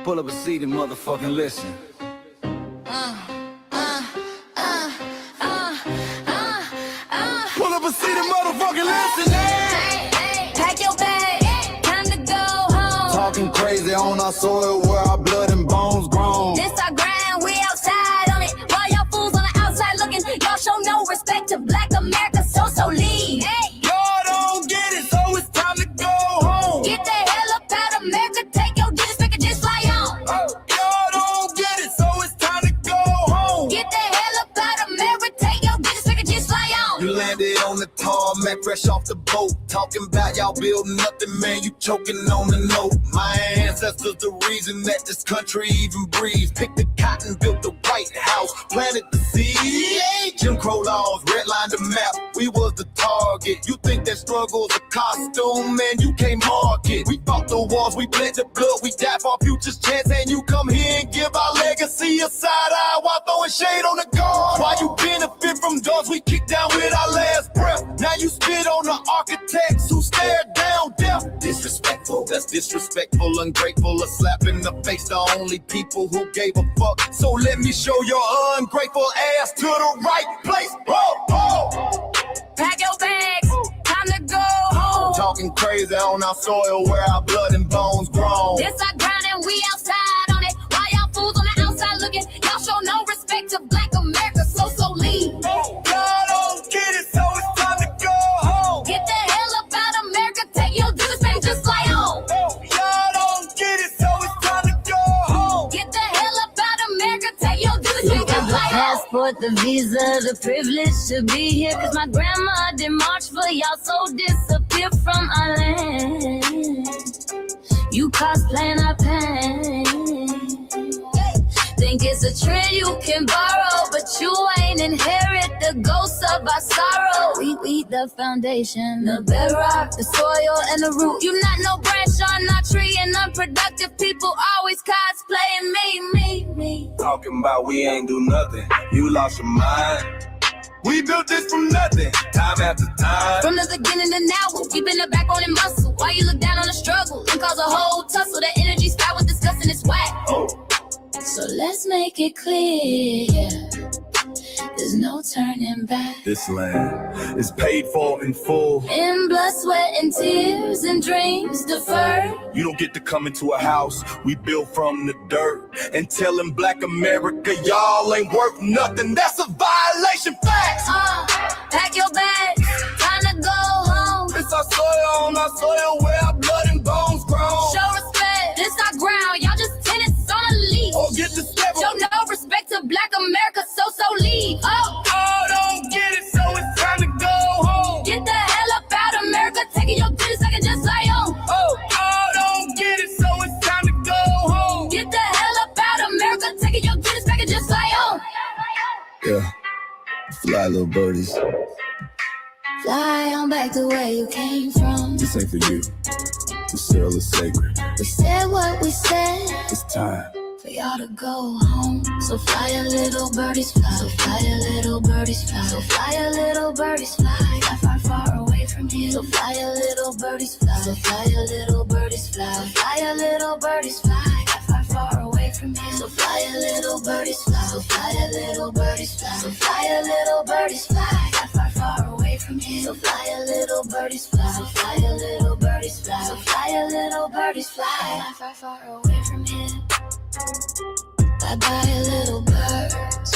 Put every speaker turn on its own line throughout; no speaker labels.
Pull up a seat and motherfucking listen. Pull up a seat and motherfucking listen.
Pack your bag, time to go home.
Talking crazy on our soil where our blood and bones grown.
This our grind, we outside on it. While y'all fools on the outside looking, y'all show no respect to Black America, so leave. Hey.
Y'all don't get it, so it's time to go home.
Get the hell up out of America, take your digits, make it just fly on.
Y'all don't get it, so it's time to go home.
Get the hell up out of America, take your digits, make it just fly on.
You landed on the tarmac, fresh off the boat. Talking about y'all building nothing, man, you choking on the note. My ancestors the reason that this country even breathes. Picked the cotton, built the White House, planted the seed. Jim Crow laws, redlined the map, we was the target. You think that struggle's a costume, man, you can't mark it. We fought the wars, we bled the blood, we died for our future's chance. And you come here and give our legacy a side eye while throwing shade on the guard. While you benefit from doors we kicked down with our last breath. Now you spit on the architects who stared down death. Disrespectful, that's disrespectful, ungrateful, a slap in the face to only people who gave a fuck. So let me show your ungrateful ass to the right place.
Pack your bags, time to go home.
Talking crazy on our soil where our blood and bones grown.
This our grind and we outside on it. While y'all fools on the outside looking, y'all show no respect to Black America, so leave.
Y'all don't get it, so it's time to go home.
Get the hell up out of America, take your digits, make it just fly on.
Y'all don't get it, so it's time to go home.
Get the hell up out of America, take your digits, make it just fly on.
Passport, the visa, the privilege to be here. Cause my grandma did march for y'all, so disappear from our land. You cosplaying our pain. Think it's a trend you can borrow, but you ain't inherit the ghosts of our sorrow. We the foundation, the bedrock, the soil and the root. You not no branch on our tree, and unproductive people always cosplaying me.
Talking about we ain't do nothing, you lost your mind. We built this from nothing, time after time.
From the beginning to now, we been the backbone and muscle. Why you look down on the struggle and cause a whole tussle? The energy sky was discussing it's whack. So let's make it clear, there's no turning back.
This land is paid for in full.
In blood, sweat, and tears, and dreams deferred.
You don't get to come into a house we built from the dirt and telling Black America y'all ain't worth nothing. That's a violation. Facts.
Pack your bags, time to go home.
It's our soil on our soil where our blood and bones grown.
Show respect, this our ground. Y'all just tenants on a leash.
Or get the step.
Show no respect to Black America, so leave.
Don't get it, so it's time to go home.
Get the hell up out of America, taking your digits, I can just fly on.
Don't get it, so it's time to go home.
Get the hell up out of America, taking your digits, I can just fly on.
Yeah, fly little birdies.
Fly on back to where you came from.
This ain't for you. The soil is sacred.
We said what we said.
It's time
For y'all to go home. So fly a little birdies fly. So fly a little birdies fly. So fly a little birdies fly. Fly far away from here. So fly a little birdies fly. So fly a little birdies fly. So fly a little birdies fly. Far away from here. So fly a little birdies fly. So fly a little birdies fly. So fly a little birdies fly. Far away from here. So fly a little birdies fly. So fly a little birdies fly. So fly a little birdies fly. Far away from here. Bye bye little birds.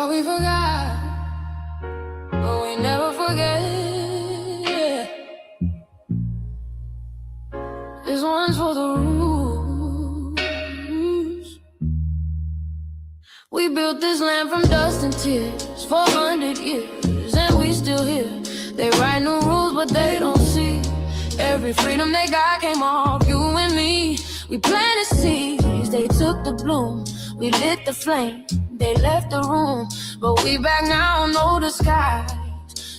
We forgot, but we never forget. This one's for the root. built this land from dust and tears, 400 years, and we still here. They write new rules, but they don't see. Every freedom they got came off you and me. We planted seeds, they took the bloom. We lit the flame, they left the room. But we back now, no disguise.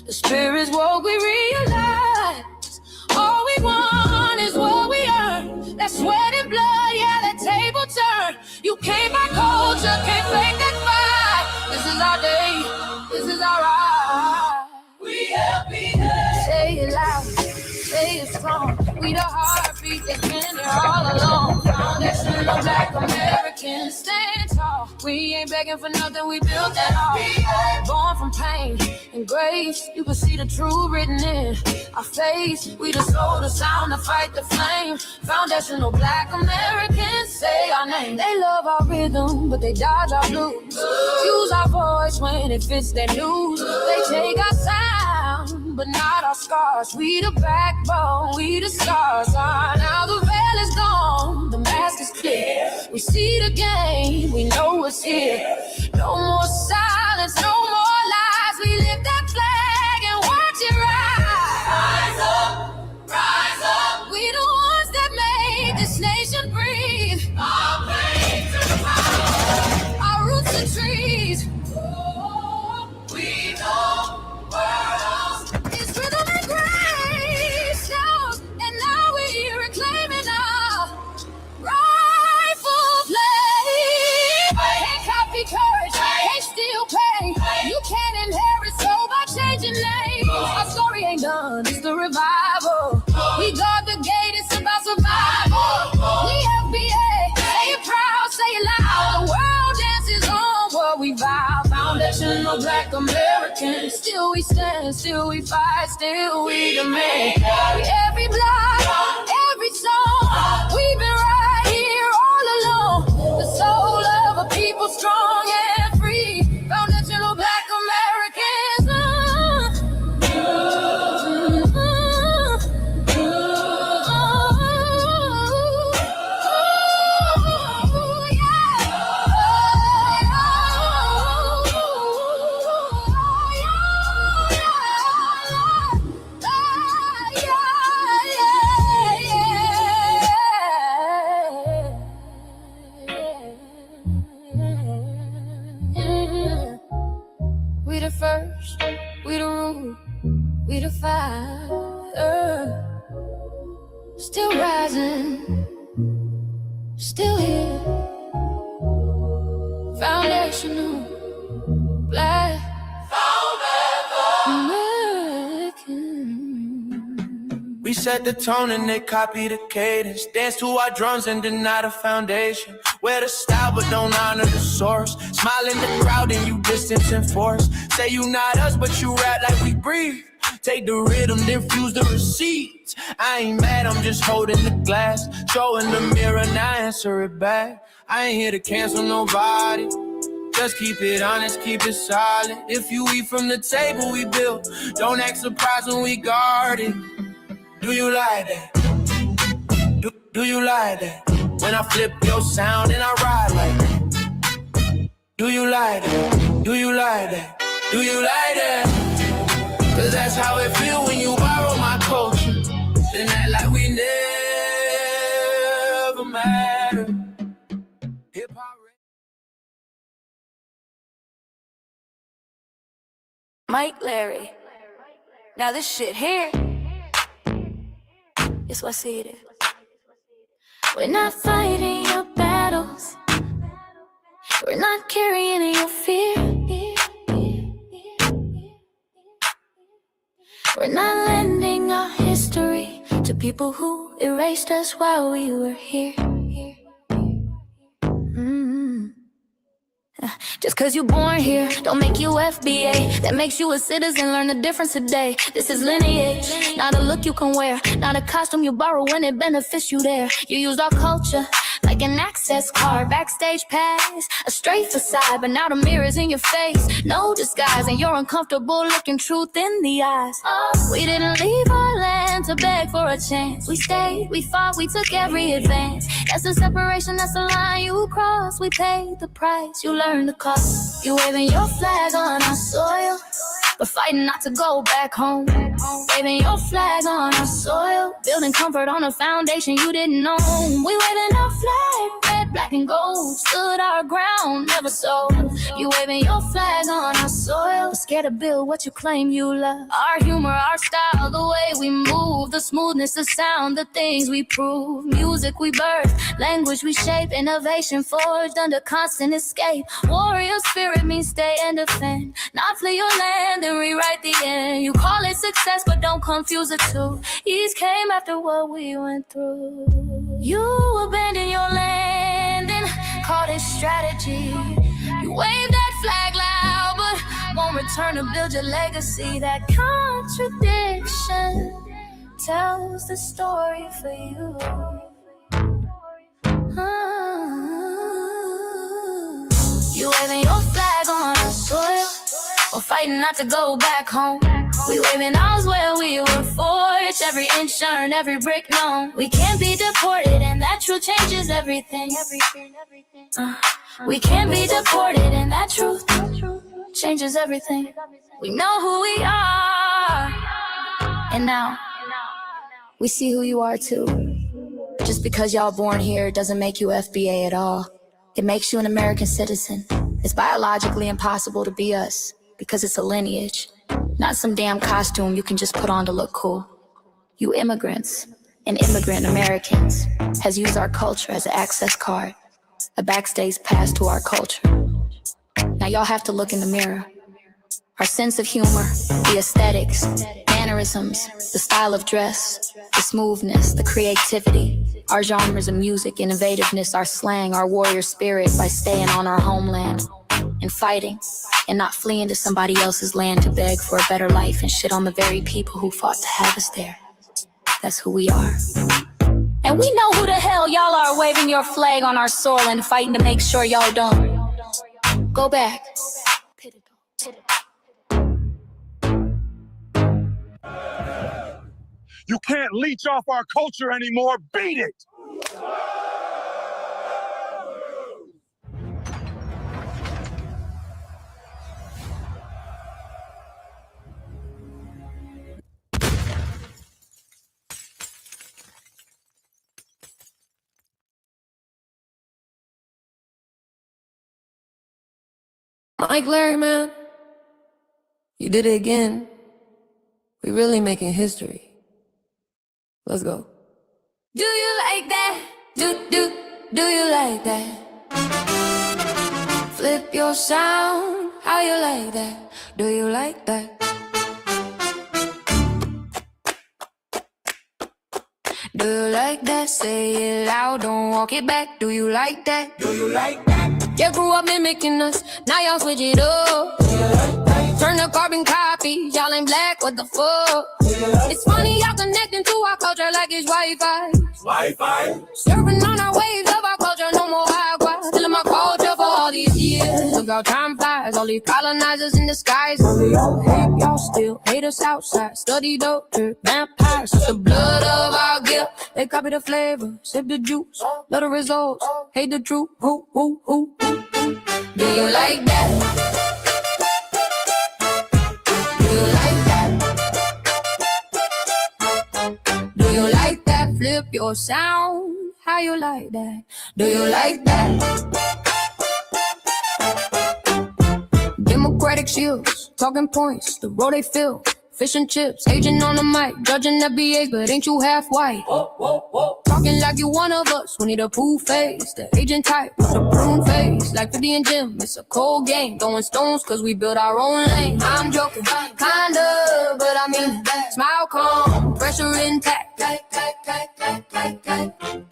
The spirits woke, we realize all we want is what we earn. That sweat and blood, yeah, that table turn. You can't buy culture, can't fake that fight. This is our day, this is our right. We happy day. Say it loud, say it strong. We the heartbeat that's been there all along. Foundation of Black Americans, stand tall. We ain't begging for nothing, we built that all. Born from pain and grace, you can see the truth written in our face. We the soul, the sound, to fight the flame. Foundational Black Americans, say our name. They love our rhythm, but they dodge our blues. Use our voice when it fits their news. They take our sound, but not our scars. We the backbone, we the stars. Now the veil is gone, the mask is clear. We see the game, we know it's here. No more silence, no more lies. We lift that flag and watch it rise. Rise up, rise up. We the ones that made this nation breathe. Our pain to the power, our roots are trees. We know world is rhythm and grace, shout, and now we reclaiming our rightful place. Can't copy courage, can't steal pain. You can't inherit soul by changing names. Our story ain't done, it's the revival. We guard the gate, it's about survival. We FBA, say it proud, say it loud. The world dances on what we vow. Foundational Black Americans, still we stand, still we fight, still we demand. Every block, every song, we've been right here all along. The soul of a people strong and free. Foundational Black Americans. We the first, we the root, we the fire. Still rising, still here. Foundational Black American.
We set the tone and they copy the cadence. Dance to our drums and deny the foundation. Wear the style but don't honor the source. Smile in the crowd and you distance and force. Say you not us but you rap like we breathe. Take the rhythm, then fuse the receipts. I ain't mad, I'm just holding the glass. Showing the mirror, now answer it back. I ain't here to cancel nobody. Just keep it honest, keep it solid. If you eat from the table we built, don't act surprised when we guard it. Do you like that? Do you like that? When I flip your sound and I ride like that. Do you like that? Do you like that? Do you like that? Cause that's how it feel when you borrow my culture. Then act like we never mattered. Hip-hop.
Mike Larry. Now this shit here, it's what I see it is. We're not fighting your battles. We're not carrying your fear. We're not lending our history to people who erased us while we were here. Just cause you born here, don't make you FBA. That makes you a citizen, learn the difference today. This is lineage, not a look you can wear, not a costume you borrow when it benefits you there. You used our culture, like an access card, backstage pass, a straight facade, but now the mirror's in your face. No disguise, and you're uncomfortable looking truth in the eyes. We didn't leave our land to beg for a chance. We stayed, we fought, we took every advance. That's the separation, that's the line you cross. We paid the price, you learned the cost. You waving your flag on our soil, but fighting not to go back home. Waving your flag on our soil, building comfort on a foundation you didn't know. We waving our flag, red, black, and gold. Stood our ground, never sold. You waving your flag on our soil, but scared to build what you claim you love. Our humor, our style, the way we move, the smoothness, the sound, the things we prove. Music we birth, language we shape, innovation forged under constant escape. Warrior spirit means stay and defend, not flee your land and rewrite the end. You call it success, but don't confuse the two. East came after what we went through. You abandoned your land and called it strategy. You waved that flag loud, but won't return to build your legacy. That contradiction tells the story for you. You waving your flag on our soil, or fighting not to go back home. We waving ours where we were forged, every inch earned, every brick known. We can't be deported, and that truth changes everything. We can't be deported, and that truth changes everything. We know who we are, and now we see who you are too. Just because y'all born here doesn't make you FBA at all. It makes you an American citizen. It's biologically impossible to be us, because it's a lineage, not some damn costume you can just put on to look cool. You immigrants and immigrant Americans has used our culture as an access card, a backstage pass to our culture. Now y'all have to look in the mirror. Our sense of humor, the aesthetics, mannerisms, the style of dress, the smoothness, the creativity, our genres of music, innovativeness, our slang, our warrior spirit by staying on our homeland and fighting and not fleeing to somebody else's land to beg for a better life and shit on the very people who fought to have us there. That's who we are. And we know who the hell y'all are waving your flag on our soil and fighting to make sure y'all don't go back.
You can't leech off our culture anymore. Beat it!
Mike Larry, man, you did it again. We really making history. Let's go.
Do you like that? Do you like that?
Flip your sound, how you like that? Do you like that? Do you like that? Say it loud, don't walk it back. Do you like that?
Do you like that?
You grew up mimicking us, now y'all switch it up. Turn the carbon copy, y'all ain't black, what the fuck? It's funny y'all connecting to our culture like it's Wi-Fi. Surfing on our waves of our culture, no more agua. Stealing my culture for all these years. Look how time flies, all these colonizers in the skies. Y'all hate, y'all still hate us outside. Study doctor, vampires, it's the blood of our guilt. They copy the flavor, sip the juice, love the results, hate the truth. Who? Do you like that? Flip your sound, how you like that? Do you like that? Democratic shields, talking points, the road they fill. Fish and chips, agent on the mic, judging FBA, but ain't you half white? Talking like you one of us, we need a pool face. The agent type with a prune face, like 50 and Jim, it's a cold game. Throwing stones cause we build our own lane. I'm joking, kinda, but I mean that. Smile calm, pressure intact.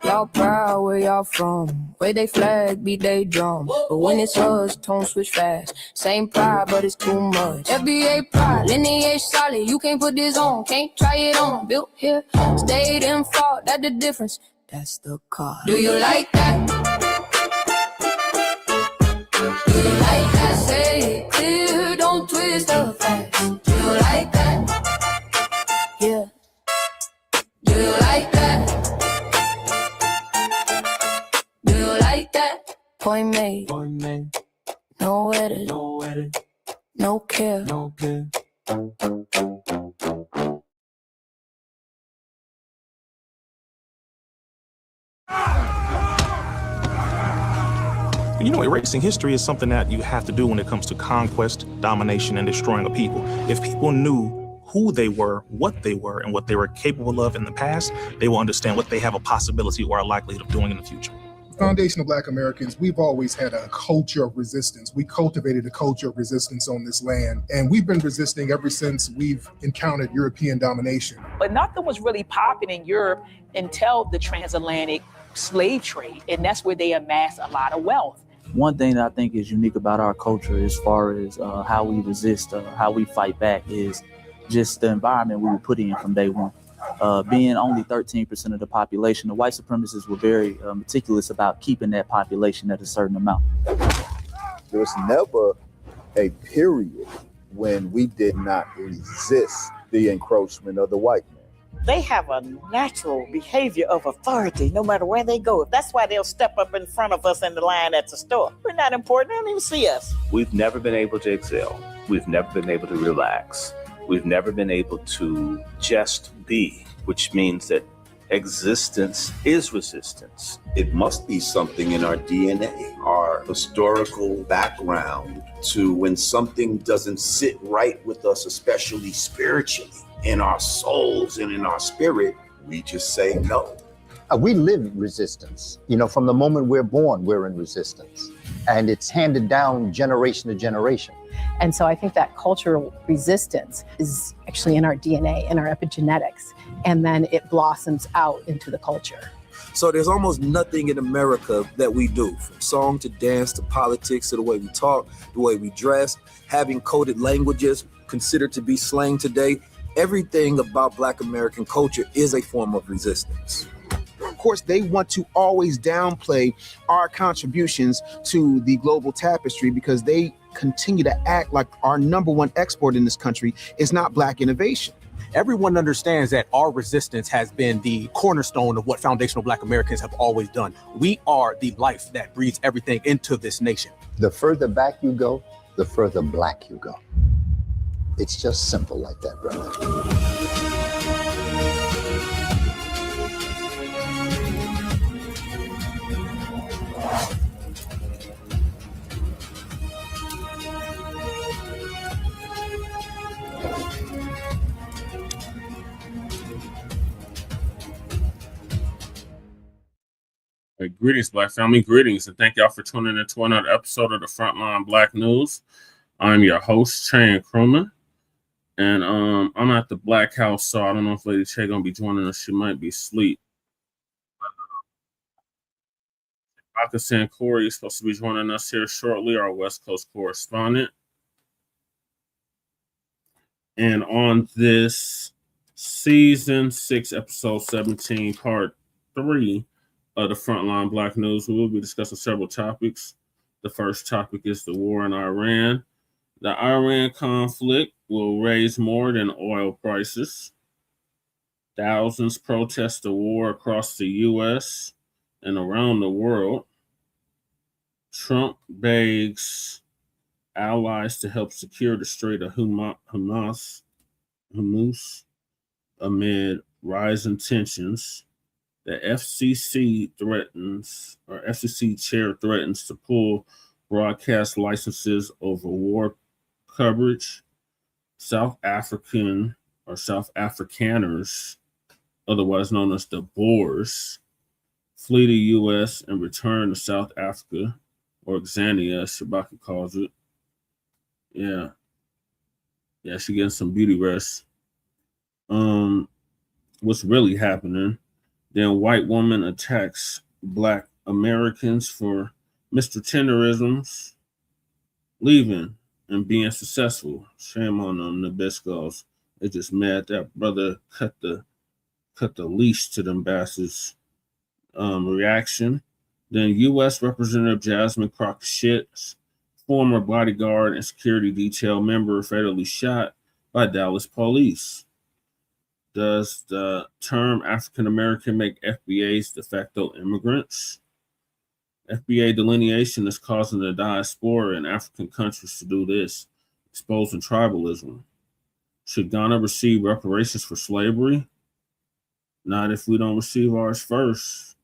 Y'all proud where y'all from, where they flag, beat they drum. But when it's us, tone switch fast. Same pride, but it's too much. FBA pride, lineage solid. You can't put this on, can't try it on. Built here, stayed and fought, that's the difference. That's the car. Do you like that? Do you like that? Say it clear, don't twist the facts. Do you like that? Yeah. Do you like that? Do you like that? Point made. No edit. No care.
You know, erasing history is something that you have to do when it comes to conquest, domination, and destroying a people. If people knew who they were, what they were, and what they were capable of in the past, they will understand what they have a possibility or a likelihood of doing in the future.
Foundation of Black Americans, we've always had a culture of resistance. We cultivated a culture of resistance on this land, and we've been resisting ever since we've encountered European domination.
But nothing was really popping in Europe until the transatlantic slave trade, and that's where they amassed a lot of wealth.
One thing that I think is unique about our culture as far as how we resist, how we fight back, is just the environment we were put in from day one. Being only 13% of the population, the white supremacists were very meticulous about keeping that population at a certain amount.
There was never a period when we did not resist the encroachment of the white man.
They have a natural behavior of authority no matter where they go. That's why they'll step up in front of us in the line at the store. We're not important. They don't even see us.
We've never been able to excel. We've never been able to relax. We've never been able to just be, which means that existence is resistance.
It must be something in our DNA, our historical background, to when something doesn't sit right with us, especially spiritually, in our souls and in our spirit, we just say no.
We live resistance. You know, from the moment we're born, we're in resistance. And it's handed down generation to generation.
And so I think that cultural resistance is actually in our DNA, in our epigenetics, and then it blossoms out into the culture.
So there's almost nothing in America that we do, from song to dance to politics to the way we talk, the way we dress, having coded languages considered to be slang today. Everything about Black American culture is a form of resistance.
Of course, they want to always downplay our contributions to the global tapestry because they continue to act like our number one export in this country is not Black innovation.
Everyone understands that our resistance has been the cornerstone of what foundational Black Americans have always done. We are the life that breathes everything into this nation.
The further back you go, the further Black you go. It's just simple like that, brother.
Greetings, Black family. Greetings, and thank y'all for tuning in to another episode of the Front Line Blacc News. I'm your host, Chan Crewman, and I'm at the Black House, so I don't know if Lady Che gonna be joining us. She might be asleep. Shabaka Corey is supposed to be joining us here shortly, our West Coast correspondent. And on this season 6, episode 17, part 3 of the Frontline Blacc News, we will be discussing several topics. The first topic is the war in Iran. The Iran conflict will raise more than oil prices. Thousands protest the war across the U.S. and around the world. Trump begs allies to help secure the Strait of Hormuz amid rising tensions. The FCC chair threatens to pull broadcast licenses over war coverage. South Africaners, otherwise known as the Boers, flee the U.S. and return to South Africa, or Xania, as Shabaka calls it. Yeah, she getting some beauty rest. What's really happening? Then white woman attacks Black Americans for Mr. Tenderisms, leaving and being successful. Shame on them, Nabiscos. They just mad that brother cut the leash to them bastards. reaction. Then U.S. Representative Jasmine Crockett, former bodyguard and security detail member, fatally shot by Dallas police. Does the term African American make FBA's de facto immigrants? FBA delineation is causing the diaspora in African countries to do this, exposing tribalism. Should Ghana receive reparations for slavery? Not if we don't receive ours first.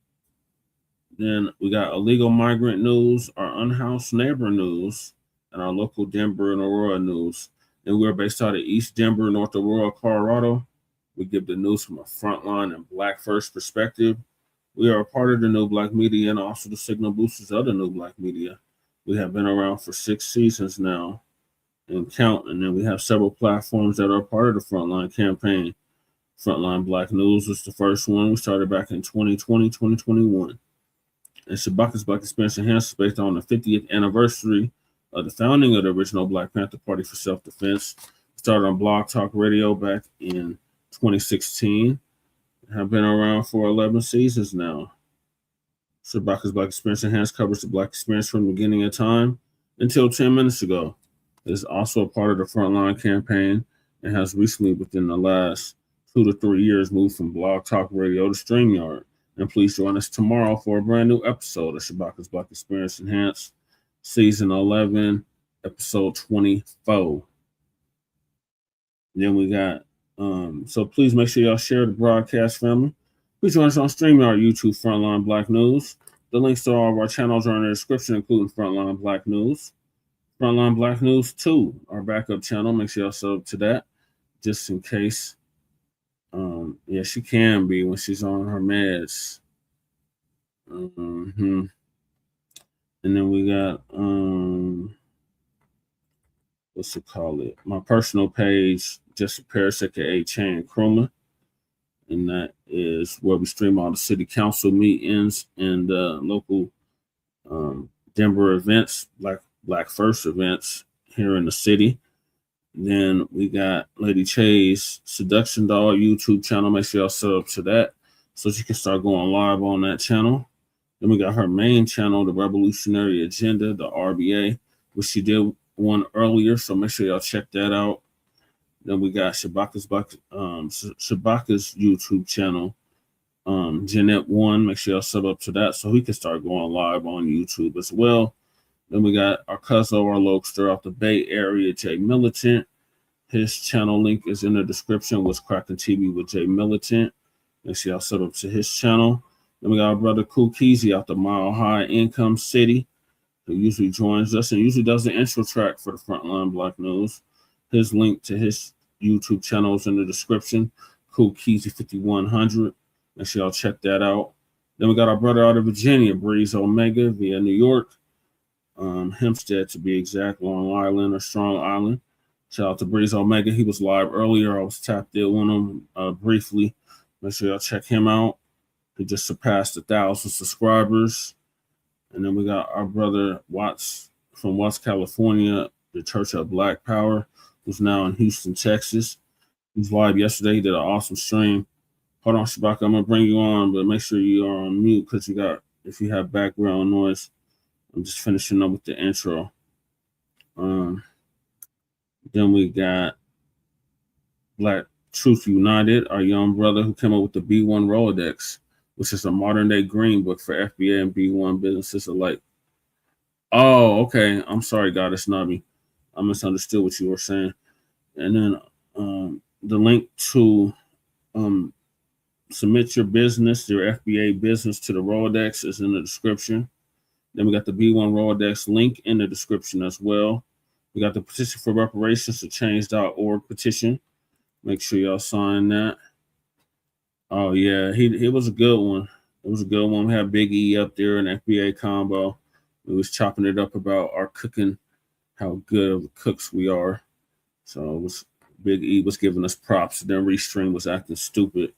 Then we got illegal migrant news, our unhoused neighbor news, and our local Denver and Aurora news. And we're based out of East Denver, North Aurora, Colorado. We give the news from a frontline and Black first perspective. We are a part of the new Blacc Media and also the signal boosters of the new Blacc Media. We have been around for 6 seasons now and count. And then we have several platforms that are a part of the Frontline campaign. Frontline Blacc News was the first one. We started back in 2020, 2021. And Shabaka's Black Experience Enhanced is based on the 50th anniversary of the founding of the original Blacc Panther Party for Self-Defense. Started on Blogtalk Radio back in 2016. Have been around for 11 seasons now. Shabaka's Black Experience Enhanced covers the Black experience from the beginning of time until 10 minutes ago. It is also a part of the Frontline campaign and has recently, within the last 2 to 3 years, moved from Blogtalk Radio to Streamyard. And please join us tomorrow for a brand new episode of Shabaka's Black Experience Enhanced, Season 11, Episode 24. Then we got, so please make sure y'all share the broadcast, family. Please join us on StreamYard, YouTube, Frontline Blacc News. The links to all of our channels are in the description, including Frontline Blacc News. Frontline Blacc News 2, our backup channel. Make sure y'all sub to that, just in case. Yeah, she can be when she's on her meds. And then we got, what's it called? My personal page, Just Paris, aka Chain Chroma. And that is where we stream all the city council meetings and local Denver events, Black First events here in the city. Then we got Lady Che's Seduction Doll YouTube channel. Make sure y'all sub to that so she can start going live on that channel. Then we got her main channel, The Revolutionary Agenda, the RBA, which she did one earlier. So make sure y'all check that out. Then we got Shabaka's YouTube channel, Jeanette One. Make sure y'all sub up to that so he can start going live on YouTube as well. Then we got our cousin, our Lokester out the Bay Area, Jay Militant. His channel link is in the description. What's Cracking TV with Jay Militant. Make sure y'all sub up to his channel. Then we got our brother Kool Keezy out the Mile High Income City, who usually joins us and usually does the intro track for the Frontline Blacc News. His link to his YouTube channel is in the description. Kool Keezy 5100. Make sure y'all check that out. Then we got our brother out of Virginia, Breeze Omega via New York. Hempstead to be exact, Long Island or Strong Island. Shout out to Breeze Omega. He was live earlier. I was tapped in on him briefly. Make sure y'all check him out. He just surpassed 1,000 subscribers. And then we got our brother Watts from Watts, California, the Church of Black Power, who's now in Houston, Texas. He was live yesterday. He did an awesome stream. Hold on, Shabaka, I'm gonna bring you on, but make sure you are on mute because if you have background noise. I'm just finishing up with the intro. Then we got Black Truth United, our young brother who came up with the B1 Rolodex, which is a modern day green book for FBA and B1 businesses alike. Oh, okay. I'm sorry, Goddess Nabi. I misunderstood what you were saying. And then the link to submit your business, your FBA business to the Rolodex is in the description. Then we got the B1 Rolodex link in the description as well. We got the petition for reparations to change.org petition. Make sure y'all sign that. Oh, yeah, it was a good one. It was a good one. We had Big E up there in FBA combo. We was chopping it up about our cooking, how good of cooks we are. So it was Big E was giving us props. Then Restream was acting stupid.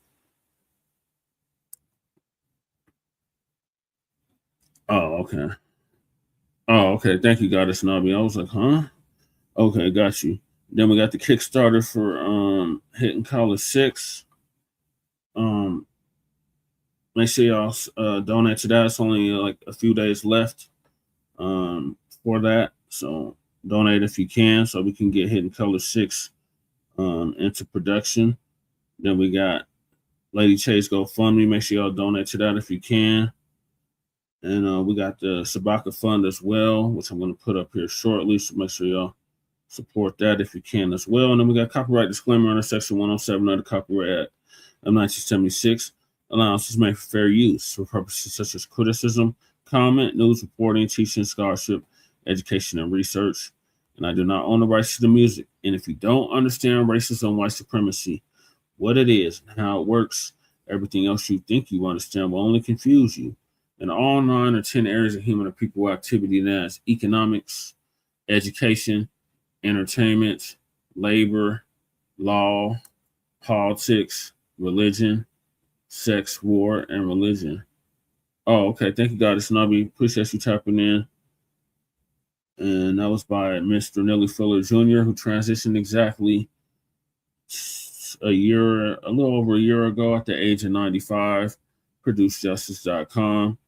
Oh, okay. Oh, okay. Thank you, Goddess Nabi. I was like, huh? Okay, got you. Then we got the Kickstarter for Hitting College 6. make sure y'all donate to that. It's only like a few days left for that. So donate if you can so we can get Hidden Color 6 into production. Then we got Lady Chase GoFundMe. Make sure y'all donate to that if you can. And we got the Shabaka Fund as well, which I'm going to put up here shortly. So make sure y'all support that if you can as well. And then we got copyright disclaimer under Section 107 of the Copyright Act of 1976. Allowances made for fair use for purposes such as criticism, comment, news reporting, teaching, scholarship, education, and research. And I do not own the rights to the music. And if you don't understand racism, white supremacy, what it is and how it works, everything else you think you understand will only confuse you. In all 9 or 10 areas of human or people activity, that's economics, education, entertainment, labor, law, politics, religion, sex, war, and religion. Oh, okay. Thank you, Goddess Nabi. Appreciate you tapping in. And that was by Mr. Nelly Fuller Jr., who transitioned exactly a little over a year ago at the age of 95. ProduceJustice.com.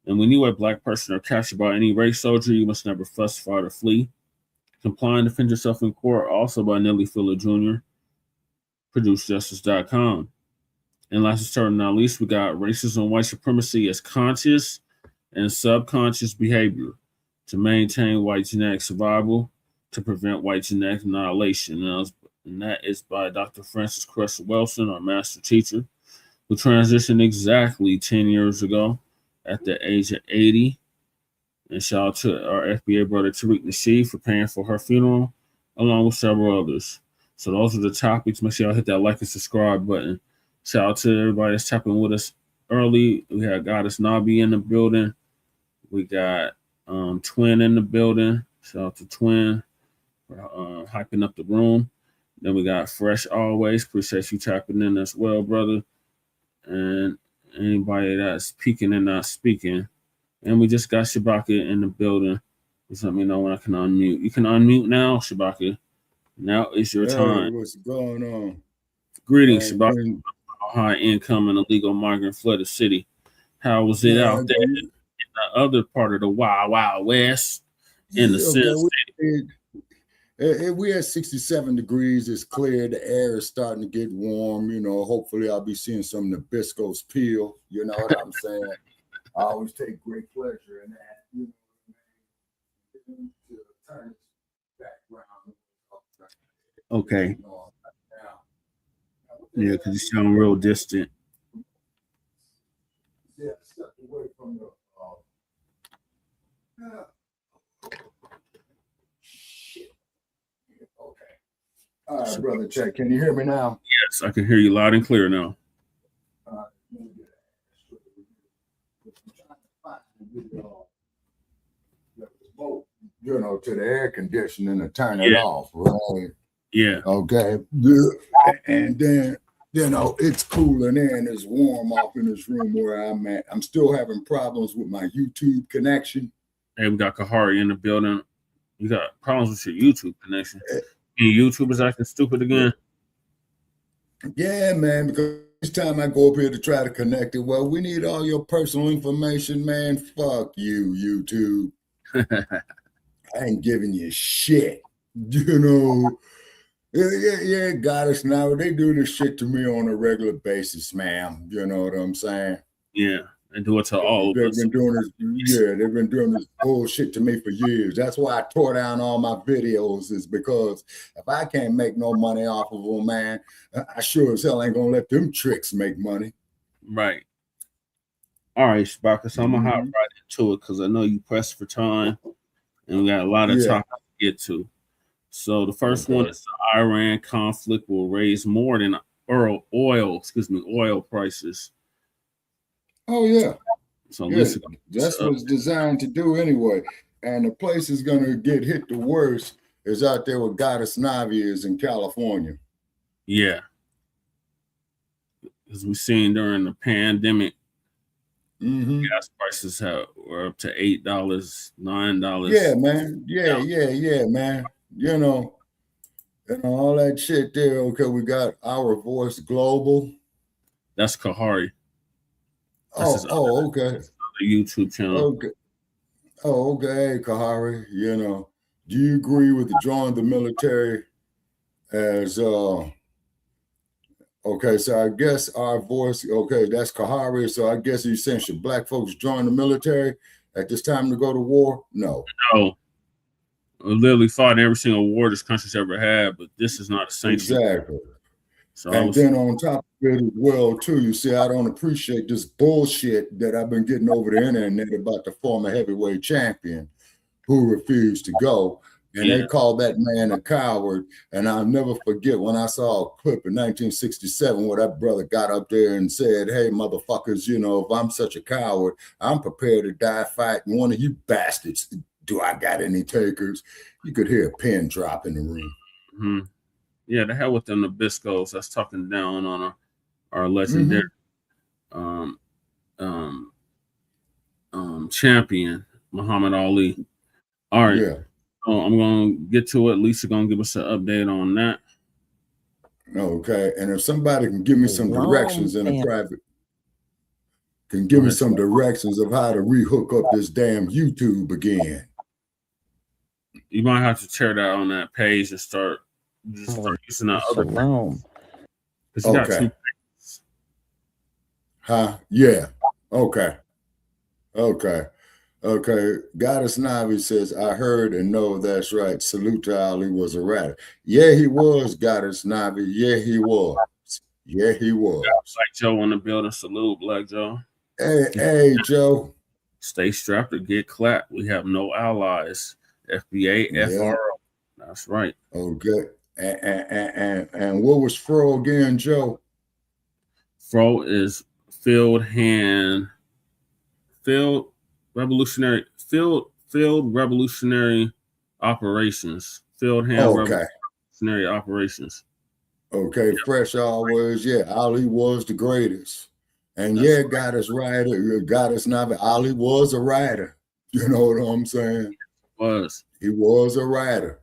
And when you are a Black person or captured by any race soldier, you must never fuss, fight, or flee. Comply and defend yourself in court, also by Nelly Fuller Jr. ProduceJustice.com. And last but not least, we got Racism and White Supremacy as Conscious and Subconscious Behavior to Maintain White Genetic Survival, to Prevent White Genetic Annihilation. And that is by Dr. Francis Cresswell Wilson, our master teacher, who transitioned exactly 10 years ago at the age of 80. And shout out to our FBA brother Tariq Nasheed for paying for her funeral, along with several others. So those are the topics. Make sure y'all hit that like and subscribe button. Shout out to everybody that's tapping with us early. We had Goddess Nabi in the building. We got Twin in the building. Shout out to Twin for hyping up the room. Then we got Fresh Always. Appreciate you tapping in as well, brother. And anybody that's peeking and not speaking. And we just got Shabaka in the building. Just let me know when I can unmute. You can unmute now, Shabaka. Now is your time.
What's going on?
Greetings, Shabaka. High income and illegal migrant flooded city. How was it out there in the other part of the Wild Wild West? In the sense,
we had 67 degrees. It's clear. The air is starting to get warm. You know, hopefully I'll be seeing some Nabisco's peel. You know what I'm saying? I always take great pleasure in that. You know,
okay. Yeah, because you sound real distant.
Yeah, step away from the shit. Okay. All right, brother Check. Can you hear me now?
Yes, I can hear you loud and clear now.
You know, to the air conditioning and turn it off, right?
Yeah.
Okay. And then, you know, it's cooling in, it's warm off in this room where I'm at. I'm still having problems with my YouTube connection.
Hey, we got Kahari in the building. You got problems with your YouTube connection. Your YouTube is acting stupid again.
Yeah, man, because each time I go up here to try to connect it, well, we need all your personal information, man. Fuck you, YouTube. I ain't giving you shit. You know. Yeah, Goddess now. They do this shit to me on a regular basis, man. You know what I'm saying?
Yeah, and do it to all of us.
They've been doing this bullshit to me for years. That's why I tore down all my videos, is because if I can't make no money off of them, man, I sure as hell ain't gonna let them tricks make money.
Right. All right, Shabaka. So I'm gonna hop right into it because I know you pressed for time, and we got a lot of topics to get to. So the first one is the Iran conflict will raise more than oil prices.
Oh yeah.
So
that's what it's designed to do anyway. And the place is gonna get hit the worst is out there where Goddess Navi is in California.
Yeah. As we've seen during the pandemic, gas prices were up to $8, $9.
Yeah, man. Yeah, man. You know, all that shit there. Okay, we got Our Voice Global.
That's Kahari.
Okay.
The YouTube channel.
Okay. Oh, okay, Kahari. Do you agree with the join the military as okay, so I guess our voice, okay, that's Kahari. So I guess you're saying should black folks join the military at this time to go to war? No.
No. We literally fought in every single war this country's ever had, but this is not a sanction.
Exactly.
So
and then on top of it as well, too, you see, I don't appreciate this bullshit that I've been getting over the internet about the former heavyweight champion who refused to go. And they called that man a coward. And I'll never forget when I saw a clip in 1967 where that brother got up there and said, hey, motherfuckers, if I'm such a coward, I'm prepared to die fighting one of you bastards. Do I got any takers? You could hear a pin drop in the room.
Mm-hmm. Yeah, the hell with them Nabiscos. That's talking down on our legendary champion, Muhammad Ali. All right.
Yeah.
So I'm going to get to it. Lisa going to give us an update on that.
Okay. And if somebody can give me some directions in a private, can give me some directions of how to rehook up this damn YouTube again.
You might have to tear that on that page and start using that other
room.
Because you got two pages.
Huh? Yeah. Okay. Goddess Navi says, I heard and know that's right. Salute to Ali was a writer. Yeah, he was, Goddess Navi. Yeah, he was. Yeah, he was.
Like Joe in the building. Salute, Black Joe.
Hey, Joe.
Stay strapped or get clapped. We have no allies. FBA, FRO. That's right.
Okay. And what was FRO again, Joe?
FRO is Field Revolutionary Operations. Field Hand Revolutionary Operations.
Okay, fresh always. Yeah, Ali was the greatest. And that's Goddess writer, Goddess Navi, Ali was a writer. You know what I'm saying? He was a writer.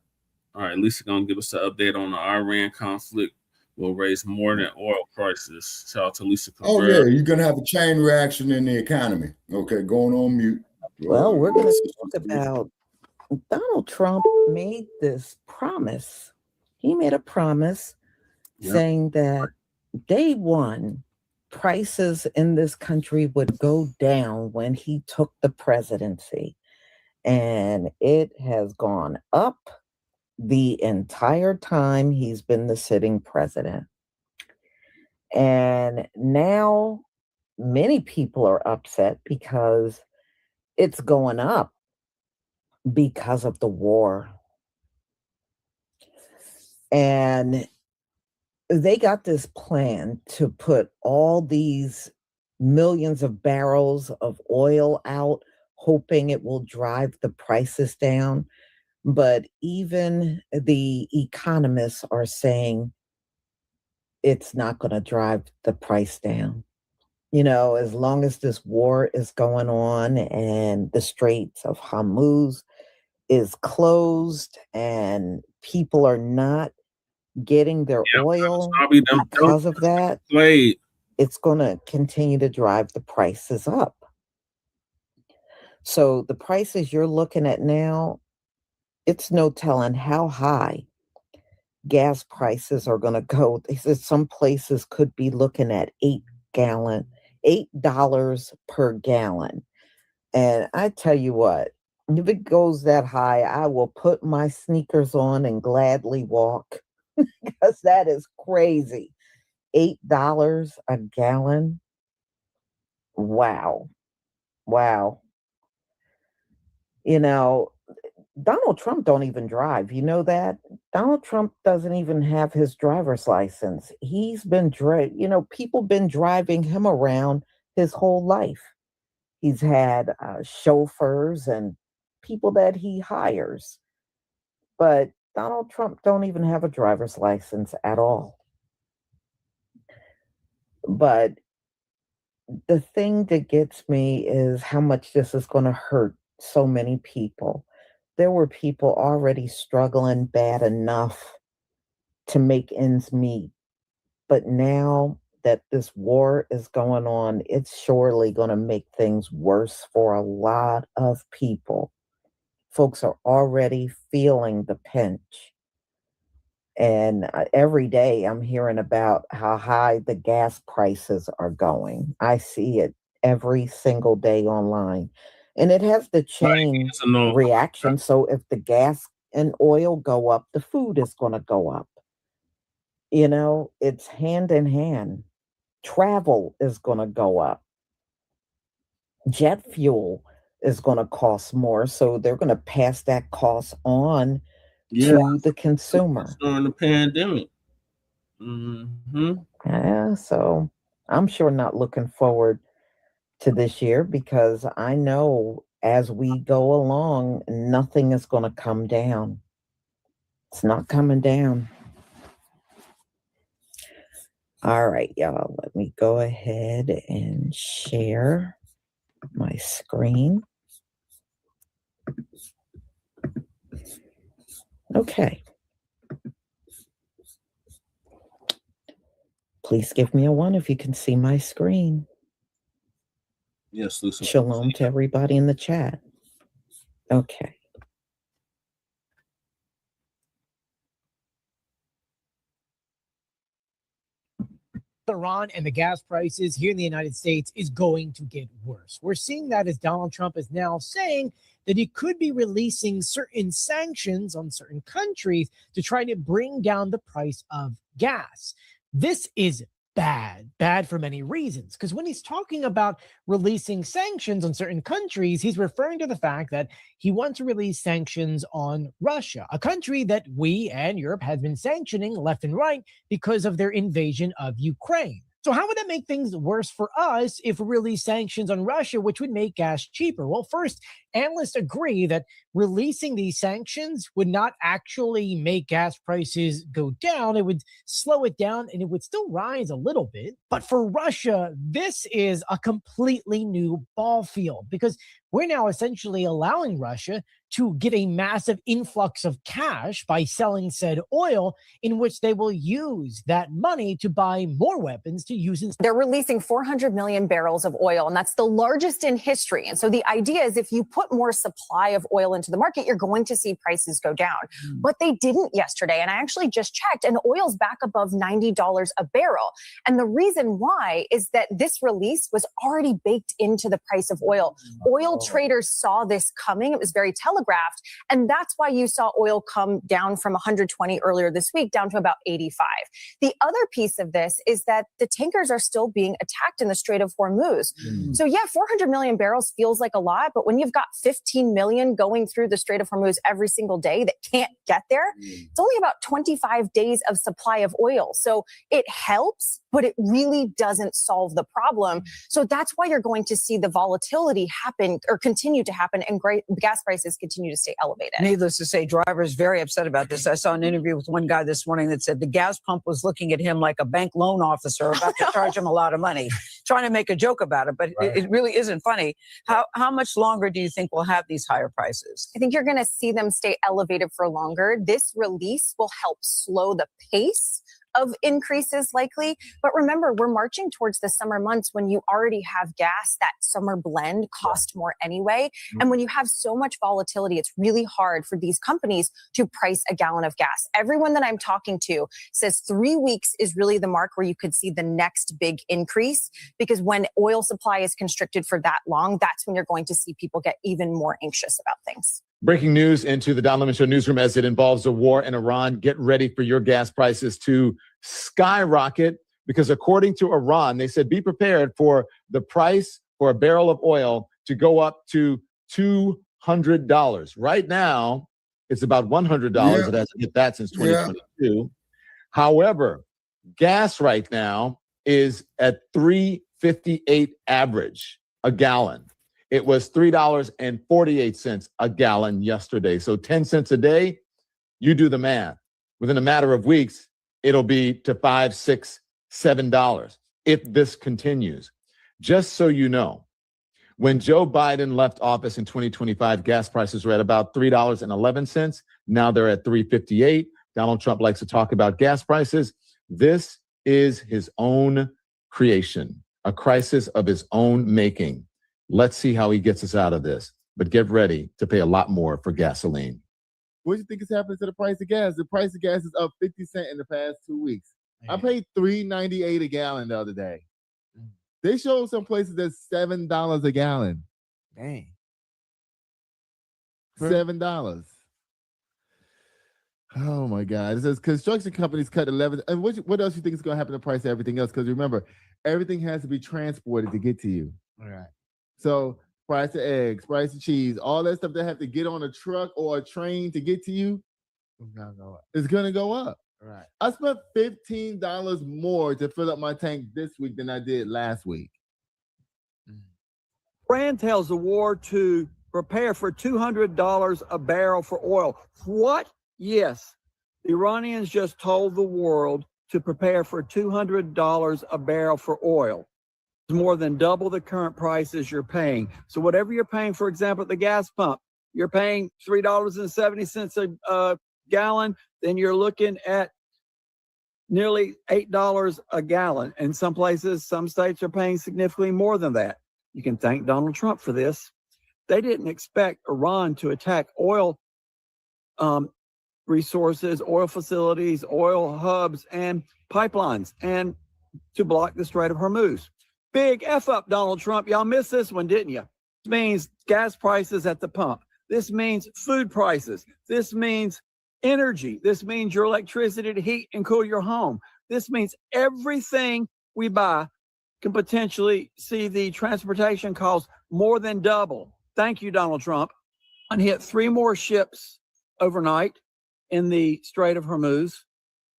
All right, Lisa gonna give us an update on the Iran conflict. Will raise more than oil prices. Shout out to Lisa.
Oh yeah, you're gonna have a chain reaction in the economy. Okay, going on mute.
Well, we're gonna talk about Donald Trump made this promise. He made a promise saying that day one, prices in this country would go down when he took the presidency. And it has gone up the entire time he's been the sitting president. And now many people are upset because it's going up because of the war. And they got this plan to put all these millions of barrels of oil out, hoping it will drive the prices down. But even the economists are saying it's not going to drive the price down. As long as this war is going on and the Straits of Hormuz is closed and people are not getting their oil because of that, it's going to continue to drive the prices up. So the prices you're looking at now, it's no telling how high gas prices are going to go. They said some places could be looking at $8 per gallon. And I tell you what, if it goes that high, I will put my sneakers on and gladly walk because that is crazy. $8 a gallon. Wow. Donald Trump don't even drive. You know that? Donald Trump doesn't even have his driver's license. He's been, people been driving him around his whole life. He's had chauffeurs and people that he hires. But Donald Trump don't even have a driver's license at all. But the thing that gets me is how much this is going to hurt so many people. There were people already struggling bad enough to make ends meet. But now that this war is going on, it's surely going to make things worse for a lot of people. Folks are already feeling the pinch. And every day I'm hearing about how high the gas prices are going. I see it every single day online. And it has the chain reaction. So if the gas and oil go up, the food is going to go up. You know, it's hand in hand. Travel is going to go up. Jet fuel is going to cost more. So they're going to pass that cost on to the consumer.
During the pandemic.
Yeah, so I'm sure not looking forward to this year, because I know as we go along, nothing is going to come down. It's not coming down. All right, y'all, let me go ahead and share my screen. Okay. Please give me a 1 if you can see my screen.
Yes, Lucy.
Shalom to everybody in the chat. Okay.
Iran and the gas prices here in the United States is going to get worse. We're seeing that as Donald Trump is now saying that he could be releasing certain sanctions on certain countries to try to bring down the price of gas. This is bad for many reasons, because when he's talking about releasing sanctions on certain countries, he's referring to the fact that he wants to release sanctions on Russia, a country that we and Europe has been sanctioning left and right because of their invasion of Ukraine. So how would that make things worse for us if we release sanctions on Russia, which would make gas cheaper? Well, first, analysts agree that releasing these sanctions would not actually make gas prices go down. It would slow it down and it would still rise a little bit. But for Russia, this is a completely new ball field, because we're now essentially allowing Russia to get a massive influx of cash by selling said oil, in which they will use that money to buy more weapons to use.
They're releasing 400 million barrels of oil, and that's the largest in history. And so the idea is if you put more supply of oil into the market, you're going to see prices go down. But they didn't yesterday. And I actually just checked, and oil's back above $90 a barrel. And the reason why is that this release was already baked into the price of oil. Oil traders saw this coming. It was very telegraphed. And that's why you saw oil come down from 120 earlier this week down to about 85. The other piece of this is that the tankers are still being attacked in the Strait of Hormuz. So yeah, 400 million barrels feels like a lot, but when you've got 15 million going through the Strait of Hormuz every single day that can't get there, it's only about 25 days of supply of oil. So it helps, but it really doesn't solve the problem. So that's why you're going to see the volatility happen or continue to happen, and gas prices continue to stay elevated.
Needless to say, drivers very upset about this. I saw an interview with one guy this morning that said the gas pump was looking at him like a bank loan officer about to charge him a lot of money, trying to make a joke about it. But it really isn't funny. How much longer do you think we'll have these higher prices?
I think you're going to see them stay elevated for longer. This release will help slow the pace of increases likely. But remember, we're marching towards the summer months when you already have gas. That summer blend cost more anyway. And when you have so much volatility, it's really hard for these companies to price a gallon of gas. Everyone that I'm talking to says 3 weeks is really the mark where you could see the next big increase, because when oil supply is constricted for that long, that's when you're going to see people get even more anxious about things.
Breaking news into the Don Lemon Show newsroom as it involves a war in Iran. Get ready for your gas prices to skyrocket, because according to Iran, they said be prepared for the price for a barrel of oil to go up to $200. Right now, it's about $100. It hasn't hit that since 2022. However, gas right now is at $3.58 average a gallon. It was $3.48 a gallon yesterday. So 10 cents a day, you do the math. Within a matter of weeks, it'll be to $5, $6, $7 if this continues. Just so you know, when Joe Biden left office in 2025, gas prices were at about $3.11. Now they're at $3.58. Donald Trump likes to talk about gas prices. This is his own creation, a crisis of his own making. Let's see how he gets us out of this. But get ready to pay a lot more for gasoline.
What do you think is happening to the price of gas? The price of gas is up 50 cents in the past 2 weeks. I paid $3.98 a gallon the other day. They showed some places that's $7 a gallon.
Dang.
$7. Oh my God. It says construction companies cut 11. And what else you think is going to happen to the price of everything else? Because remember, everything has to be transported to get to you.
All right.
So price of eggs, price of cheese, all that stuff that have to get on a truck or a train to get to you, it's going to go up.
All right.
I spent $15 more to fill up my tank this week than I did last week.
Iran tells the war to prepare for $200 a barrel for oil. What? Yes. The Iranians just told the world to prepare for $200 a barrel for oil. It's more than double the current prices you're paying. So whatever you're paying, for example, at the gas pump, you're paying $3.70 a gallon, then you're looking at nearly $8 a gallon. In some places, some states are paying significantly more than that. You can thank Donald Trump for this. They didn't expect Iran to attack oil resources, oil facilities, oil hubs, and pipelines, and to block the Strait of Hormuz. Big F up, Donald Trump. Y'all missed this one, didn't you? This means gas prices at the pump. This means food prices. This means energy. This means your electricity to heat and cool your home. This means everything we buy can potentially see the transportation costs more than double. Thank you, Donald Trump. And hit 3 more ships overnight in the Strait of Hormuz,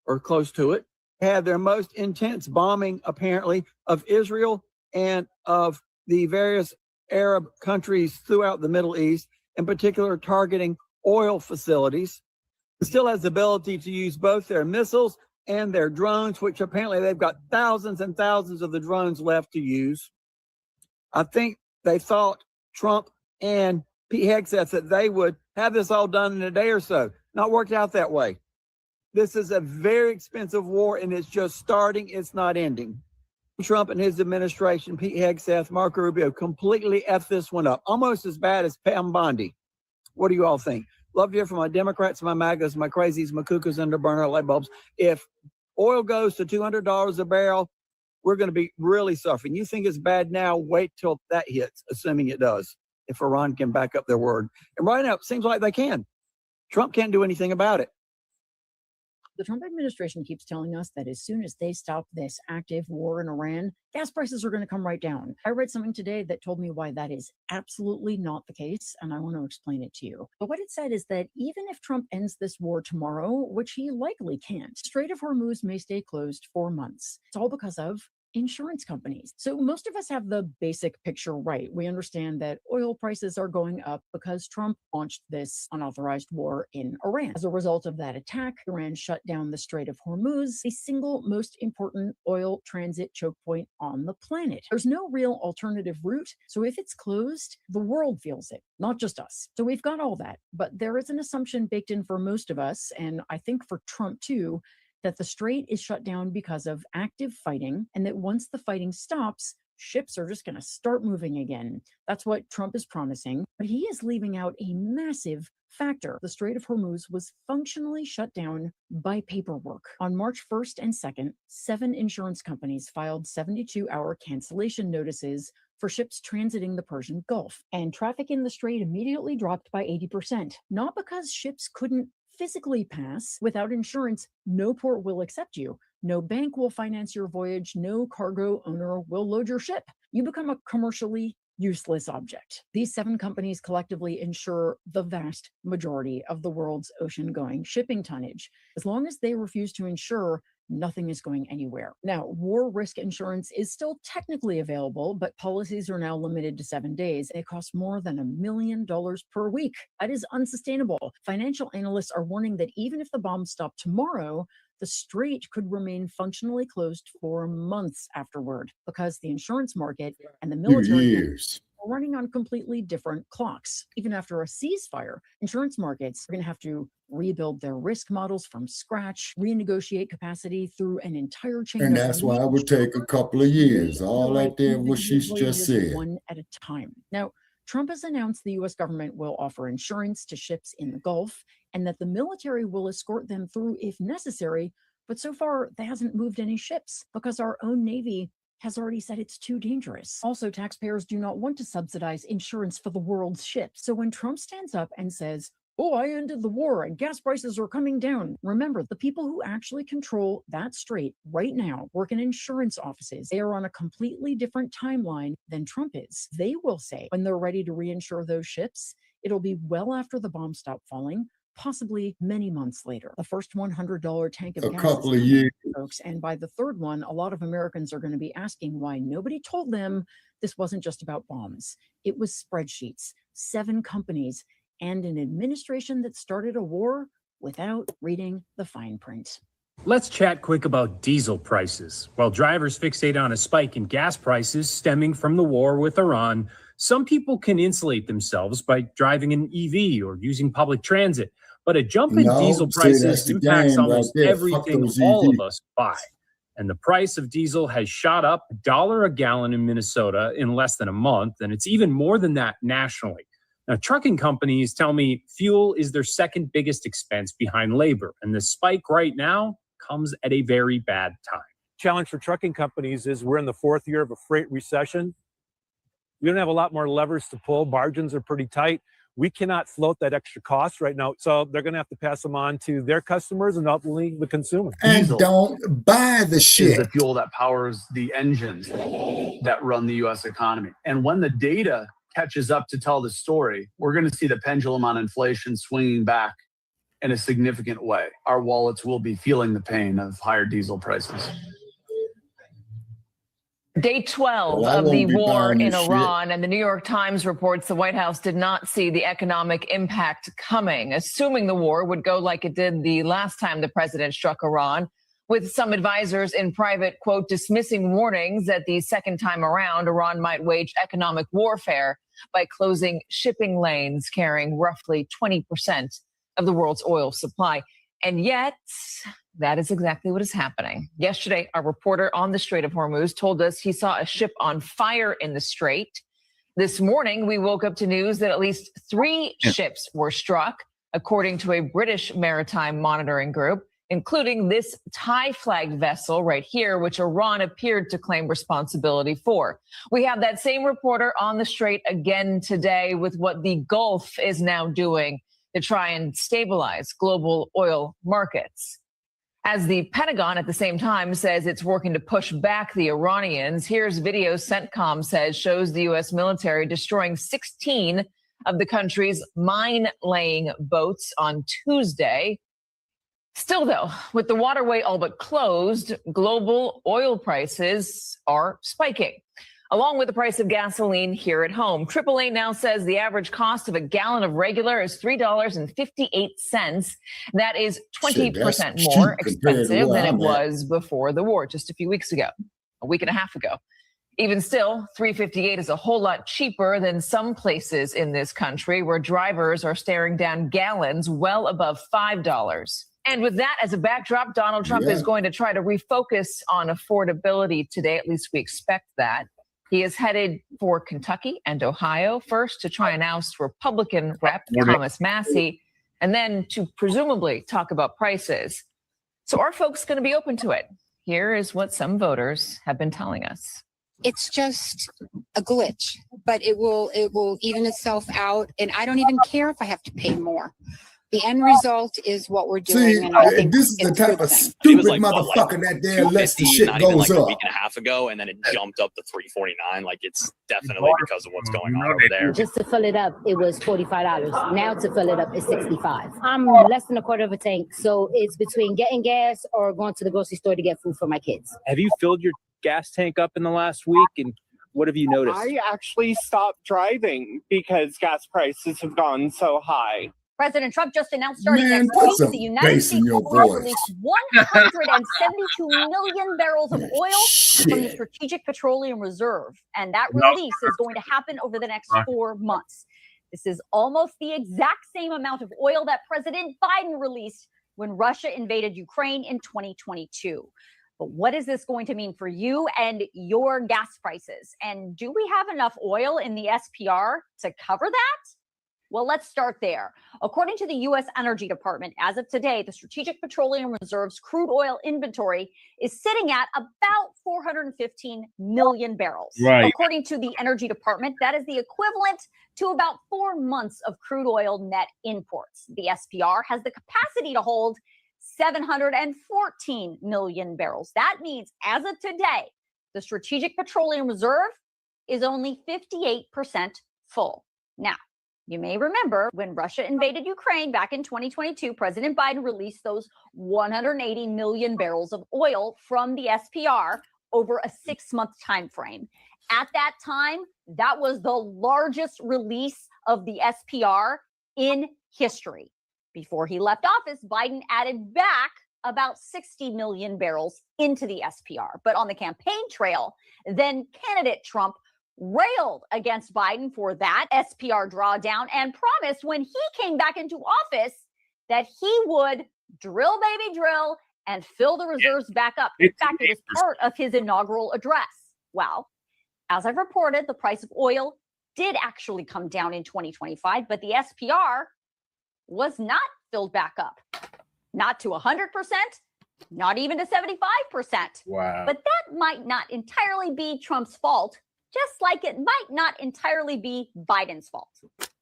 or close to it. Had their most intense bombing, apparently, of Israel and of the various Arab countries throughout the Middle East, in particular targeting oil facilities. It still has the ability to use both their missiles and their drones, which apparently they've got thousands and thousands of the drones left to use. I think they thought, Trump and Pete Hegseth, that they would have this all done in a day or so. Not worked out that way. This is a very expensive war, and it's just starting. It's not ending. Trump and his administration, Pete Hegseth, Marco Rubio, completely effed this one up, almost as bad as Pam Bondi. What do you all think? Love to hear from my Democrats, my MAGAs, my crazies, my cuckoos under burner light bulbs. If oil goes to $200 a barrel, we're going to be really suffering. You think it's bad now? Wait till that hits, assuming it does, if Iran can back up their word. And right now, it seems like they can. Trump can't do anything about it.
The Trump administration keeps telling us that as soon as they stop this active war in Iran, gas prices are going to come right down. I read something today that told me why that is absolutely not the case, and I want to explain it to you. But what it said is that even if Trump ends this war tomorrow, which he likely can't, Strait of Hormuz may stay closed for months. It's all because of insurance companies. So most of us have the basic picture right. We understand that oil prices are going up because Trump launched this unauthorized war in Iran. As a result of that attack, Iran shut down the Strait of Hormuz, the single most important oil transit choke point on the planet. There's no real alternative route. So if it's closed, the world feels it, not just us. So we've got all that. But there is an assumption baked in for most of us, and I think for Trump too, that the strait is shut down because of active fighting, and that once the fighting stops, ships are just going to start moving again. That's what Trump is promising, but he is leaving out a massive factor. The Strait of Hormuz was functionally shut down by paperwork. On March 1st and 2nd, 7 insurance companies filed 72-hour cancellation notices for ships transiting the Persian Gulf, and traffic in the strait immediately dropped by 80%, not because ships couldn't physically pass. Without insurance, no port will accept you. No bank will finance your voyage. No cargo owner will load your ship. You become a commercially useless object. These 7 companies collectively insure the vast majority of the world's ocean-going shipping tonnage. As long as they refuse to insure, nothing is going anywhere. Now, war risk insurance is still technically available, but policies are now limited to 7 days. It costs more than $1 million per week. That is unsustainable. Financial analysts are warning that even if the bombs stop tomorrow, the strait could remain functionally closed for months afterward because the insurance market and the military We're running on completely different clocks. Even after a ceasefire, insurance markets are going to have to rebuild their risk models from scratch, renegotiate capacity through an entire chain.
And that's why it would take a couple of years. All right there, what she's just said.
One at a time. Now, Trump has announced the U.S. government will offer insurance to ships in the Gulf and that the military will escort them through if necessary. But so far, that hasn't moved any ships because our own Navy has already said it's too dangerous. Also, taxpayers do not want to subsidize insurance for the world's ships. So when Trump stands up and says, "Oh, I ended the war and gas prices are coming down," remember, the people who actually control that strait right now work in insurance offices. They are on a completely different timeline than Trump is. They will say when they're ready to reinsure those ships, it'll be well after the bombs stop falling, possibly many months later. The first $100 tank of gas, a couple of years, folks, and by the third one, a lot of Americans are going to be asking why nobody told them this wasn't just about bombs. It was spreadsheets, 7 companies, and an administration that started a war without reading the fine print.
Let's chat quick about diesel prices. While drivers fixate on a spike in gas prices stemming from the war with Iran, some people can insulate themselves by driving an EV or using public transit. But a jump in diesel prices impacts almost everything all of us buy. And the price of diesel has shot up $1 a gallon in Minnesota in less than a month, and it's even more than that nationally. Now, trucking companies tell me fuel is their second biggest expense behind labor, and the spike right now comes at a very bad time.
Challenge for trucking companies is we're in the 4th year of a freight recession. We don't have a lot more levers to pull. Margins are pretty tight. We cannot float that extra cost right now. So they're going to have to pass them on to their customers and ultimately the consumer.
And don't buy the shit.
Is the fuel that powers the engines that run the U.S. economy. And when the data catches up to tell the story, we're going to see the pendulum on inflation swinging back in a significant way. Our wallets will be feeling the pain of higher diesel prices.
Day 12 of the war in Iran, and the New York Times reports the White House did not see the economic impact coming, assuming the war would go like it did the last time the president struck Iran, with some advisors in private, quote, dismissing warnings that the second time around, Iran might wage economic warfare by closing shipping lanes carrying roughly 20% of the world's oil supply. And yet, that is exactly what is happening. Yesterday, our reporter on the Strait of Hormuz told us he saw a ship on fire in the strait. This morning, we woke up to news that at least 3 ships were struck, according to a British maritime monitoring group, including this Thai-flagged vessel right here, which Iran appeared to claim responsibility for. We have that same reporter on the strait again today with what the Gulf is now doing to try and stabilize global oil markets. As the Pentagon at the same time says it's working to push back the Iranians, here's video CENTCOM says shows the U.S. military destroying 16 of the country's mine-laying boats on Tuesday. Still, though, with the waterway all but closed, global oil prices are spiking, along with the price of gasoline here at home. AAA now says the average cost of a gallon of regular is $3.58. That is 20% more expensive than it was before the war, just a few weeks ago, a week and a half ago. Even still, $3.58 is a whole lot cheaper than some places in this country where drivers are staring down gallons well above $5. And with that as a backdrop, Donald Trump is going to try to refocus on affordability today. At least we expect that. He is headed for Kentucky and Ohio first to try and oust Republican Rep. Thomas Massie, and then to presumably talk about prices. So are folks going to be open to it? Here is what some voters have been telling us.
It's just a glitch, but it will even itself out, and I don't even care if I have to pay more. The end result is what we're doing.
See,
and I think
this is the type of stupid motherfucker that there lets the shit goes
like
up.
a week and a half ago, and then it jumped up to $3.49. Like, it's definitely because of what's going on over there.
Just to fill it up, it was $45. Now to fill it up is $65. I'm less than a quarter of a tank, so it's between getting gas or going to the grocery store to get food for my kids.
Have you filled your gas tank up in the last week, and what have you noticed?
I actually stopped driving because gas prices have gone so high.
President Trump just announced starting
Man,
next
put
week,
some
the United
bass in
States
your
will
voice.
release 172 million barrels of oil from the Strategic Petroleum Reserve. And that release is going to happen over the next 4 months. This is almost the exact same amount of oil that President Biden released when Russia invaded Ukraine in 2022. But what is this going to mean for you and your gas prices? And do we have enough oil in the SPR to cover that? Well, let's start there. According to the U.S. Energy Department, as of today, the Strategic Petroleum Reserve's crude oil inventory is sitting at about 415 million barrels.
Right.
According to the Energy Department, that is the equivalent to about 4 months of crude oil net imports. The SPR has the capacity to hold 714 million barrels. That means, as of today, the Strategic Petroleum Reserve is only 58% full. Now, you may remember when Russia invaded Ukraine back in 2022, President Biden released those 180 million barrels of oil from the SPR over a 6-month time frame. At that time, that was the largest release of the SPR in history. Before he left office, Biden added back about 60 million barrels into the SPR. But on the campaign trail, then candidate Trump railed against Biden for that SPR drawdown and promised when he came back into office that he would drill, baby, drill, and fill the reserves back up. In fact, it was part of his inaugural address. Well, as I've reported, the price of oil did actually come down in 2025, but the SPR was not filled back up. Not to 100%, not even to 75%.
Wow.
But that might not entirely be Trump's fault, just like it might not entirely be Biden's fault.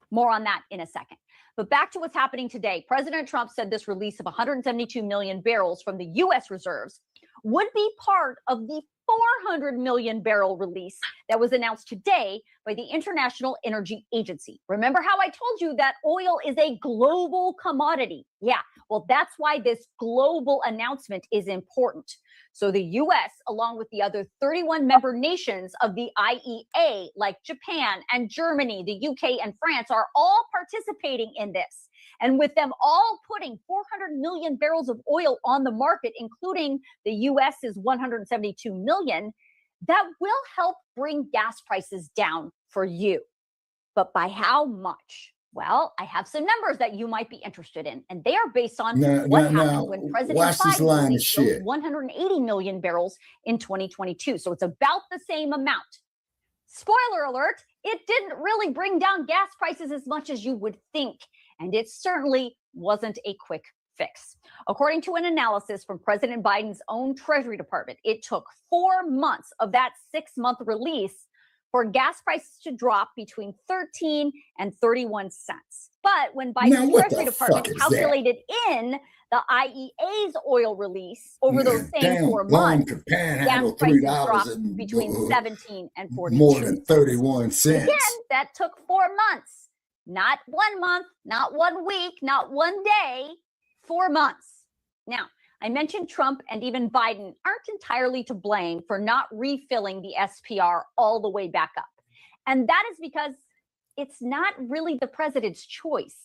More on that in a second. But back to what's happening today. President Trump said this release of 172 million barrels from the U.S. reserves would be part of the 400 million barrel release that was announced today by the International Energy Agency. Remember how I told you that oil is a global commodity? Yeah, well, that's why this global announcement is important. So the U.S., along with the other 31 member nations of the IEA, like Japan and Germany, the UK and France, are all participating in this. And with them all putting 400 million barrels of oil on the market, including the US's 172 million, that will help bring gas prices down for you. But by how much? Well, I have some numbers that you might be interested in, and they are based on what happened when President Biden released those 180 million barrels in 2022. So it's about the same amount. Spoiler alert, it didn't really bring down gas prices as much as you would think, and it certainly wasn't a quick fix. According to an analysis from President Biden's own Treasury Department, it took 4 months of that 6-month release for gas prices to drop between 13 and 31 cents. But when Biden's Treasury Department calculated in the IEA's oil release over those same 4 months, gas prices dropped between 17 and 42.
More than 31 cents.
Again, that took 4 months. Not 1 month, not 1 week, not 1 day, 4 months. Now, I mentioned Trump and even Biden aren't entirely to blame for not refilling the SPR all the way back up. And that is because it's not really the president's choice.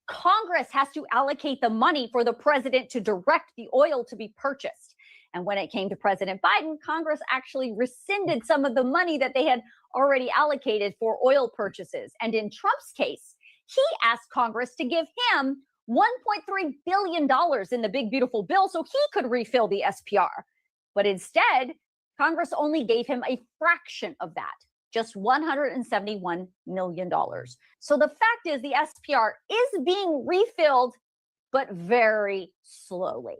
Congress has to allocate the money for the president to direct the oil to be purchased. And when it came to President Biden, Congress actually rescinded some of the money that they had already allocated for oil purchases. And in Trump's case, he asked Congress to give him $1.3 billion in the big, beautiful bill so he could refill the SPR. But instead, Congress only gave him a fraction of that, just $171 million. So the fact is the SPR is being refilled, but very slowly.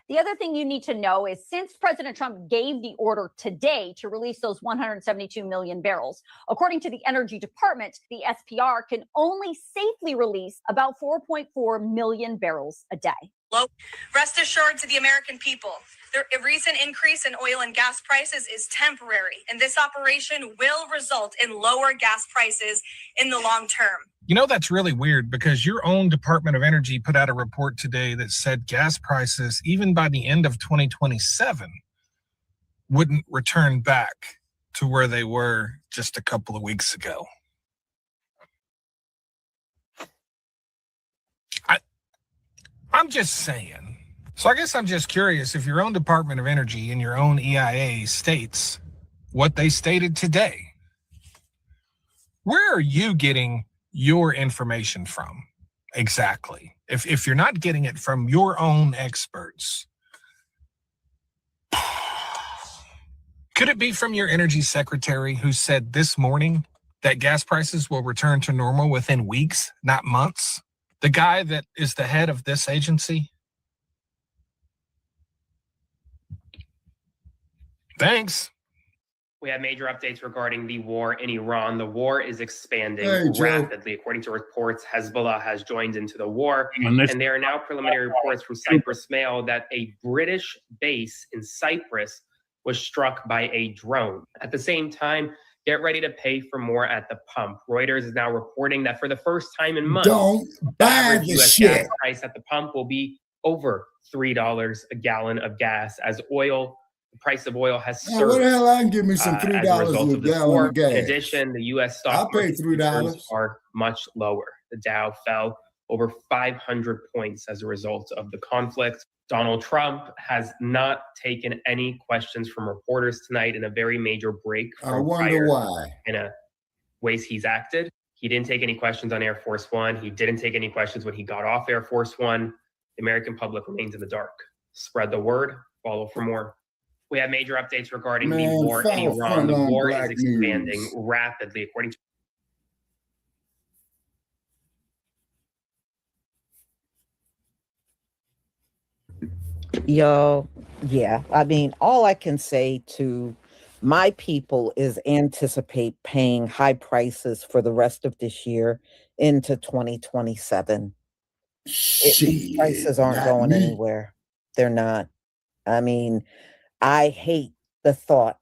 The other thing you need to know is since President Trump gave the order today to release those 172 million barrels, according to the Energy Department, the SPR can only safely release about 4.4 million barrels a day.
Rest assured to the American people, the recent increase in oil and gas prices is temporary, and this operation will result in lower gas prices in the long term.
You know, that's really weird because your own Department of Energy put out a report today that said gas prices, even by the end of 2027, wouldn't return back to where they were just a couple of weeks ago. I'm just saying. So I guess I'm just curious if your own Department of Energy and your own EIA states what they stated today. Where are you getting your information from exactly? If you're not getting it from your own experts, could it be from your energy secretary who said this morning that gas prices will return to normal within weeks, not months? The guy that is the head of this agency? Thanks.
We have major updates regarding the war in Iran. The war is expanding rapidly. According to reports, Hezbollah has joined into the war. And there are now preliminary reports from Cyprus Mail that a British base in Cyprus was struck by a drone. At the same time, get ready to pay for more at the pump. Reuters is now reporting that for the first time in months, the average US gas price at the pump will be over $3 a gallon of gas as the price of oil has surged.
What the hell? I can give me some $3
as a result
a
of this
gallon
war.
of gas.
In addition, the U.S. stock market futures are much lower. The Dow fell over 500 points as a result of the conflict. Donald Trump has not taken any questions from reporters tonight in a very major break from
I wonder why.
in a ways he's acted. He didn't take any questions on Air Force One. He didn't take any questions when he got off Air Force One. The American public remains in the dark. Spread the word. Follow for more. We have major updates regarding the war in Iran. The war is expanding rapidly, according to
Yo, yeah. I mean, all I can say to my people is anticipate paying high prices for the rest of this year into 2027. These prices aren't going anywhere. They're not. I mean, I hate the thought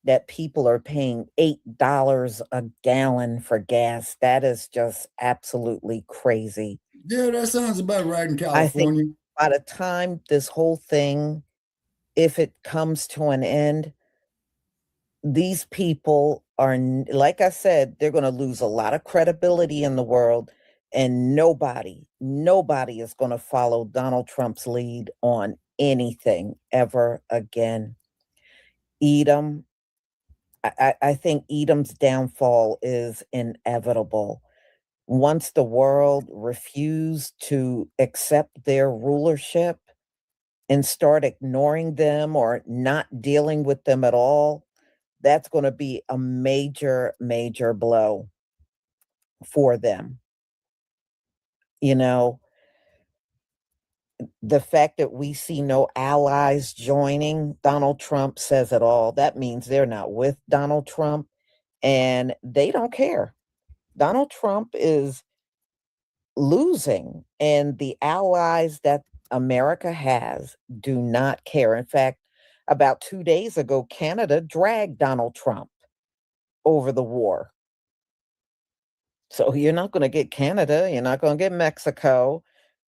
that people are paying $8 a gallon for gas. That is just absolutely crazy.
Yeah, that sounds about right in California.
I think by the time this whole thing, if it comes to an end, these people are, like I said, they're going to lose a lot of credibility in the world, and nobody is going to follow Donald Trump's lead on anything ever again. Edom, I think Edom's downfall is inevitable. Once the world refused to accept their rulership and start ignoring them or not dealing with them at all, that's going to be a major, major blow for them. You know, the fact that we see no allies joining Donald Trump says it all. That means they're not with Donald Trump and they don't care. Donald Trump is losing, and the allies that America has do not care. In fact, about 2 days ago, Canada dragged Donald Trump over the war. So you're not going to get Canada. You're not going to get Mexico.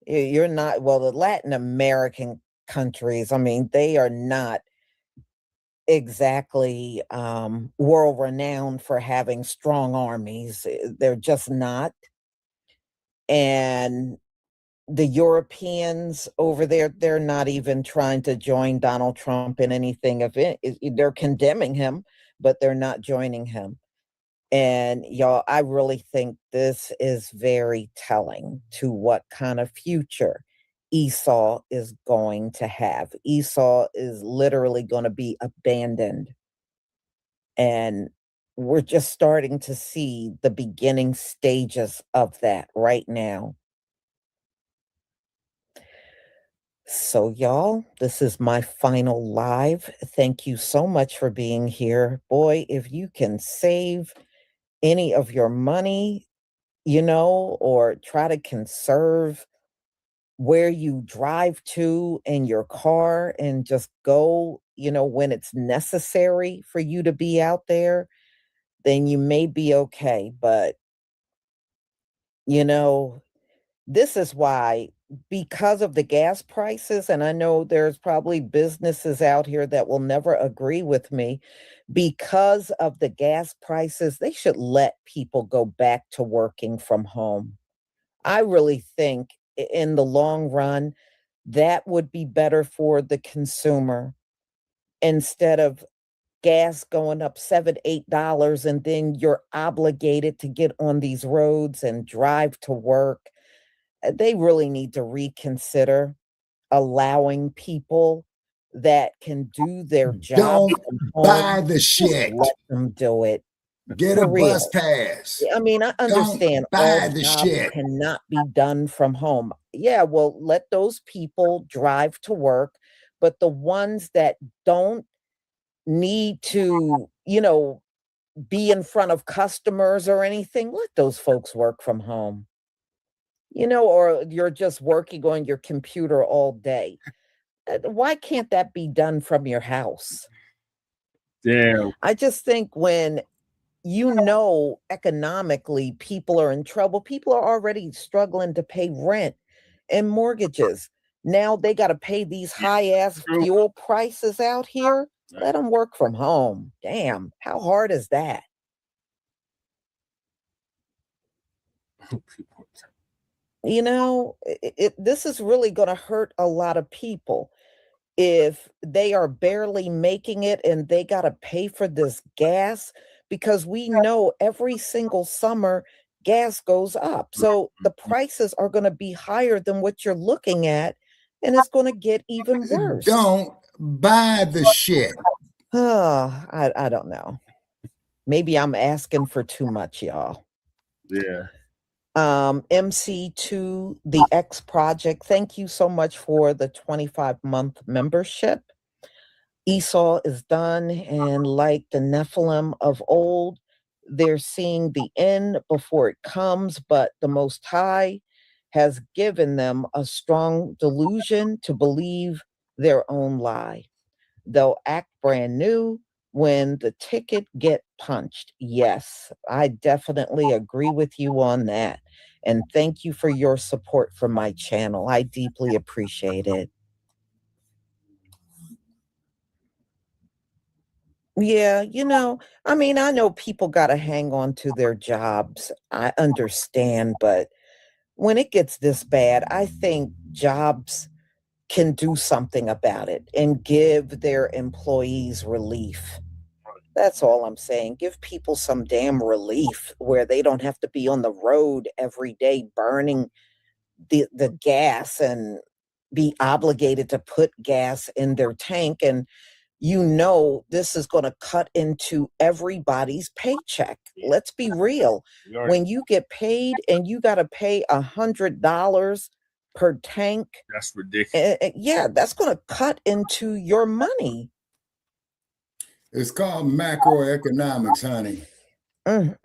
You're not, well, the Latin American countries, I mean, they are not exactly world renowned for having strong armies. They're just not. And the Europeans over there, they're not even trying to join Donald Trump in anything of it. They're condemning him, but they're not joining him. And y'all, I really think this is very telling to what kind of future Esau is going to have. Esau is literally going to be abandoned. And we're just starting to see the beginning stages of that right now. So y'all, this is my final live. Thank you so much for being here. Boy, if you can save any of your money, you know, or try to conserve where you drive to in your car and just go, you know, when it's necessary for you to be out there, then you may be okay. But, you know, this is why, because of the gas prices, and I know there's probably businesses out here that will never agree with me, because of the gas prices, they should let people go back to working from home. I really think
in the long run, that would be better for the consumer instead of gas going up $7, $8, and then you're obligated to get on these roads and drive to work. They really need to reconsider allowing people that can do their job.
Don't buy the shit.
Let them do it.
Get a bus pass.
I mean, I understand
buy
all
the
jobs
shit.
cannot be done from home. Yeah, well, let those people drive to work, but the ones that don't need to, be in front of customers or anything, let those folks work from home. Or you're just working on your computer all day. Why can't that be done from your house?
Yeah.
I just think when economically people are in trouble, people are already struggling to pay rent and mortgages. Now they got to pay these high ass fuel prices out here. Let them work from home. Damn, how hard is that? This is really going to hurt a lot of people if they are barely making it and they got to pay for this gas, because we know every single summer gas goes up. So the prices are going to be higher than what you're looking at, and it's going to get even worse.
Don't buy the shit.
I don't know. Maybe I'm asking for too much, y'all.
Yeah.
MC2, the X Project, thank you so much for the 25-month membership. Esau is done, and like the Nephilim of old, they're seeing the end before it comes, but the Most High has given them a strong delusion to believe their own lie. They'll act brand new when the ticket get punched. Yes, I definitely agree with you on that. And thank you for your support for my channel. I deeply appreciate it. Yeah, I know people got to hang on to their jobs. I understand, but when it gets this bad, I think jobs can do something about it and give their employees relief. That's all I'm saying. Give people some damn relief where they don't have to be on the road every day burning the gas and be obligated to put gas in their tank. And this is going to cut into everybody's paycheck. Let's be real. When you get paid and you got to pay $100 per tank.
That's ridiculous.
Yeah, that's going to cut into your money.
It's called macroeconomics, honey.
And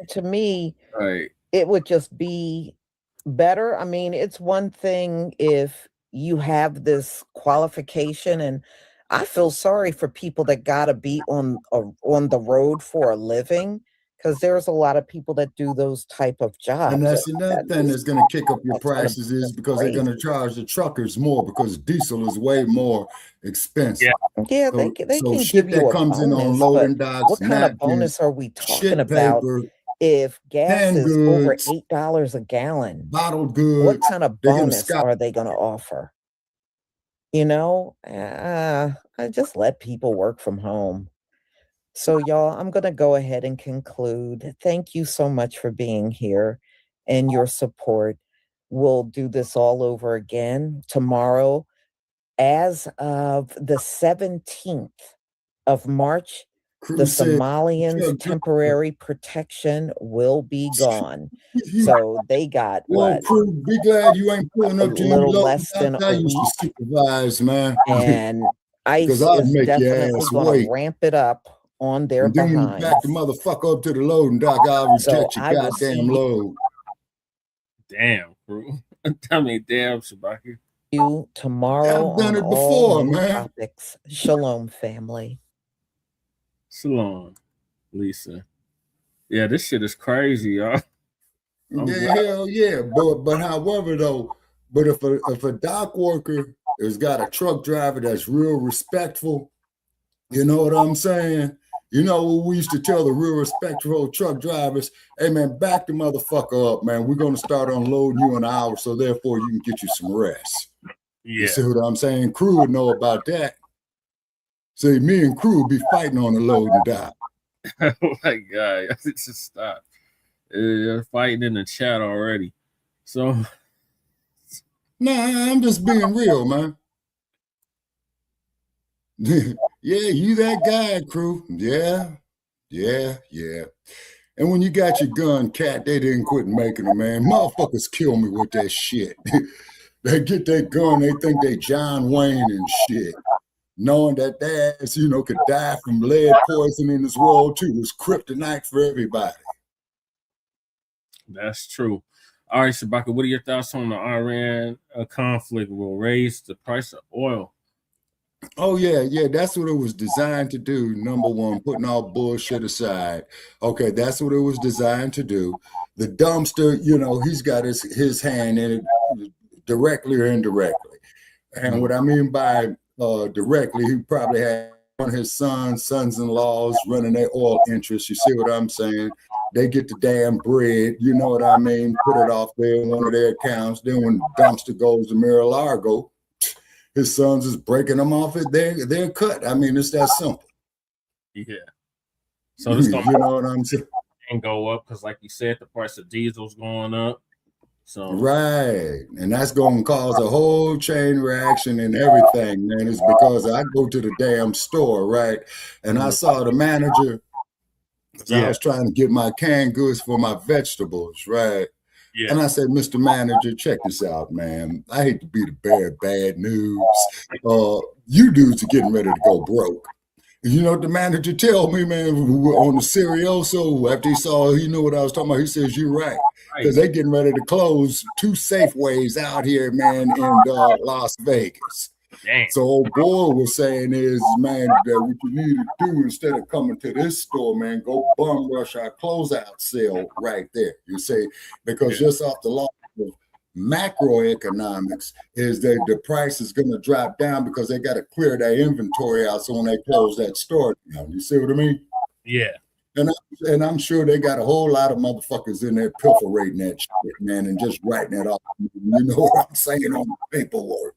to me,
right,
it would just be better. I mean, it's one thing if you have this qualification, and I feel sorry for people that got to be on the road for a living, because there's a lot of people that do those type of jobs.
And that's another thing that's going to kick up your prices is because they're going to charge the truckers more because diesel is way more expensive.
Yeah,
so,
they can
shit
give you
that
a
comes in
bonus,
on loading
but
docks.
what kind of bonus are we talking about? If gas is over $8 a gallon,
bottled goods,
what kind of bonus are they going to offer? I just let people work from home. So, y'all, I'm going to go ahead and conclude. Thank you so much for being here and your support. We'll do this all over again tomorrow. As of the 17th of March, the Somalians' temporary protection will be gone. So they got what?
Be glad you ain't pulling up to
a little less than a week.
Supervise, man.
And ICE is definitely going to ramp it up on their behind.
When you back the motherfucker up to the loading dock, I'll reject your goddamn load.
Damn, bro. Tell me, damn, Shabaka.
You tomorrow.
I've done it before, man.
Topics. Shalom, family.
Shalom, Lisa. Yeah, this shit is crazy, y'all.
Hell yeah. But however though, if a dock worker has got a truck driver that's real respectful, you know what I'm saying? You know, we used to tell the real respectful truck drivers, hey, man, back the motherfucker up, man. We're going to start unloading you in an hour, so therefore you can get you some rest.
Yeah.
You see what I'm saying? Crew would know about that. See, me and Crew would be fighting on the load and die.
Oh, my God. Just stop. They're fighting in the chat already. So.
Nah, I'm just being real, man. Yeah, you that guy, Crew. Yeah. And when you got your gun, Cat, they didn't quit making them, man. Motherfuckers kill me with that shit. They get that gun, they think they John Wayne and shit. Knowing that their ass, you know, could die from lead poison in this world too. It's kryptonite for everybody.
That's true. All right, Shabaka, what are your thoughts on the Iran conflict will raise the price of oil?
Oh, yeah, that's what it was designed to do. Number one, putting all bullshit aside. Okay, that's what it was designed to do. The dumpster, you know, he's got his hand in it directly or indirectly. And what I mean by directly, he probably had one of his sons-in-laws running their oil interests. You see what I'm saying? They get the damn bread, you know what I mean? Put it off there in one of their accounts. Then when the dumpster goes to Mar-a-Lago, his sons is breaking them off at their cut. I mean, it's that simple.
Yeah. So this gonna,
you know what I'm saying?
And go up because, like you said, the price of diesel's going up. So
right, and that's going to cause a whole chain reaction and everything, man. It's because I go to the damn store, right, and I saw the manager. I was trying to get my canned goods for my vegetables, right. Yeah. And I said, Mr. Manager, check this out, man. I hate to be the bearer of bad news. You dudes are getting ready to go broke. You know what the manager told me, man, on the cereal. So after he knew what I was talking about, he says, you're right. Because they're getting ready to close 2 Safeways out here, man, in Las Vegas. Dang. So old boy was saying is, man, that what you need to do instead of coming to this store, man, go bum rush our closeout sale right there. You see, because just off the law of macroeconomics is that the price is going to drop down because they got to clear their inventory out. So when they close that store down, you see what I mean?
Yeah.
And I'm sure they got a whole lot of motherfuckers in there perforating that shit, man, and just writing it off. You know what I'm saying on the paperwork.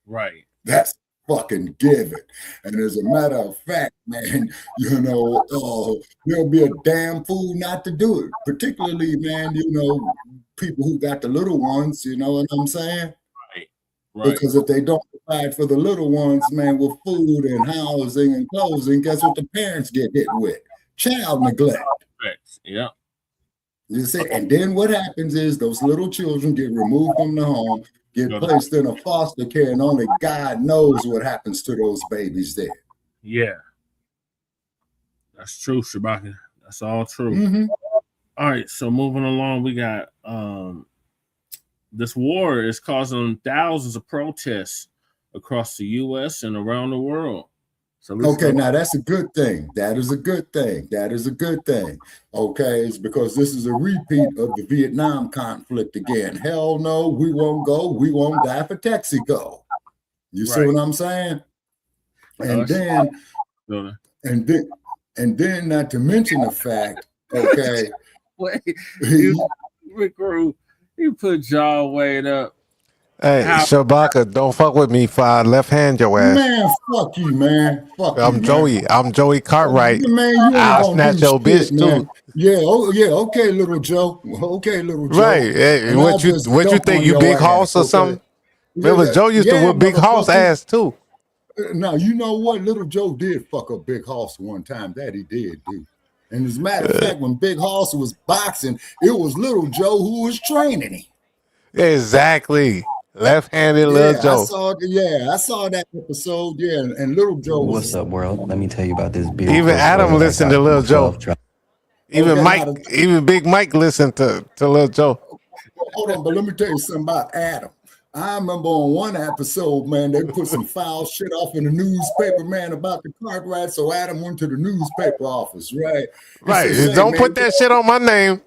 Right.
That's fucking given. And as a matter of fact, man, you know, there'll be a damn fool not to do it. Particularly, man, you know, people who got the little ones, you know what I'm saying? Right. Because if they don't provide for the little ones, man, with food and housing and clothing, guess what the parents get hit with? Child neglect.
Yeah.
You see, and then what happens is those little children get removed from the home, get placed in a foster care, and only God knows what happens to those babies there.
Yeah. That's true, Shabaka. That's all true.
Mm-hmm.
All right, so moving along, we got this war is causing thousands of protests across the U.S. and around the world. So
okay, now that's a good thing. That is a good thing. That is a good thing. Okay, it's because this is a repeat of the Vietnam conflict again. Hell no, we won't go. We won't die for Texaco. You see what I'm saying? And then, not to mention the fact, okay.
Wait, you put John Wayne up.
Hey, Shabaka, don't fuck with me, fire. Left hand your ass.
Man, fuck you, man. Fuck
I'm
you,
Joey.
man.
I'm Joey Cartwright.
Man,
I'll snatch your bitch
man.
too.
Yeah, okay, little Joe. Okay, little Joe.
Right. Hey, what you think? You Big Hoss or something? Remember, Joe used to whip Big Hoss ass too.
Now, you know what? Little Joe did fuck up Big Hoss one time. That he did, dude. And as a matter of fact, when Big Hoss was boxing, it was Little Joe who was training him.
Exactly. Left-handed Little Joe.
I saw that episode. Yeah, and Little Joe.
What's up, world? Let me tell you about this beer.
Even Adam listened to Little Joe. Even Mike, even Big Mike listened to Little Joe.
Hold on, but let me tell you something about Adam. I remember on one episode, man, they put some foul shit off in the newspaper, man, about the Cartwright. So Adam went to the newspaper office, right?
Right. Don't put that shit on my name.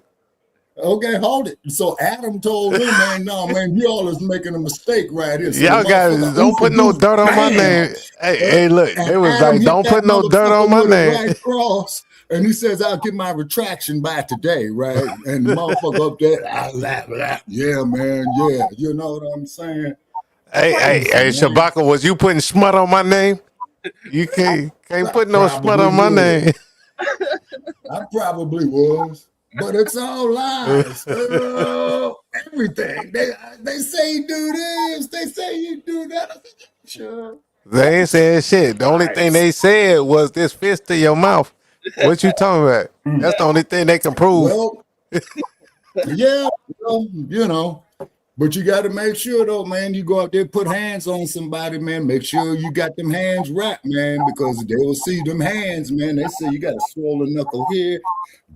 Okay, hold it. So Adam told him, man, no, man, y'all is making a mistake right here. So
Y'all guys don't put no dirt on my name. Hey, look, it was like, don't put no dirt on my name.
Right cross, and he says, I'll get my retraction by today, right? And the motherfucker up there, yeah, man, yeah. You know what I'm saying?
Hey, Shabaka, was you putting smut on my name? You can't put no smut on my name.
I probably was. But it's all lies. Everything. They say you do this. They say you do that. Sure.
They ain't saying shit. The only thing they said was this fist to your mouth. What you talking about? That's the only thing they can prove.
Well, yeah, well, you know. But you got to make sure, though, man, you go out there, put hands on somebody, man. Make sure you got them hands wrapped, man, because they will see them hands, man. They say you got a swollen knuckle here,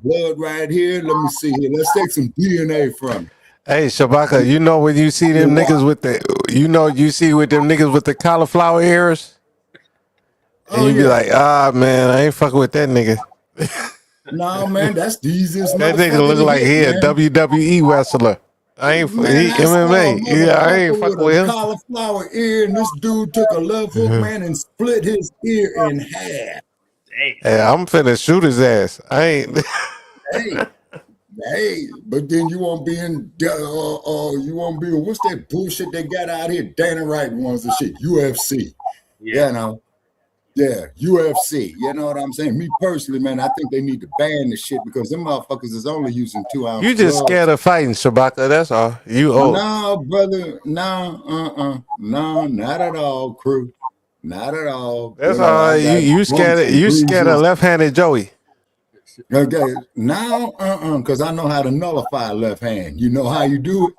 blood right here. Let me see here. Let's take some DNA from it.
Hey, Shabaka, you know when you see them niggas with the, you see with them niggas with the cauliflower ears? And you be like, man, I ain't fucking with that nigga.
No, man, that's the easiest.
That nigga look like he a WWE wrestler. I ain't MMA. Yeah, I ain't fucking with him.
Cauliflower ear, and this dude took a love hook, man, and split his ear in half.
Hey, I'm finna shoot his ass. I ain't.
Hey, but then you won't be in. What's that bullshit they got out here? Dana Wright ones and shit. UFC. Yeah. You know. Yeah, UFC. You know what I'm saying? Me personally, man, I think they need to ban this shit because them motherfuckers is only using 2 ounce.
You just scared of fighting, Shabaka. That's all. You old.
No, brother. No, no, not at all, crew. Not at all.
That's all. You scared. You scared of left-handed Joey.
Okay. No, because I know how to nullify left hand. You know how you do it?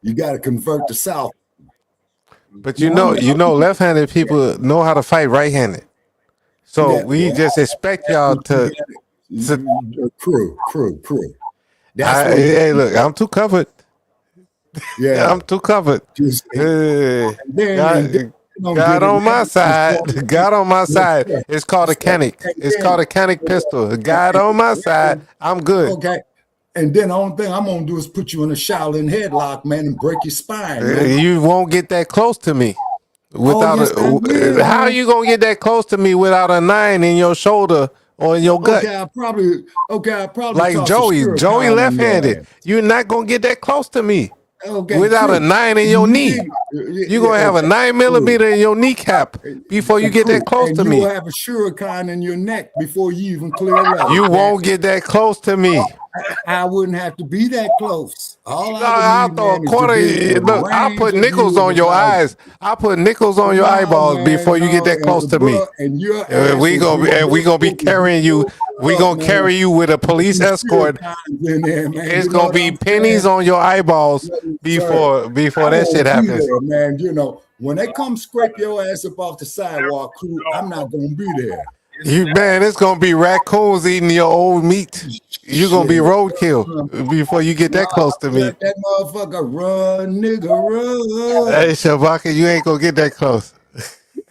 You got to convert to south.
But you know, left-handed people know how to fight right-handed. So we just expect y'all to
crew.
Hey, look, I'm too covered. Yeah, I'm too covered. God on my side. God on my side. It's called a canic. It's called a canic pistol. God on my side. I'm good.
Okay. And then the only thing I'm gonna do is put you in a Shaolin headlock, man, and break your spine. Man.
You won't get that close to me without how are you gonna get that close to me without a 9 in your shoulder or in your gut?
Okay, I probably
like Joey left-handed. You're not gonna get that close to me without a 9 in your knee. You're gonna have a 9mm in your kneecap before you get that close to me.
You will have a shuriken in your neck before you even clear it up.
You won't get that close to me.
I wouldn't have to be that close.
I'll throw a quarter. Look, I'll put nickels on your eyes. I'll put nickels on your eyeballs before you get that close to me. And we gonna be carrying you. We gonna carry you with a police escort. It's gonna be pennies on your eyeballs before that shit happens.
Man, you know, when they come scrape your ass up off the sidewalk, crew, I'm not gonna be there.
It's gonna be raccoons eating your old meat. You're gonna be roadkill before you get that close to me.
Let that motherfucker run, nigga, run.
Hey, Shabaka, you ain't gonna get that close.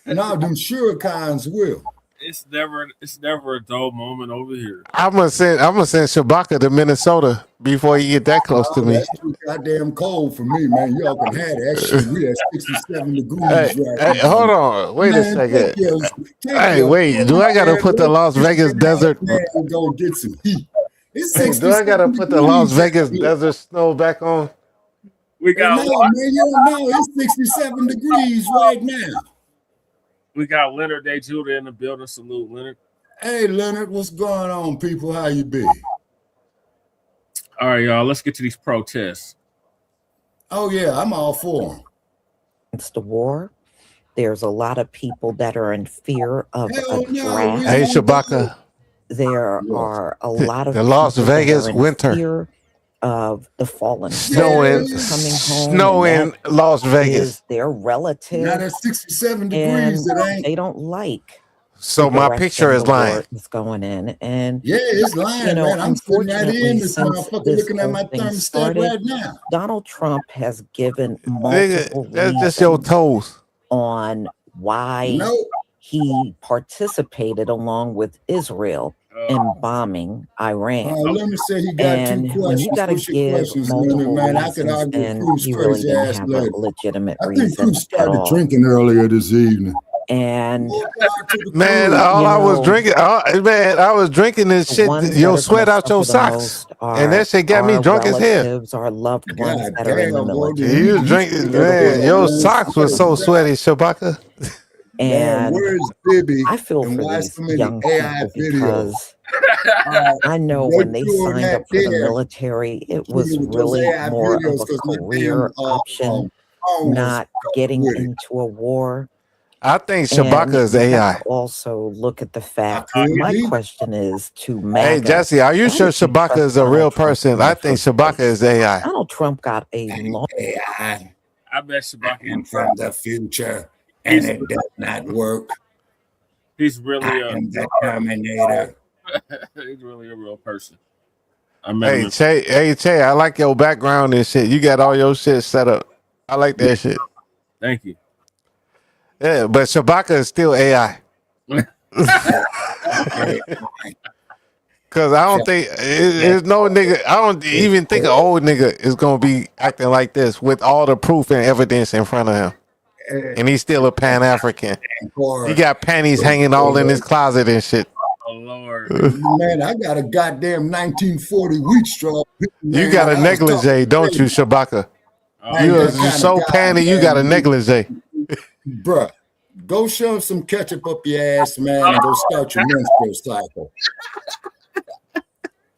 No, them shurikens will.
It's never a dull moment over here.
I'm gonna send Shabaka to Minnesota before you get that close to me.
That's too goddamn cold for me, man. Y'all can have that shit. We at 67 degrees
hey,
right now.
Hold on. Wait a second. Wait. Do I gotta put the Las Vegas desert?
Man, go get some heat. It's
do I gotta put the Las Vegas desert snow back on?
We got
man. You don't know. It's 67 degrees right now.
We got Leonard Day Judah in the building. Salute, Leonard.
Hey, Leonard, what's going on, people? How you be?
All right, y'all. Let's get to these protests.
Oh, yeah. I'm all for them.
It's the war. There's a lot of people that are in fear of a draft.
Hey, Shabaka.
There are a lot of
the Las Vegas winter.
Fear of the fallen
snowing in Las Vegas.
Their relative.
Not at 67 degrees.
They don't like.
So my picture is lying.
It's going in, and
yeah, it's lying, man. I'm putting that in. This motherfucker looking at my thermostat right now.
Donald Trump has given multiple
that's just your toes
on why he participated along with Israel and bombing Iran.
Let me say he got
And
two
when you
questions.
got to
What's your
give
questions,
multiple
man? I could
reasons,
argue
then
Cruz
he really
crazy
didn't
ass
have
later.
a legitimate
I think
reason
Cruz
at
started
all.
drinking earlier this evening.
And
Man, all I was drinking, I was drinking this
the
shit.
ones
Yo,
that are
sweat
gonna
out your
suffer the
socks,
most
and that
are
shit got me
our
drunk as hell.
relatives, our loved ones
God
that are in the
damn, boy,
military.
You was drinking, man. Your socks were so sweaty, Shabaka.
Man,
And
where's Bibby?
I feel
And
for
why
these
so many
young
AI
people
videos?
because I know
They
when they
threw
signed
that
up for the
there.
military, it was
With those
really
AI
more of
videos
a
because my
career
damn
option,
phone was
not getting
with it.
into a war.
I think
And
Shabaka is
you got
AI.
to also look at the fact.
could
My
be.
question is to
Hey,
MAGA.
Jesse, are you
Why
sure
did you
Shabaka
trust
is a real
Donald Trump
person?
in
I
the
think
first
Shabaka
place?
is AI.
Donald Trump got a long.
AI
I bet Shabaka
am from the future, and it does not work.
he's really
I am the Terminator.
he's really a real person. I met him.
Hey, Che, I like your background and shit. You got all your shit set up. I like that shit.
Thank you.
Yeah, but Shabaka is still AI. Cause I don't think there's no nigga. I don't even think an old nigga is gonna be acting like this with all the proof and evidence in front of him. And he's still a Pan African. He got panties hanging all in his closet and shit.
Oh Lord,
man, I got a goddamn 1940 wheat straw.
You got a negligee, don't you, Shabaka? You're so panty. You got a negligee,
bruh. Go shove some ketchup up your ass, man, and go start your menstrual cycle.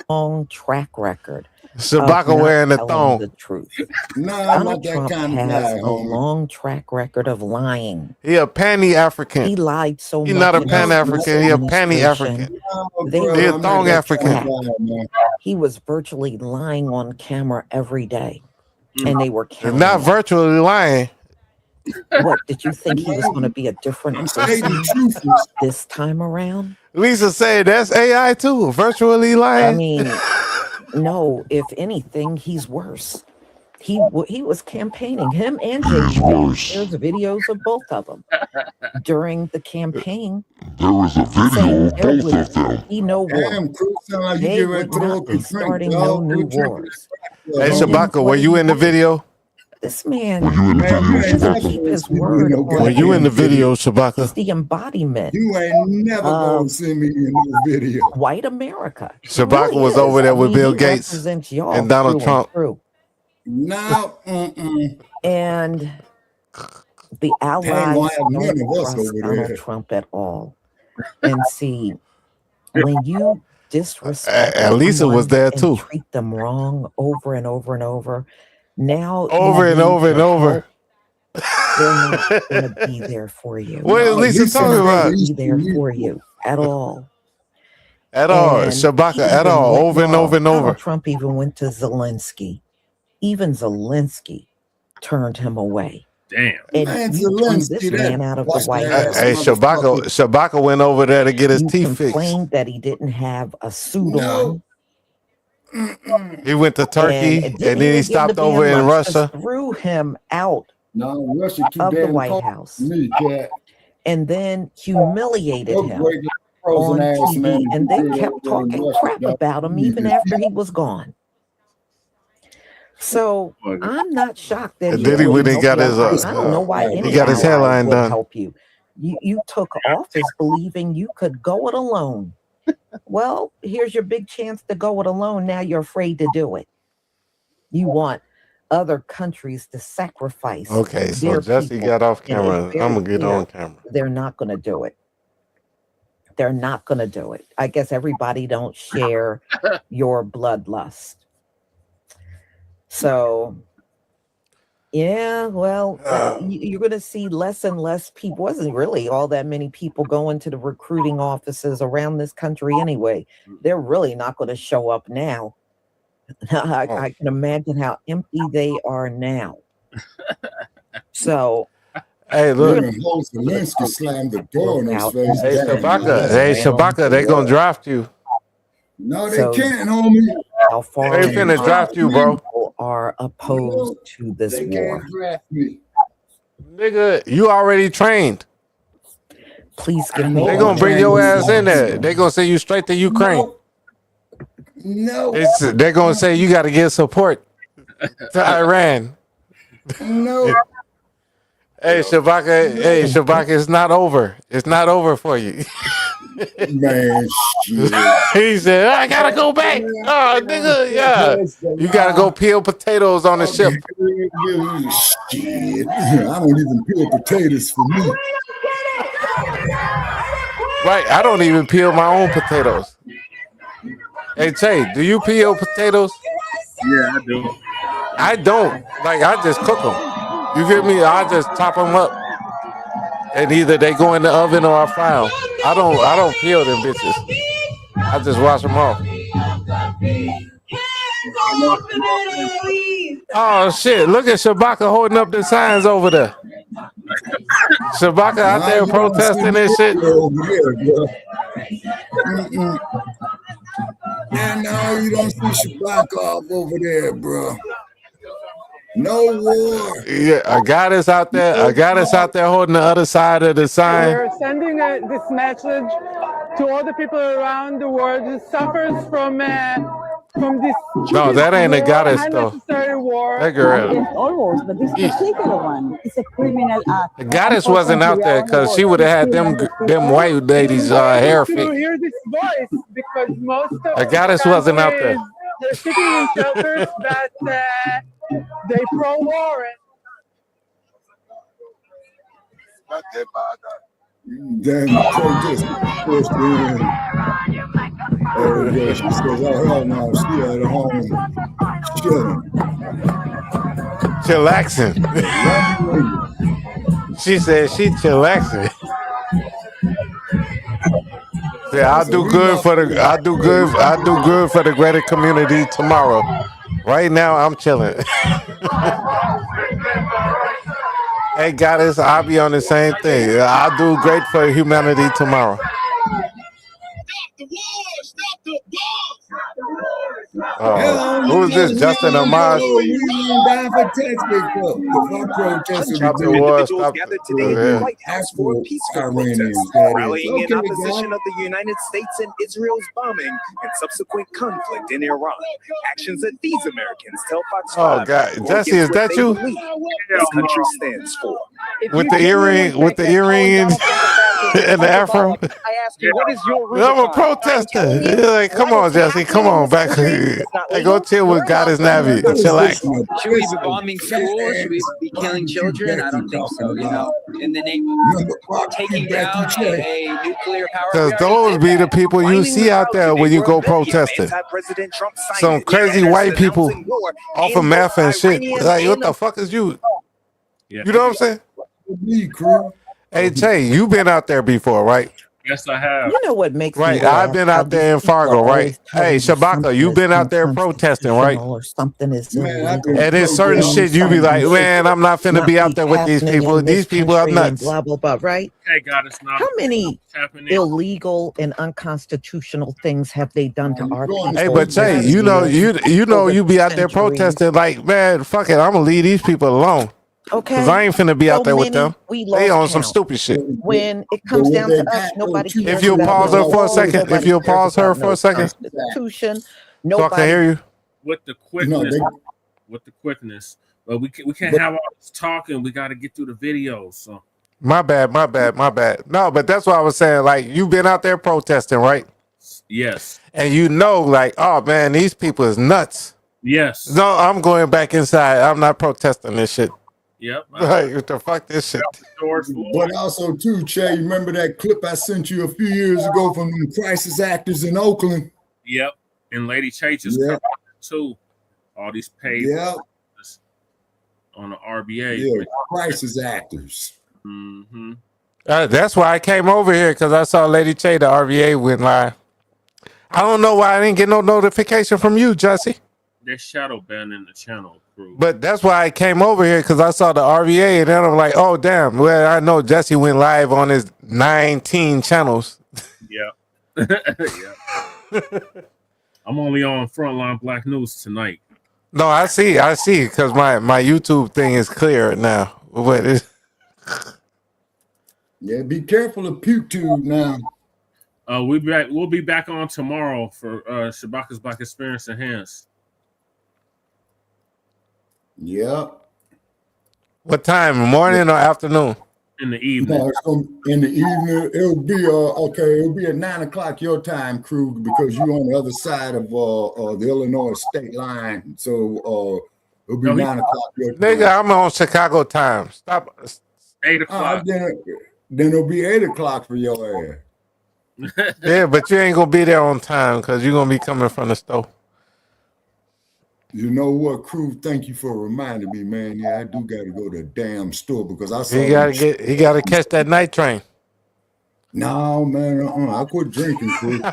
Long track record.
Shabaka wearing a thong.
The truth.
No, I'm
Donald
not that
Trump
kind of
has
guy,
a
homie.
long track record of lying.
He a panty African.
He lied so much.
He's not a
in
Pan
his
African. He a panty
administration.
African.
They
He
were
a thong African.
tracked. He was virtually lying on camera every day, and they were counting.
Not virtually lying.
What did you think he was going to be a different person this time around?
Lisa said that's AI too. Virtually lying.
I mean, no. If anything, he's worse. He was campaigning. Him and Jay. There's videos of both of them during the campaign.
There was a video of both of them.
Be no war. They would not be starting no new wars.
Hey, Shabaka, were you in the video?
This man doesn't keep his word.
Were you in the video, Shabaka?
He's the embodiment.
You ain't never gonna see me in no video.
White America.
Shabaka
Really
was
is.
over there with
I mean,
Bill
he
Gates
represents y'all
and Donald
through and
Trump.
through.
No,
And the allies don't trust Donald Trump at all. And see, when you disrespect
Lisa was there
and
too.
treat them wrong over and over and over, now
Over and over and over.
they're not going to be there for you.
What is Lisa talking about?
Be there for you at all.
At all,
And
Shabaka,
he
at
even
all,
went
over and
wrong.
over and over.
Donald Trump even went to Zelensky. Even Zelensky turned him away.
Damn.
And
Man,
you threw
Zelensky,
this
that
man out of the
busted
White
ass
House.
Hey, Shabaka went over there to get his
You
teeth fixed.
complained that he didn't have a suit on.
He went to Turkey and then he stopped over in Russia.
Threw him out
No, Russia too
of the
damn
White
cold
House.
for me, cat.
And then humiliated
Those
him
great frozen
on
ass
TV,
man
and they
did
kept
over in
talking
Russia,
crap
dog.
about him even after he was gone. So I'm not shocked that
And then he went and got his,
I don't know why any
he got his
ally
hairline
would
done.
help you. You took office believing you could go it alone. Well, here's your big chance to go it alone. Now you're afraid to do it. You want other countries to sacrifice.
Okay, so
their
Jesse
people.
got off
And
camera.
it's
I'm gonna
very
get
clear
on camera.
They're not going to do it. They're not going to do it. I guess everybody don't share your bloodlust. So, yeah, well, you're going to see less and less people. Wasn't really all that many people going to the recruiting offices around this country anyway. They're really not going to show up now. I can imagine how empty they are now. So,
hey, look.
Zelensky slammed the door in his face.
Hey, Shabaka, they gonna draft you.
No, they can't, homie.
How far
They finna draft you, bro.
people are opposed to this
They
war?
can't draft me.
Nigga, you already trained.
Please give me.
They're gonna bring your ass in there. They're gonna send you straight to Ukraine.
No.
They're gonna say you got to give support to Iran.
No.
Hey Shabaka, it's not over. It's not over for you.
Man, shit.
He said, I gotta go back. Oh, nigga, yeah. You gotta go peel potatoes on the ship.
Shit. I don't even peel potatoes for me.
Right, I don't even peel my own potatoes. Hey, Che, do you peel potatoes?
Yeah, I do.
I don't. Like, I just cook them. You get me? I just chop them up. And either they go in the oven or I fry them. I don't peel them bitches. I just wash them off. Oh shit! Look at Shabaka holding up the signs over there. Shabaka out there protesting and shit.
Yeah, no, you don't see Shabaka off over there, bro. No war.
Yeah, a goddess out there. A goddess out there holding the other side of the sign.
We're sending this message to all the people around the world who suffers from this.
No, that ain't a goddess though.
War.
That girl.
All wars, but this particular one is a criminal act.
The goddess wasn't out there because she would have had them white ladies' hair
To
fixed.
hear this voice because most of
The goddess wasn't out there.
they're sitting in shelters that they pro-war.
Damn, protest. Oh, yeah, she says, oh, hell no, she at home chilling.
Chillaxing. She said she chillaxing. Yeah, I'll do good for the greater community tomorrow. Right now, I'm chilling. Hey, goddess, I'll be on the same thing. I'll do great for humanity tomorrow. Who's this? Justin Amaz? Stop the war. Stop
gathered today at the White House for a peaceful protest, rallying in opposition of the United States and Israel's bombing and subsequent conflict in Iran. Actions that these Americans tell Fox 5.
Oh God, Jesse, is that you?
This country stands for.
With the earring, and the afro.
I ask you, what is your
I'm a protester. You're like, come on, Jesse, come on back. Hey, go chill with Goddess Navi. Chillax.
Should we be bombing schools? Should we be killing children? I don't think so. You know, in the name of taking down a nuclear power.
Because those be the people you see out there when you go protesting. Some crazy white people off of meth and shit. Like, what the fuck is you? You know what I'm saying? Hey, Che, you been out there before, right?
Yes, I have.
You know what makes
Right,
me
I've been out there in Fargo, right? Hey, Shabaka, you been out there protesting, right?
or something is
And there's certain shit you be like, man, I'm not finna be out there with these people. These people are nuts.
Blah blah blah. Right?
Hey, Goddess, now.
How many illegal and unconstitutional things have they done to our people?
Hey, but Che, you know you be out there protesting like, man, fuck it, I'm gonna leave these people alone.
Okay.
Cause I ain't finna be out there with them. They on some
count.
stupid shit.
When it comes down to us, nobody cares.
If you'll pause her for a second,
Constitution,
so I
nobody.
can hear you.
With the quickness, but we can't have all this talking. We got to get through the videos. So
My bad. No, but that's what I was saying. Like, you've been out there protesting, right?
yes,
And you know, like, oh man, these people is nuts.
yes,
No, I'm going back inside. I'm not protesting this shit.
yep.
Like, what the fuck this shit?
But also too, Che, you remember that clip I sent you a few years ago from the crisis actors in Oakland?
Yep. And Lady Che just covered it too. All these paid on the RBA.
Yeah, crisis actors.
Mm-hmm.
That's why I came over here, because I saw Lady Che, the RVA went live. I don't know why I didn't get no notification from you, Jesse.
They're shadow banning the channel crew.
But that's why I came over here, because I saw the RVA, and then I'm like, oh, damn. Well, I know Jesse went live on his 19 channels.
Yeah. Yeah. I'm only on Front Line Blacc News tonight.
No, I see, because my YouTube thing is clear now. But
Yeah, be careful of PewTube now.
We'll be back on tomorrow for Shabaka's Black Experience Enhanced.
Yeah.
What time? Morning or afternoon?
In the evening.
No, it's in the evening. It'll be it'll be at 9 o'clock your time, crew, because you're on the other side of the Illinois state line. So it'll be 9 o'clock your time.
Nigga, I'm on Chicago time. Stop.
8 o'clock.
Then it'll be 8 o'clock for your ass.
Yeah, but you ain't gonna be there on time because you're gonna be coming from the store.
You know what, crew? Thank you for reminding me, man. Yeah, I do gotta go to the damn store because I saw
He gotta catch that night train.
No, man, I quit drinking, crew. I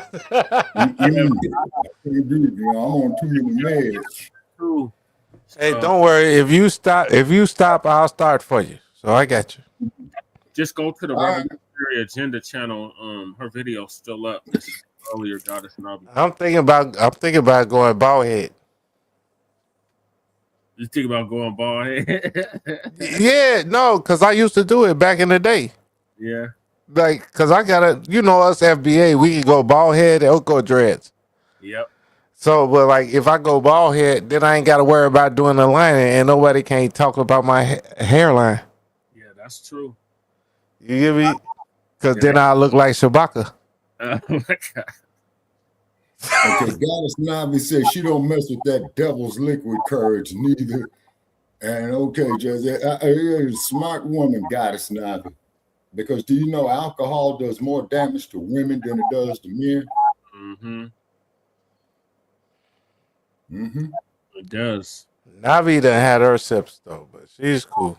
can't do it, I'm on too many meds.
Hey, don't worry. If you stop, I'll start for you. So I got you.
Just go to the Revolutionary Agenda channel. Her video's still up. Earlier, Goddess Nabi.
I'm thinking about going bald head.
You think about going bald head?
Yeah, no, because I used to do it back in the day.
Yeah.
Like, because I gotta, us FBA, we can go bald head or go dreads.
Yep.
So, but like, if I go bald head, then I ain't got to worry about doing the lining, and nobody can't talk about my hairline.
Yeah, that's true.
You get me? Because then I look like Shabaka.
Oh my God.
Okay, Goddess Navi says she don't mess with that devil's liquid courage neither. And okay, you're a smart woman, Goddess Navi. Because do you know alcohol does more damage to women than it does to men?
Mm-hmm.
Mm-hmm.
It does.
Navi done had her sips though, but she's cool.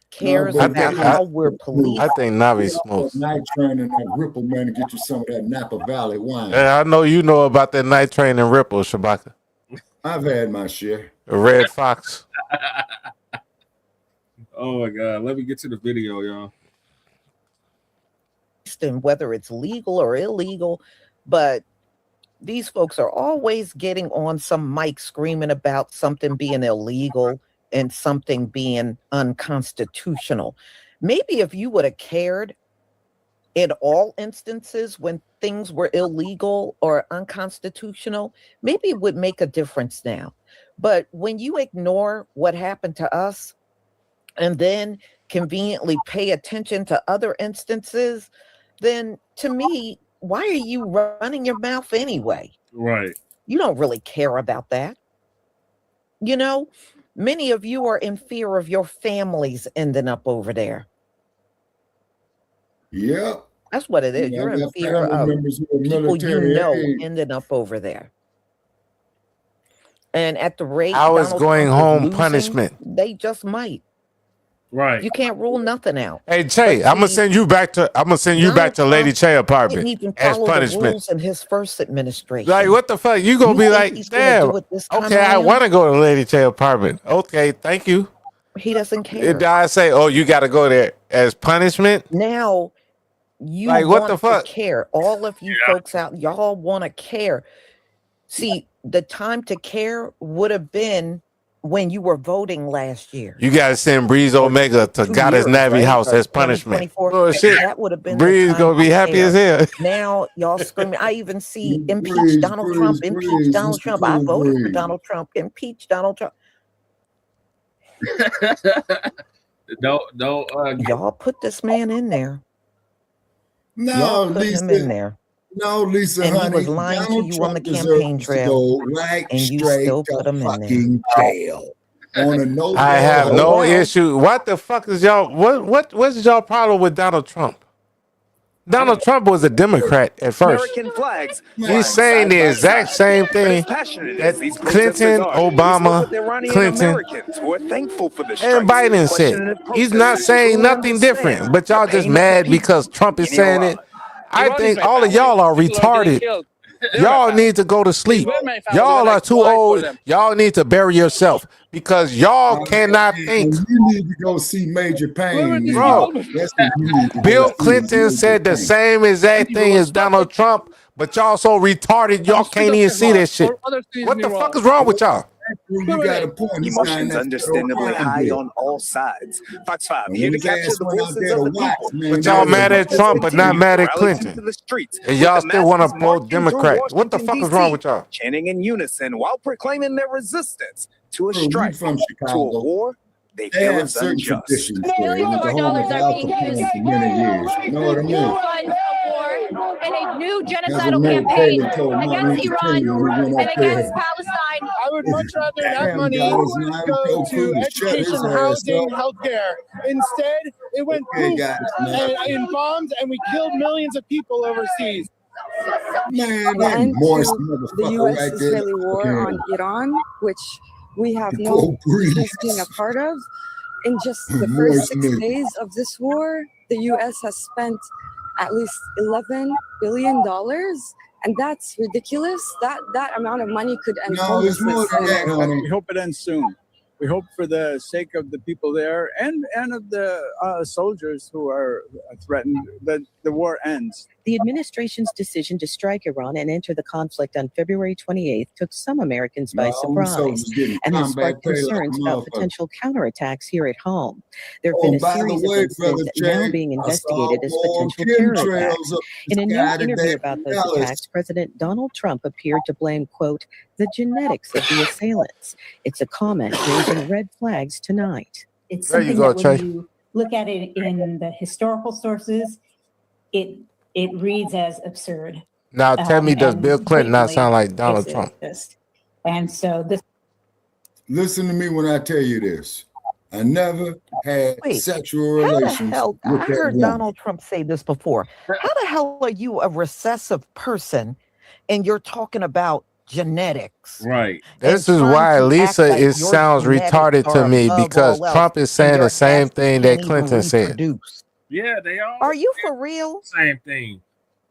Cares about how we're policed.
I think Navi smokes.
Night train and that Ripple, man, to get you some of that Napa Valley wine.
And I know you know about that night train and Ripple, Shabaka.
I've had my share.
The Red Fox.
Oh my God. Let me get to the video, y'all.
And whether it's legal or illegal, but these folks are always getting on some mic screaming about something being illegal and something being unconstitutional. Maybe if you would have cared in all instances when things were illegal or unconstitutional, maybe it would make a difference now. But when you ignore what happened to us and then conveniently pay attention to other instances, then to me, why are you running your mouth anyway?
Right.
You don't really care about that. Many of you are in fear of your families ending up over there.
Yeah.
That's what it is. You're in fear of people ending up over there. And at the rate
I was
Donald
going
Trump
home
losing,
punishment.
They just might.
Right.
You can't rule nothing out.
Hey Che, I'm gonna send you back to Lady Che apartment
didn't even
as
follow the
punishment.
rules in his first administration.
Like what the fuck? You gonna be
think
like,
he's gonna
damn.
do it this time
Okay, I
around?
want to go to Lady Che apartment. Okay, thank you.
He doesn't care.
Did I say, oh, you got to go there as punishment?
Now you
Like, what
want
the fuck?
to care. All of you folks out, y'all want to care. See, the time to care would have been when you were voting last year.
You got to send Breeze Omega to Goddess Navi house as punishment. Oh shit!
That would have been
Breeze gonna be happy as hell.
Now y'all screaming. I even see impeach Donald Trump. Impeach Donald Trump. I voted for Donald Trump. Impeach Donald Trump. Y'all put this man in there.
No,
Y'all put
Lisa.
him in there.
No, Lisa,
And he
honey.
was lying to
Donald
you on the
Trump
campaign
deserves to
trail,
go right
and you
straight
still
to
put him in there.
fucking jail. On a no
I have no
bail.
issue. What the fuck is y'all? What's y'all problem with Donald Trump? Donald Trump was a Democrat at first.
American flags.
He's saying the exact same thing that Clinton, Obama, Clinton,
who are thankful for the
and Biden said. He's not saying nothing different, but y'all just mad because Trump is saying it. I think all of y'all are retarded. Y'all need to go to sleep. Y'all are too old. Y'all need to bury yourself because y'all cannot think.
You need to go see Major Payne.
Bro,
That's what you need to
Bill
go see,
Clinton
Major
said the
Payne.
same exact thing as Donald Trump, but y'all so retarded y'all can't even see that shit. What the fuck is wrong with y'all?
You got a point.
Emotions understandably high on all sides. Fox 5 here to capture the voices of the people.
But y'all mad at Trump, but not mad at Clinton. And y'all still want to vote Democrat. What the fuck is wrong with y'all?
Chanting in unison while proclaiming their resistance to a strike, to a war they feel
have
is
certain
unjust.
traditions.
Millions of our dollars are being used
for many years. You know what I
to
mean?
fund a war and a new
As a
genocidal
man,
campaign
Taylor told Martin
against
Luther
Iran
King when he went
and
up there.
against Palestine.
I would much rather that
Damn,
money
God, it's not
go
so
to
cool to shut his
education,
ass
housing,
up.
healthcare. Instead, it went
Okay,
poof
guys, man.
in bombs, and we killed millions of people overseas.
Man, that
And
Morse
to the
motherfucker right there.
U.S.-Israeli war on Iran, which we have no business being a part of. In just the first 6 days of this war, the U.S. has spent at least $11 billion, and that's ridiculous. That amount of money could end homelessness.
We hope it ends soon. We hope for the sake of the people there and of the soldiers who are threatened that the war ends.
The administration's decision to strike Iran and enter the conflict on February 28th took some Americans by surprise and has sparked concerns about potential counterattacks here at home. There have been a series of incidents now being investigated as potential terror attacks. In a new interview about those attacks, President Donald Trump appeared to blame, quote, the genetics of the assailants. It's a comment raising red flags tonight.
It's something that when you look at it in the historical sources, it reads as absurd.
Now tell me, does Bill Clinton not sound like Donald Trump?
And so this.
Listen to me when I tell you this. I never had sexual relations.
How the hell,
with
I
that
heard
woman.
Donald Trump say this before. How the hell are you a recessive person and you're talking about genetics?
Right.
This is why Lisa sounds retarded to me, because Trump is saying the same thing that Clinton said.
Yeah, they all.
Are you for real?
Same thing.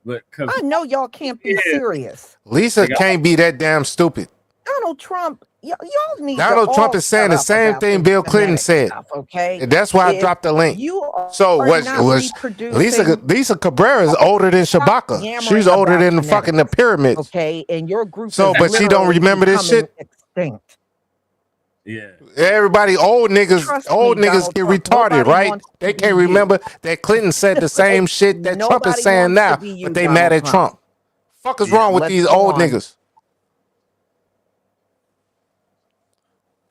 But
I know y'all can't be serious.
Lisa can't be that damn stupid.
Donald Trump, y'all need
Donald
to
Trump
all
is saying
shut
the
up
same
about
thing
this
Bill Clinton
genetic
said.
stuff, okay?
And that's why I
If
dropped the link.
you are
So
not
was
reproducing-
Lisa Cabrera is older than Shabaka.
yammering
She's older
about
than the fucking the pyramids.
Okay, and your group
So,
is
but she don't
literally
remember this
becoming
shit.
extinct.
Yeah.
Everybody, old niggas get
Donald
retarded,
Trump, nobody
right?
wants
They
to
can't
be you.
remember that Clinton said the same shit that Trump is
Nobody
saying
wants
now,
to be you,
but they mad
Donald
at Trump. Fuck is wrong with
Let's
these
go
old
on.
niggas?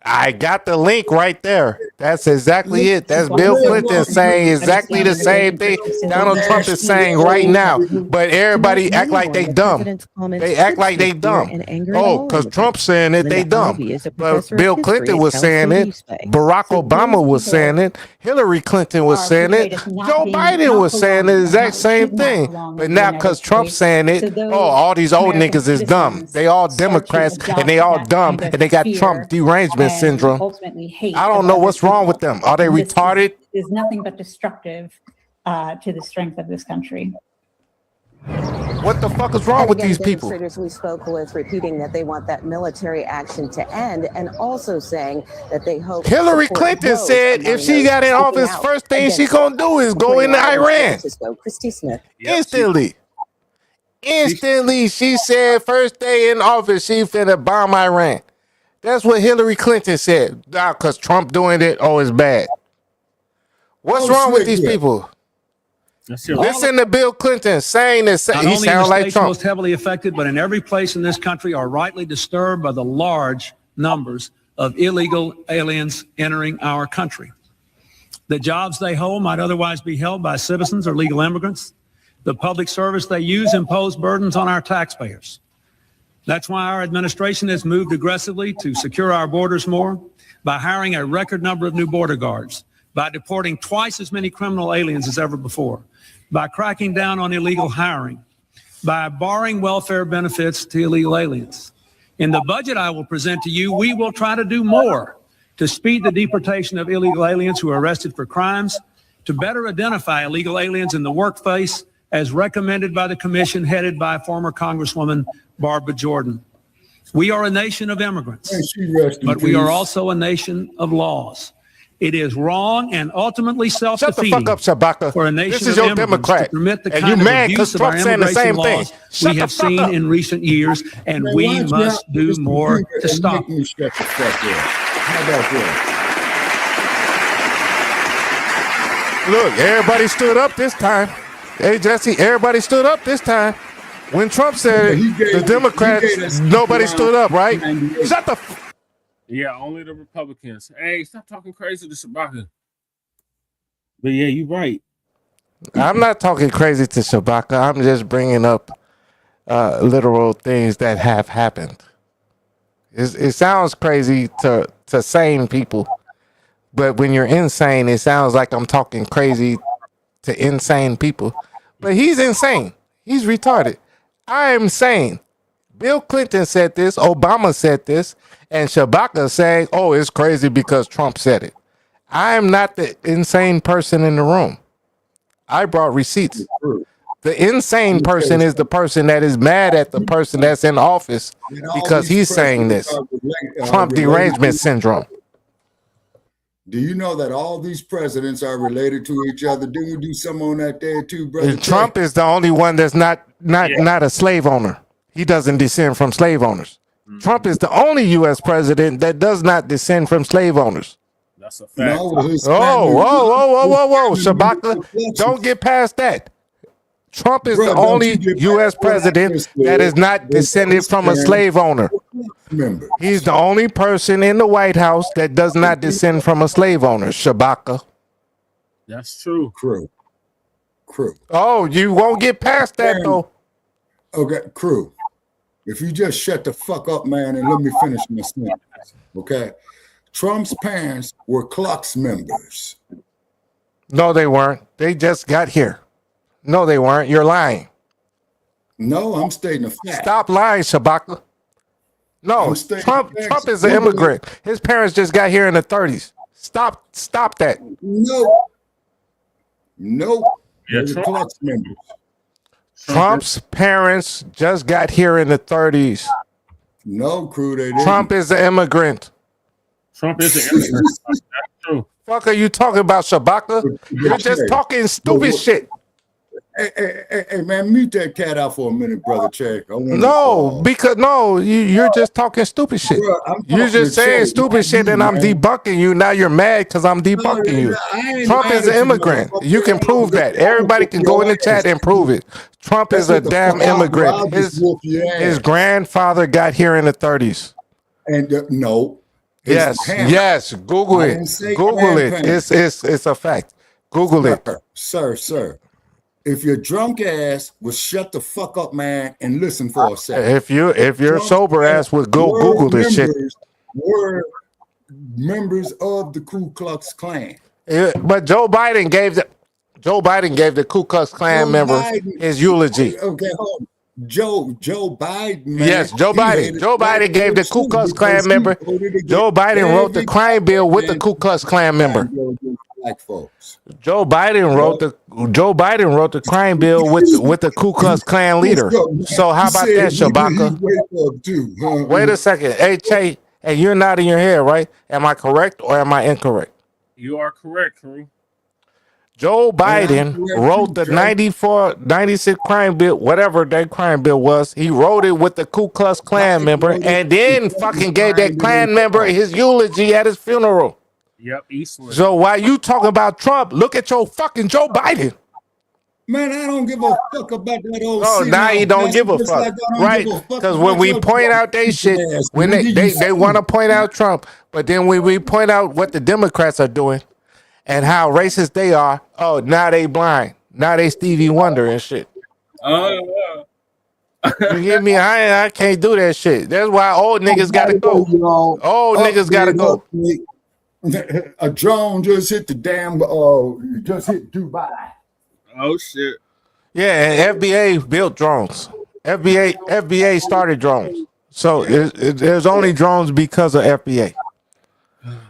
I got the link right there. That's exactly it. That's Bill Clinton saying exactly the same thing Donald Trump is saying right now. But everybody act like they dumb. They act like they dumb. Oh, because Trump's saying it, they dumb. But Bill Clinton was saying it. Barack Obama was saying it. Hillary Clinton was saying it. Joe Biden was saying the exact same thing. But now because Trump's saying it, oh, all these old niggas is dumb. They all Democrats and they all dumb and they got Trump derangement syndrome.
Ultimately hate.
I don't know what's wrong with them. Are they retarded?
Is nothing but destructive to the strength of this country.
What the fuck is wrong with these people?
Demonstrators we spoke with repeating that they want that military action to end, and also saying that they hope
Hillary Clinton said if she got in office, first thing she gonna do is go into Iran.
Christy Smith.
Instantly. Instantly, she said first day in office, she finna bomb Iran. That's what Hillary Clinton said. Now, because Trump doing it, oh, it's bad. What's wrong with these people? Listen to Bill Clinton saying this.
Not
He
only in the
sounds like
states
Trump.
most heavily affected, but in every place in this country are rightly disturbed by the large numbers of illegal aliens entering our country. The jobs they hold might otherwise be held by citizens or legal immigrants. The public service they use impose burdens on our taxpayers. That's why our administration has moved aggressively to secure our borders more by hiring a record number of new border guards, by deporting twice as many criminal aliens as ever before, by cracking down on illegal hiring, by barring welfare benefits to illegal aliens. In the budget I will present to you, we will try to do more to speed the deportation of illegal aliens who are arrested for crimes, to better identify illegal aliens in the workplace as recommended by the commission headed by former Congresswoman Barbara Jordan. We are a nation of immigrants, but we are also a nation of laws. It is wrong and ultimately
Shut the
self-defeating
fuck up, Shabaka.
for a nation
This is
of
your
immigrants
Democrat.
to permit the
And
kind
you
of
mad
abuse
'cause
of our
Trump's saying the
immigration
same thing.
laws
Shut
we
the
have
fuck
seen
up.
in recent years, and
Man,
we
watch me
must
out,
do
Mr.
more
Computer,
to
and
stop.
make me shut the fuck up. How about that?
Look, everybody stood up this time. Hey, Jesse, everybody stood up this time. When Trump said it, the Democrats, nobody stood up, right? Shut the
Yeah, only the Republicans. Hey, stop talking crazy to Shabaka. But yeah, you're right.
I'm not talking crazy to Shabaka. I'm just bringing up literal things that have happened. It sounds crazy to sane people, but when you're insane, it sounds like I'm talking crazy to insane people. But he's insane. He's retarded. I am sane. Bill Clinton said this. Obama said this. And Shabaka saying, oh, it's crazy because Trump said it. I am not the insane person in the room. I brought receipts. The insane person is the person that is mad at the person that's in office because he's saying this. Trump derangement syndrome.
Do you know that all these presidents are related to each other? Didn't we do some on that day too, brother?
And Trump is the only one that's not a slave owner. He doesn't descend from slave owners. Trump is the only U.S. president that does not descend from slave owners.
That's a fact.
Whoa, Shabaka, don't get past that. Trump is the only U.S. president that is not descended from a slave owner. He's the only person in the White House that does not descend from a slave owner, Shabaka.
That's true.
Crew.
Oh, you won't get past that, though.
Okay, crew. If you just shut the fuck up, man, and let me finish my sentence, okay? Trump's parents were Klux members.
No, they weren't. They just got here. No, they weren't. You're lying.
No, I'm stating a fact.
Stop lying, Shabaka. No, Trump is an immigrant. His parents just got here in the 30s. Stop that.
No.
Yeah,
They're Klux members.
Trump's parents just got here in the 30s.
No, crew, they didn't.
Trump is an immigrant.
Trump is an immigrant. That's true.
Fuck are you talking about, Shabaka? You're just talking stupid shit.
Hey, man, mute that cat out for a minute, brother Che.
You're just talking stupid shit. You're just saying stupid shit, and I'm debunking you. Now you're mad because I'm debunking you. Trump is an immigrant. You can prove that. Everybody can go in the chat and prove it. Trump is a damn immigrant. His grandfather got here in the 30s.
And no.
Yes. Google it. Google it. It's a fact. Google it.
Sir. If your drunk ass would shut the fuck up, man, and listen for a second.
If your sober ass would go Google this shit.
Were members of the Ku Klux Klan.
But Joe Biden gave the Ku Klux Klan member his eulogy.
Okay, hold on. Joe Biden. Man,
yes, Joe Biden. Joe Biden gave the Ku Klux Klan member. Joe Biden wrote the crime bill with the Ku Klux Klan member.
Black folks.
Joe Biden wrote the crime bill with the Ku Klux Klan leader. So how about that, Shabaka? Wait a second. Hey, Che, hey, you're nodding your head, right? Am I correct or am I incorrect?
You are correct, crew.
Joe Biden wrote the 96 crime bill, whatever that crime bill was. He wrote it with the Ku Klux Klan member and then fucking gave that Klan member his eulogy at his funeral.
Yep, Eastwood.
So while you talking about Trump, look at your fucking Joe Biden.
Man, I don't give a fuck about that old.
Oh, now you don't give a fuck, right? Because when we point out they shit, when they want to point out Trump, but then when we point out what the Democrats are doing and how racist they are, oh, now they blind. Now they Stevie Wonder and shit. You get me? I can't do that shit. That's why old niggas gotta go. Old niggas gotta go.
A drone just hit the damn. Just hit Dubai.
Oh shit!
Yeah, and FBA built drones. FBA started drones. So there's only drones because of FBA.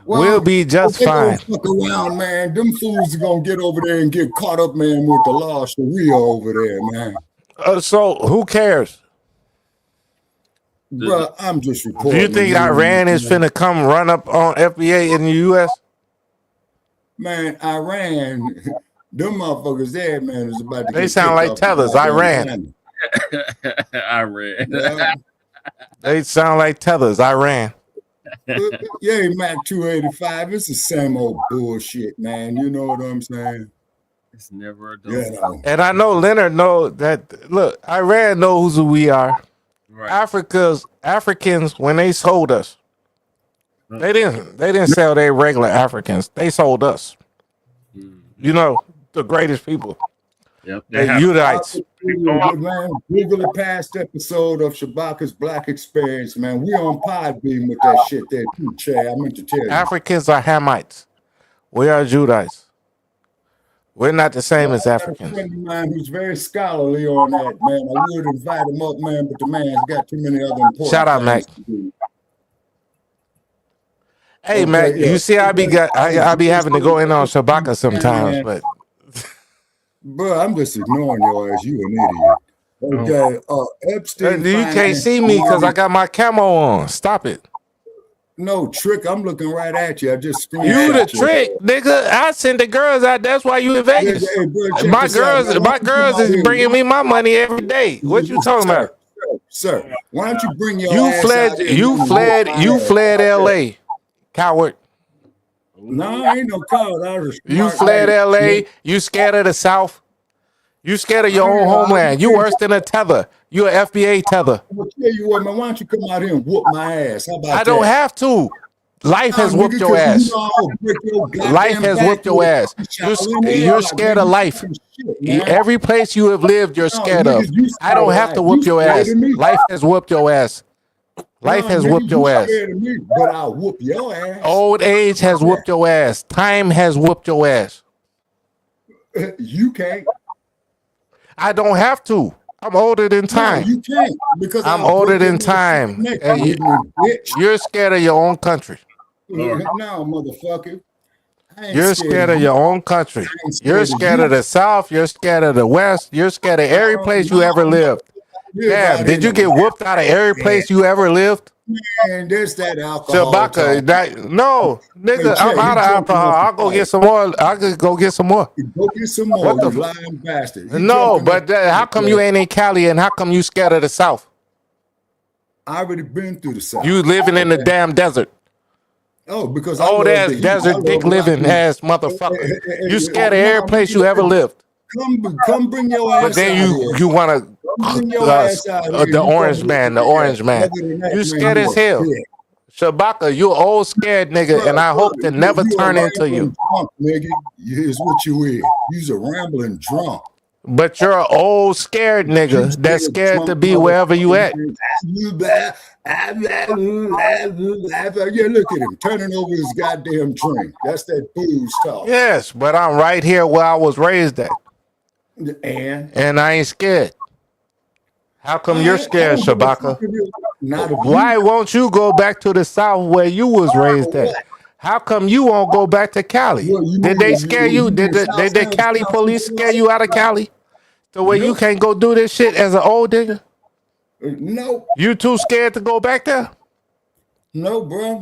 Well, we'll be just fine.
Fuck around, man. Them fools are gonna get over there and get caught up, man, with the law of Sharia over there, man.
So who cares?
Bro, I'm just reporting.
Do you think Iran is finna come run up on FBA in the U.S.?
Man, Iran, them motherfuckers there, man, is about to
They
get
sound
kicked
like
off
tethers.
the
Iran.
Iran.
Yeah.
They sound like tethers. Iran.
Yeah, Mac 285. It's the same old bullshit, man. You know what I'm saying?
It's never a
Yeah.
And I know Leonard know that. Look, Iran knows who we are.
Right.
Africans, when they sold us, they didn't sell their regular Africans. They sold us. You know, the greatest people.
Yep.
The Udites.
Man, Google the past episode of Shabaka's Black Experience, man. We on Podbeam with that shit there too, Chad. I meant to tell you.
Africans are Hamites. We are Judites. We're not the same as Africans.
I have a friend of mine who's very scholarly on that, man. I would invite him up, man, but the man's got too many other important
Shout out, Mac. Hey, okay, Mac, yeah. You see, I be having to go in on Shabaka sometimes, but.
Bro, I'm just ignoring your ass. You an idiot. Okay, Epstein.
You can't see me because I got my camo on. Stop it.
No, Trick, I'm looking right at you. I just screamed.
You the Trick, nigga. I send the girls out. That's why you in Vegas. Hey, bro, my girls is bringing me my money every day. What you talking about?
Sir, why don't you bring your ass out there?
You fled LA, coward.
No, ain't no coward.
You fled LA. You scared of the South. You scared of your own homeland. You worse than a tether. You an FBA tether.
I'll tell you what, man. Why don't you come out here and whoop my ass? How about that?
I don't have to. Life has whooped your ass. Life has whooped your ass. You're scared of life. Every place you have lived, you're scared of. I don't have to whoop your ass. Life has whooped your ass. Life has whooped your ass.
But I'll whoop your ass.
Old age has whooped your ass. Time has whooped your ass.
You can't.
I don't have to. I'm older than time.
No, you can't because
I'm older than time. And you're scared of your own country.
No, motherfucker.
You're scared of your own country. You're scared of the South. You're scared of the West. You're scared of every place you ever lived. Damn, did you get whooped out of every place you ever lived?
Man, there's that alcohol.
Shabaka, no, nigga, I'm out of alcohol. I'll go get some more. I could go get some more.
Go get some more, what the lying bastard.
No, but how come you ain't in Cali and how come you scared of the South?
I already been through the South.
You living in the damn desert.
Oh, because
old ass desert dick living ass motherfucker. You scared of every place you ever lived.
Come bring your ass.
But then you want to the orange man. You scared as hell. Shabaka, you old scared nigga, and I hope to never turn into you.
Drunk, nigga. Here's what you is. You's a rambling drunk.
But you're an old scared nigga that's scared to be wherever you at.
Yeah, look at him turning over his goddamn drink. That's that booze talk.
Yes, but I'm right here where I was raised at. And I ain't scared. How come you're scared, Shabaka? Why won't you go back to the South where you was raised at? How come you won't go back to Cali? Did they scare you? Did the Cali police scare you out of Cali? The way you can't go do this shit as an old nigga?
No.
You too scared to go back there?
No, bro.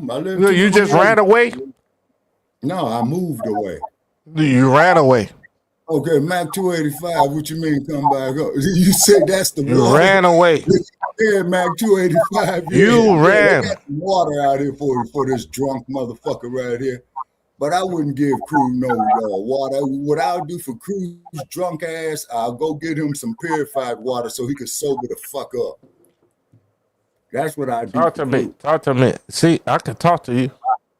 You just ran away?
No, I moved away.
You ran away.
Okay, Mac 285, what you mean come back up? You said that's the water.
You ran away.
Yeah, Mac 285.
You ran.
I got some water out here for this drunk motherfucker right here. But I wouldn't give Cruz no water. What I'll do for Cruz drunk ass, I'll go get him some purified water so he can sober the fuck up. That's what I do.
Talk to me. See, I can talk to you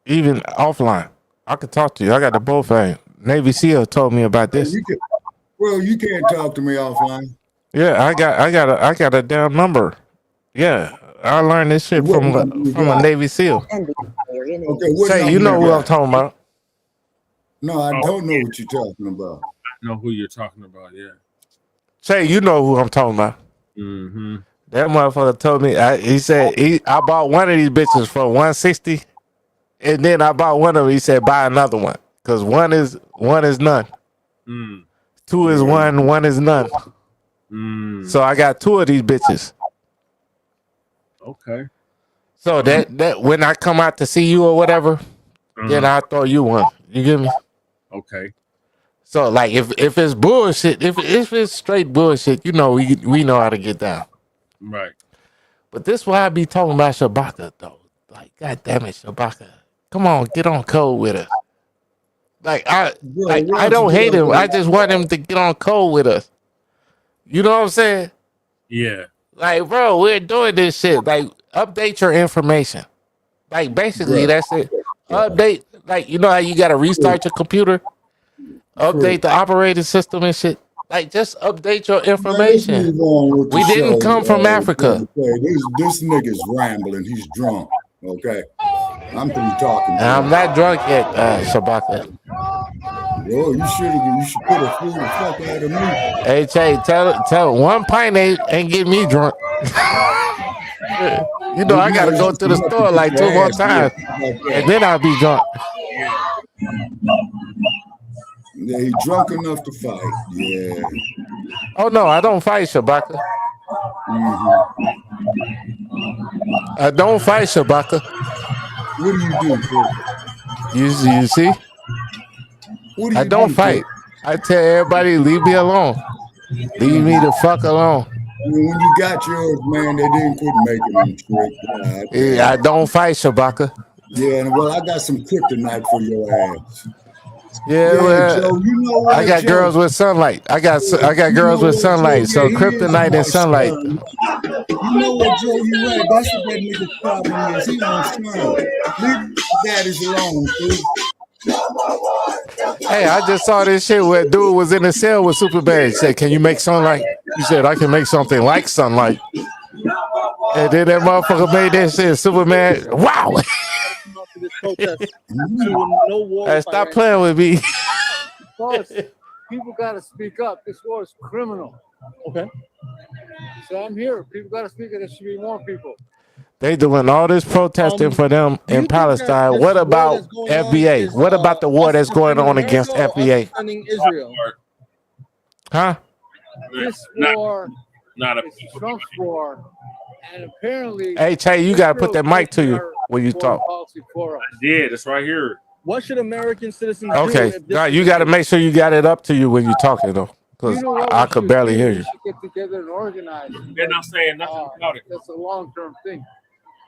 even offline. I can talk to you. I got the bullfang. Navy SEAL told me about this.
You can't talk to me offline.
Yeah, I got a damn number. Yeah, I learned this shit from a Navy SEAL.
Okay,
say you know who I'm talking about.
No, I don't know what you're talking about.
I know who you're talking about. Yeah.
Say you know who I'm talking about.
Mm-hmm.
That motherfucker told me. He said I bought one of these bitches for $160, and then I bought one of them. He said buy another one. Because one is none. Two is one is none. So I got two of these bitches.
Okay.
So that when I come out to see you or whatever, then I'll throw you one. You get me?
Okay.
So like if it's bullshit, if it's straight bullshit, you know we know how to get down.
Right.
But this why I be talking about Shabaka though. Like, god damn it, Shabaka. Come on, get on code with us. Like I don't hate him. I just want him to get on code with us. You know what I'm saying?
Yeah.
Like, bro, we're doing this shit. Like, update your information. Like, basically, that's it. Update, like, you know how you gotta restart your computer? Update the operating system and shit. Like, just update your information. We didn't come from Africa.
This nigga's rambling. He's drunk. Okay, I'm through talking.
I'm not drunk yet, Shabaka.
Yo, you should put a fool the fuck out of me.
Hey, Che, tell one pint ain't get me drunk. You know, I gotta go to the store like 2 more times, and then I'll be drunk.
Yeah, he drunk enough to fight. Yeah.
Oh no, I don't fight, Shabaka. I don't fight, Shabaka.
What do you do, bro?
You see? I don't fight. I tell everybody, leave me alone. Leave me the fuck alone.
When you got yours, man, they didn't quit making them straight.
Yeah, I don't fight, Shabaka.
Yeah, well, I got some kryptonite for your ass.
Yeah, well,
Joe, you know what,
I got
Joe?
girls with sunlight. I got girls with sunlight. So kryptonite and sunlight.
You know what, Joe? You're right. That's what that nigga's problem is. He on sun. Leave daddies alone, dude.
Hey, I just saw this shit where dude was in the cell with Superman. He said, "Can you make sunlight?" He said, "I can make something like sunlight." And then that motherfucker made that shit. Superman, wow. Hey, stop playing with me.
Because people got to speak up. This war is criminal. Okay. So I'm here. People got to speak up. There should be more people.
They doing all this protesting for them in Palestine. What about FBA? What about the war that's going on against FBA?
Israel.
Huh?
This war
not
is Trump's war. And apparently...
Hey, Che, you got to put that mic to you when you talk.
Yeah, that's right here.
What should American citizens do?
Okay. No, you got to make sure you got it up to you when you're talking, though. Because I could barely hear you.
Get together and organize.
They're not saying nothing about it.
That's a long-term thing.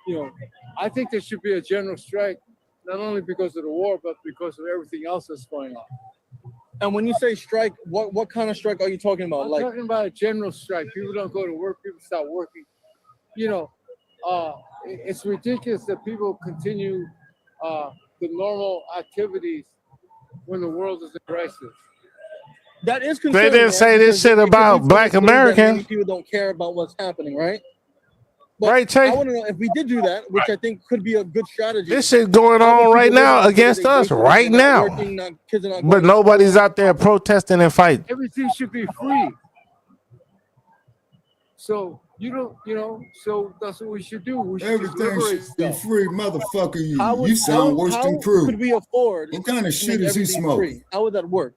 You know, I think there should be a general strike, not only because of the war, but because of everything else that's going on.
And when you say strike, what kind of strike are you talking about?
I'm talking about a general strike. People don't go to work. People stop working. You know, it's ridiculous that people continue the normal activities when the world is in crisis.
That is concerning.
They didn't say this shit about Black Americans.
People don't care about what's happening, right?
But right, Che?
I want to know if we did do that, which I think could be a good strategy.
This shit going on right now against us, right now. But nobody's out there protesting and fighting.
Everything should be free. So so that's what we should do. We should
everything should be free, motherfucker. You sound worse than Crew.
Could we afford?
What kind of shit is he smoking?
How would that work?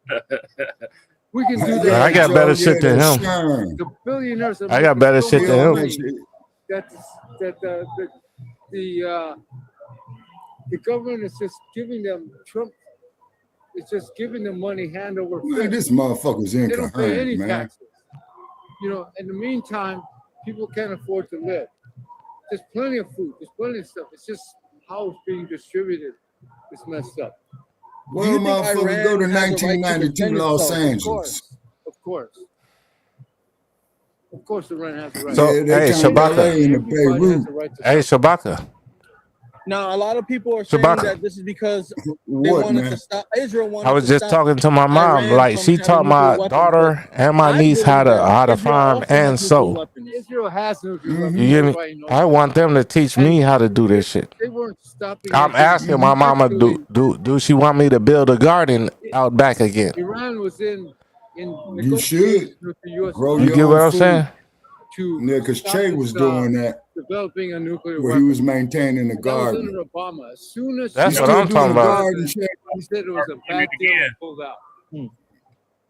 We can do that.
I got better shit than him.
The billionaires.
I got better shit than him.
The government is just giving them Trump. It's just giving them money hand over fist.
Man, this motherfucker's
They don't pay any
incoherent, man.
taxes. You know, in the meantime, people can't afford to live. There's plenty of food. There's plenty of stuff. It's just how it's being distributed is messed up.
Well, motherfucker, go to 1992 Los Angeles.
Of course. Of course, Iran has the right.
So, hey, Shabaka. Hey, Shabaka.
Now, a lot of people are saying that this is because they wanted to stop Israel.
I was just talking to my mom. Like, she taught my daughter and my niece how to farm and sew.
Israel has nuclear
You hear me? I want them to teach me how to do this shit.
They weren't stopping.
I'm asking my mama, do she want me to build a garden out back again?
Iran was in
You should. Grow
You
your
get
own
what I'm
food.
saying?
Yeah, because Che was doing that.
Developing a nuclear
where
weapon.
he was maintaining the
That was
garden.
under Obama. As soon as
That's what I'm talking about.
He said it was a bad deal and pulled out.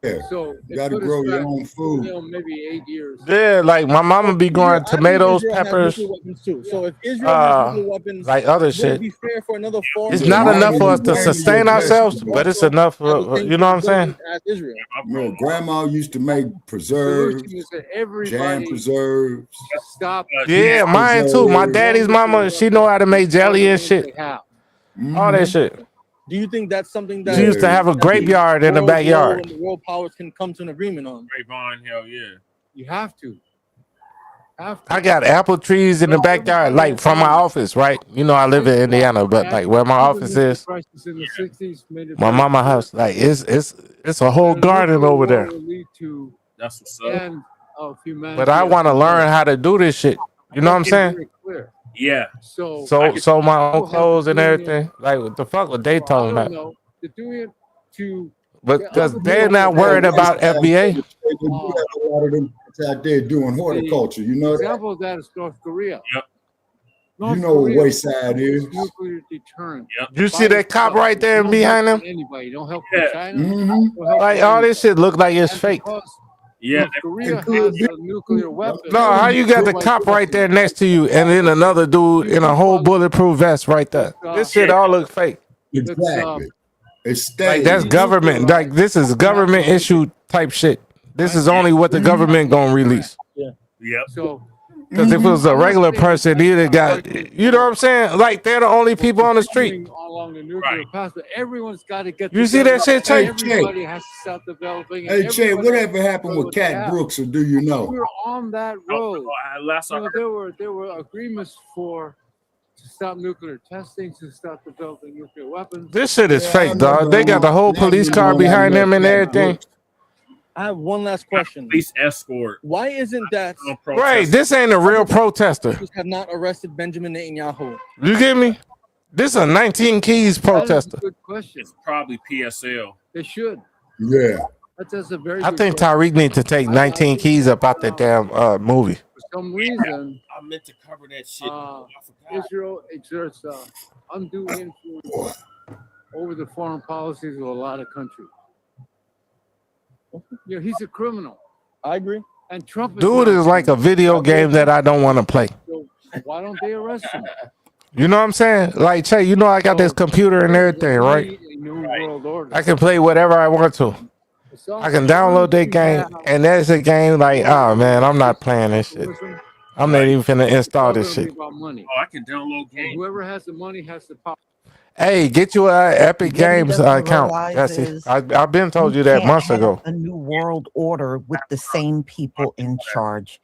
Yeah,
So
you got to grow your own food.
Maybe 8 years.
Yeah, like my mama be growing tomatoes, peppers,
too. So if Israel has nuclear weapons,
like other
would
shit.
it be fair for another foreign?
It's not enough for us to sustain ourselves, but it's enough for, you know what I'm saying?
As Israel.
Yeah, grandma used to make preserves, jam preserves.
Stop.
Yeah, mine too. My daddy's mama, she know how to make jelly and shit. All that shit.
Do you think that's something that
She used to have a grapeyard in the backyard.
And the world powers can come to an agreement on?
Grapevine, hell yeah.
You have to.
I got apple trees in the backyard, like from my office, right? You know, I live in Indiana, but like where my office is, my mama house, like it's a whole garden over there.
That's what's up.
But I want to learn how to do this shit. You know what I'm saying?
Yeah.
So my own clothes and everything. Like what the fuck what they talking about?
They're doing it to.
But because they're not worried about FBA.
They do have a lot of them out there doing horticulture. You know that?
Example of that is North Korea.
Yep.
You know what Wayside is.
Nuclear deterrent.
Yep.
You see that cop right there behind him?
Anybody don't help
Yeah.
China.
Like all this shit look like it's fake.
Yeah.
North Korea has a nuclear weapon.
No, how you got the cop right there next to you and then another dude in a whole bulletproof vest right there? This shit all look fake.
Exactly. It's
like that's government. Like this is government issue type shit. This is only what the government gonna release.
Yeah.
Yep.
So
because if it was a regular person, he'd have got, you know what I'm saying? Like they're the only people on the street.
Along the nuclear path, but everyone's got to get.
You see that shit, Che?
Everybody has to start developing.
Hey, Che, whatever happened with Cat Brooks, or do you know?
We were on that road.
Last
there were agreements to stop nuclear testing, to stop developing nuclear weapons.
This shit is fake, dog. They got the whole police car behind them and everything.
I have one last question.
Police escort.
Why isn't that
right? This ain't a real protester.
Have not arrested Benjamin Netanyahu.
You get me? This is a 19 Keys protester.
Good question.
It's probably PSL.
They should.
Yeah.
That's a very.
I think Tyreek needs to take 19 Keys up out that damn movie.
For some reason,
I meant to cover that shit.
Israel exerts undue influence over the foreign policies of a lot of countries. Yeah, he's a criminal.
I agree.
And Trump
Dude is like a video game that I don't want to play.
So why don't they arrest him?
You know what I'm saying? Like, Che, you know I got this computer and everything, right? I can play whatever I want to. I can download that game, and that's a game like, oh man, I'm not playing this shit. I'm not even finna install this shit.
Oh, I can download games.
Whoever has the money has the power.
Hey, get you an Epic Games account. That's it. I've been told you that months ago.
A new world order with the same people in charge.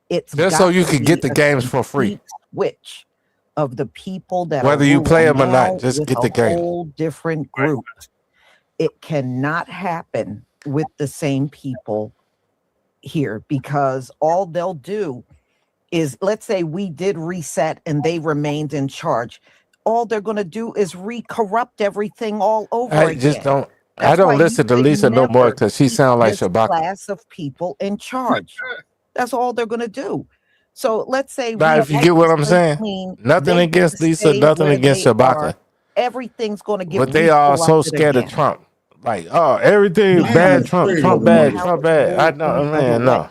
It's
just so you could get the games for free.
Switch of the people that
whether you play them or not, just get the game.
A whole different group. It cannot happen with the same people here because all they'll do is, let's say we did reset and they remained in charge. All they're going to do is re-corrupt everything all over again.
I don't listen to Lisa no more because she sounds like Shabaka.
Class of people in charge. That's all they're going to do. So let's say,
but if you get what I'm saying, nothing against Lisa, nothing against Shabaka.
Everything's going to get.
But they are so scared of Trump. Like, oh, everything bad, Trump bad, Trump bad. I know, man, no.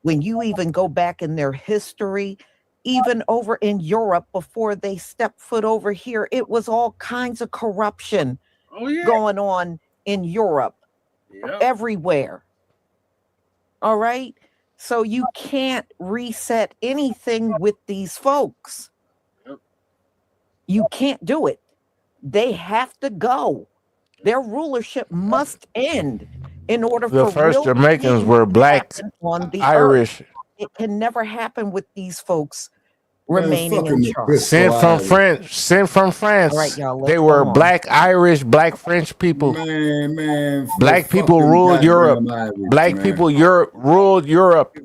When you even go back in their history, even over in Europe before they stepped foot over here, it was all kinds of corruption going on in Europe, everywhere. All right. So you can't reset anything with these folks. You can't do it. They have to go. Their rulership must end in order for
the first Jamaicans were black, Irish.
It can never happen with these folks remaining in charge.
Sent from France.
Right, y'all,
they were black Irish, black French people. Black people ruled Europe. Black people ruled Europe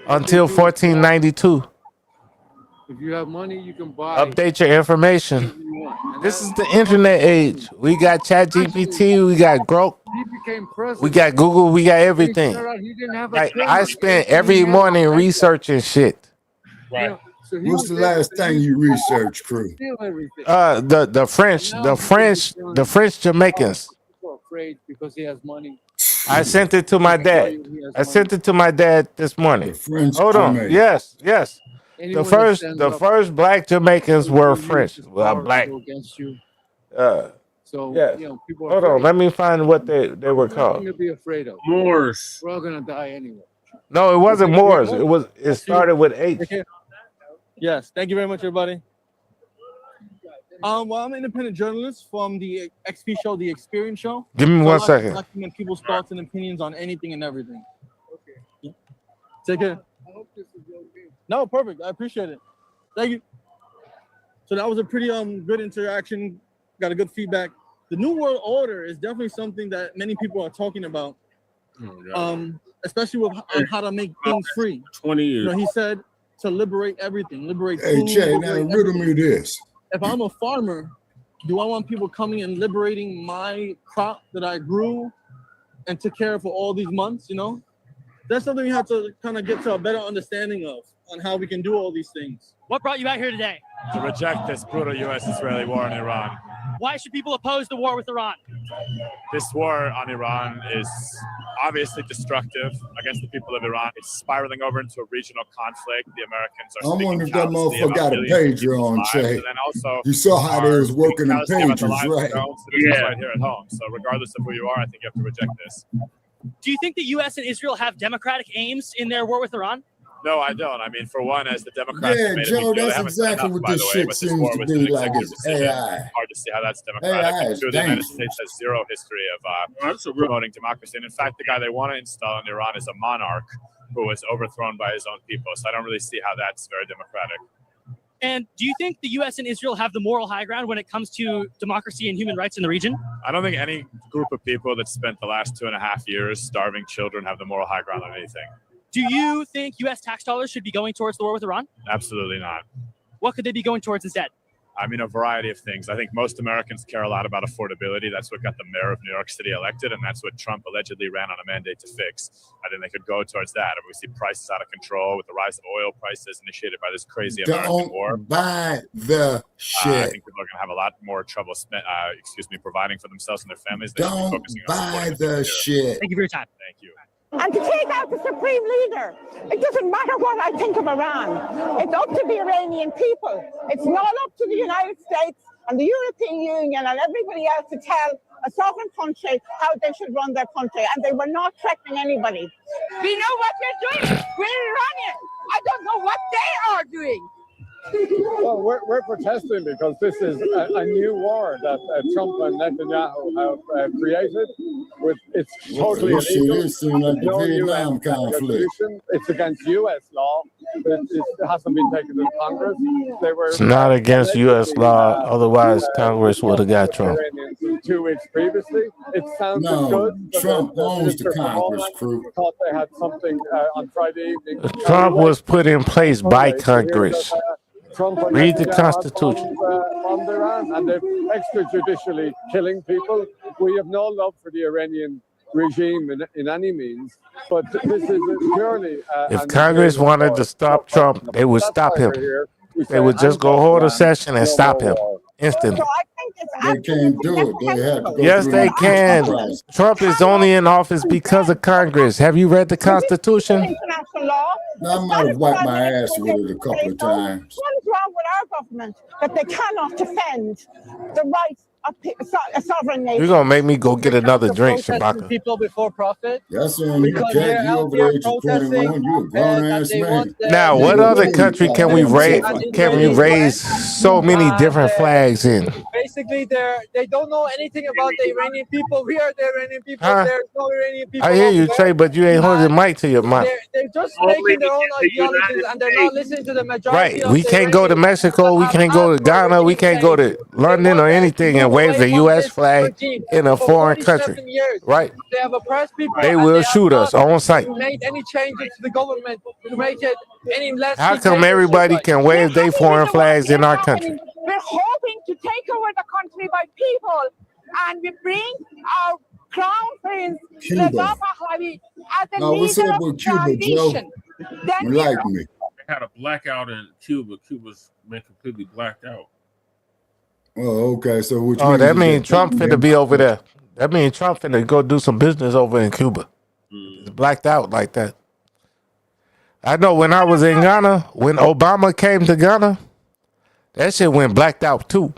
until 1492.
If you have money, you can buy.
Update your information. This is the internet age. We got ChatGPT. We got Grok. We got Google. We got everything. Like, I spent every morning researching shit.
Right.
What's the last thing you researched, crew?
The French Jamaicans.
Afraid because he has money.
I sent it to my dad. I sent it to my dad this morning. Hold on.
Jamaican.
Yes.
Anyone
The first black Jamaicans were French. Well, black.
against you. So
Yes.
people are
Hold on.
afraid.
Let me find what they were
Nothing
called.
to be afraid of.
Moors.
We're all gonna die anyway.
No, it wasn't Moors. It started with H.
Yes, thank you very much, everybody. Well, I'm an independent journalist from the XP show, The Experience Show.
Give me
So I
1
like to
second.
document people's thoughts and opinions on anything and everything. Okay. Take care.
I hope this is okay.
No, perfect. I appreciate it. Thank you. So that was a pretty good interaction. Got a good feedback. The New World Order is definitely something that many people are talking about. Especially with on how to make things free.
20 years.
You know, he said to liberate everything, liberate
Hey,
food.
Jay, now
liberate
riddle me
everything.
this.
If I'm a farmer, do I want people coming and liberating my crop that I grew and took care of for all these months? You know, that's something we have to kind of get to a better understanding of on how we can do all these things.
What brought you out here today?
To reject this brutal U.S.-Israeli war in Iran.
Why should people oppose the war with Iran?
This war on Iran is obviously destructive against the people of Iran. It's spiraling over into a regional conflict. The Americans are
I wonder if
speaking
that
callously
motherfucker
about
got a
millions of
pager
people's
on,
lives,
Jay.
and then also
You saw how they
are
was working them
speaking callously about the
pagers,
lives of
right?
their own citizens right here at home. So regardless of who you are, I think you have to reject this.
Do you think the U.S. and Israel have democratic aims in their war with Iran?
No, I don't. I mean, for one, as the Democrats
Yeah,
made a
Joe,
big deal, they
that's
haven't done
exactly
enough,
what
by
this
the way,
shit
but this
seems
war
to
was
be
an
like.
executive
It's
decision.
AI.
Hard to see how that's democratic.
AI
And
is
two, the United
gangster.
States has zero history of promoting democracy. And in fact, the guy they want to install in Iran is a monarch who was overthrown by his own people. So I don't really see how that's very democratic.
And do you think the U.S. and Israel have the moral high ground when it comes to democracy and human rights in the region?
I don't think any group of people that spent the last 2.5 years starving children have the moral high ground on anything.
Do you think U.S. tax dollars should be going towards the war with Iran?
Absolutely not.
What could they be going towards instead?
I mean, a variety of things. I think most Americans care a lot about affordability. That's what got the mayor of New York City elected, and that's what Trump allegedly ran on a mandate to fix. I think they could go towards that. If we see prices out of control with the rise of oil prices initiated by this crazy American war.
Don't buy the shit.
I think people are going to have a lot more trouble providing for themselves and their families. They should be
Don't
focusing on
buy
supporting
the
people here.
shit.
Thank you for your time.
Thank you.
And to take out the supreme leader. It doesn't matter what I think of Iran. It's up to the Iranian people. It's not up to the United States and the European Union and everybody else to tell a sovereign country how they should run their country. And they were not threatening anybody.
We know what we're doing. We're Iranian. I don't know what they are doing.
Well, we're protesting because this is a new war that Trump and Netanyahu have created. It's totally
This shit
illegal.
is seem like the
No
Vietnam
US
conflict.
resolution. It's against U.S. law. It hasn't been taken to Congress. They were
It's not against U.S. law. Otherwise, Congress would have got Trump.
Iranians 2 weeks previously. It sounded
No,
good. but
Trump owns the
Minister for
Congress,
Homeland
crew.
thought they had something on Friday evening.
Trump was put in place by Congress.
Trump and
Read the
Netanyahu
Constitution.
bombed Iran, and they're extrajudicially killing people. We have no love for the Iranian regime in any means, but this is purely.
If Congress wanted to stop Trump, they would stop him. They would just go hold a session and stop him instantly.
They can't do it. They have to go
Yes,
through
they
the
can.
process.
Trump is only in office because of Congress. Have you read the Constitution?
International law.
I might have wiped my ass with it a couple of times.
What is wrong with our government that they cannot defend the rights of a sovereign nation?
You're going to make me go get another drink, Shabaka.
People before profit.
That's on you,
Because
Jack.
they're
You
out
over
there
the age of 21.
protesting,
You a grown
that
ass
they
man.
want the-
Now, what other country can we raise so many different flags in?
Basically, they don't know anything about the Iranian people. We are the Iranian people.
Huh?
There's no Iranian people.
I hear you,
over there.
Trey, but you ain't holding the mic to your mouth.
They're just making their own ideologies, and they're not listening to the majority.
Right.
of
We
the
can't go to
Iranians.
Mexico. We can't go to Ghana. We can't go to London or anything and wave the U.S. flag in a foreign country. Right.
They have oppressed people.
They
and
will
have
shoot us
not
on sight.
made any changes to the government to make it any less.
How come everybody can wave their foreign flags in our country?
We're hoping to take over the country by people, and we bring our crown prince
Cuba.
Reza Pahlavi as the
Now, what's
leader
up
of
with Cuba, Joe?
transition. Then we
Like me.
They had a blackout in Cuba. Cuba's been completely blacked out.
Oh, okay. So which
that means Trump finna be over there. That means Trump finna go do some business over in Cuba. It's blacked out like that. I know when I was in Ghana, when Obama came to Ghana, that shit went blacked out too.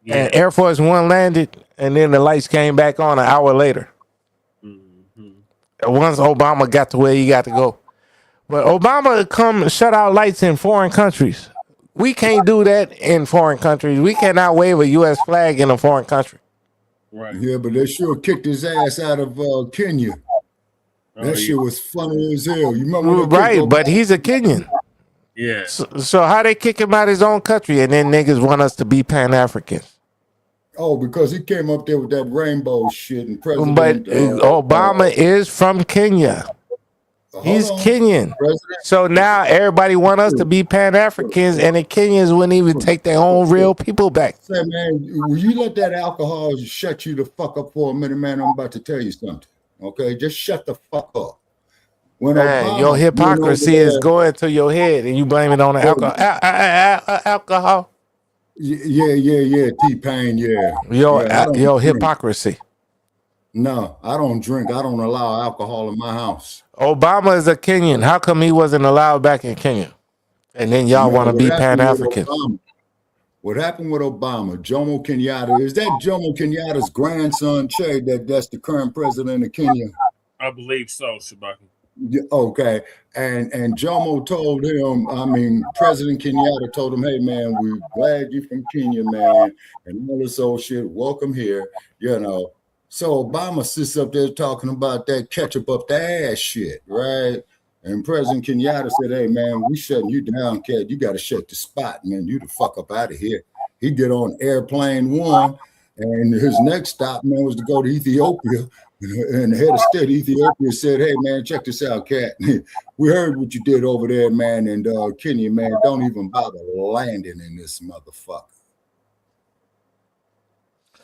Yeah. And Air Force One landed, and then the lights came back on an hour later. Once Obama got to where he got to go. But Obama come shut out lights in foreign countries. We can't do that in foreign countries. We cannot wave a U.S. flag in a foreign country.
Right. Yeah, but they sure kicked his ass out of Kenya. That shit was funny as hell. You remember?
Right, but he's a Kenyan.
Yeah.
So how they kick him out of his own country, and then niggas want us to be Pan-Africans?
Oh, because he came up there with that rainbow shit and President.
But Obama is from Kenya. He's Kenyan. So now everybody want us to be Pan-Africans, and the Kenyans wouldn't even take their own real people back.
Say, man, will you let that alcohol shut you the fuck up for a minute, man? I'm about to tell you something. Okay, just shut the fuck up. When
man, your hypocrisy is going to your head, and you blame it on the alcohol. Alcohol.
Yeah. T-Pain, yeah.
Your hypocrisy.
No, I don't drink. I don't allow alcohol in my house.
Obama is a Kenyan. How come he wasn't allowed back in Kenya? And then y'all want to be Pan-African.
What happened with Obama? Jomo Kenyatta. Is that Jomo Kenyatta's grandson, Che, that's the current president of Kenya?
I believe so, Shabaka.
Yeah, okay. And Jomo told him, President Kenyatta told him, hey, man, we're glad you're from Kenya, man. And all this old shit, welcome here, you know. So Obama sits up there talking about that ketchup up the ass shit, right? And President Kenyatta said, hey, man, we shutting you down, cat. You got to shut the spot, man. You the fuck up out of here. He get on airplane one, and his next stop, man, was to go to Ethiopia. And the head of state of Ethiopia said, hey, man, check this out, cat. We heard what you did over there, man. And Kenya, man, don't even bother landing in this motherfucker.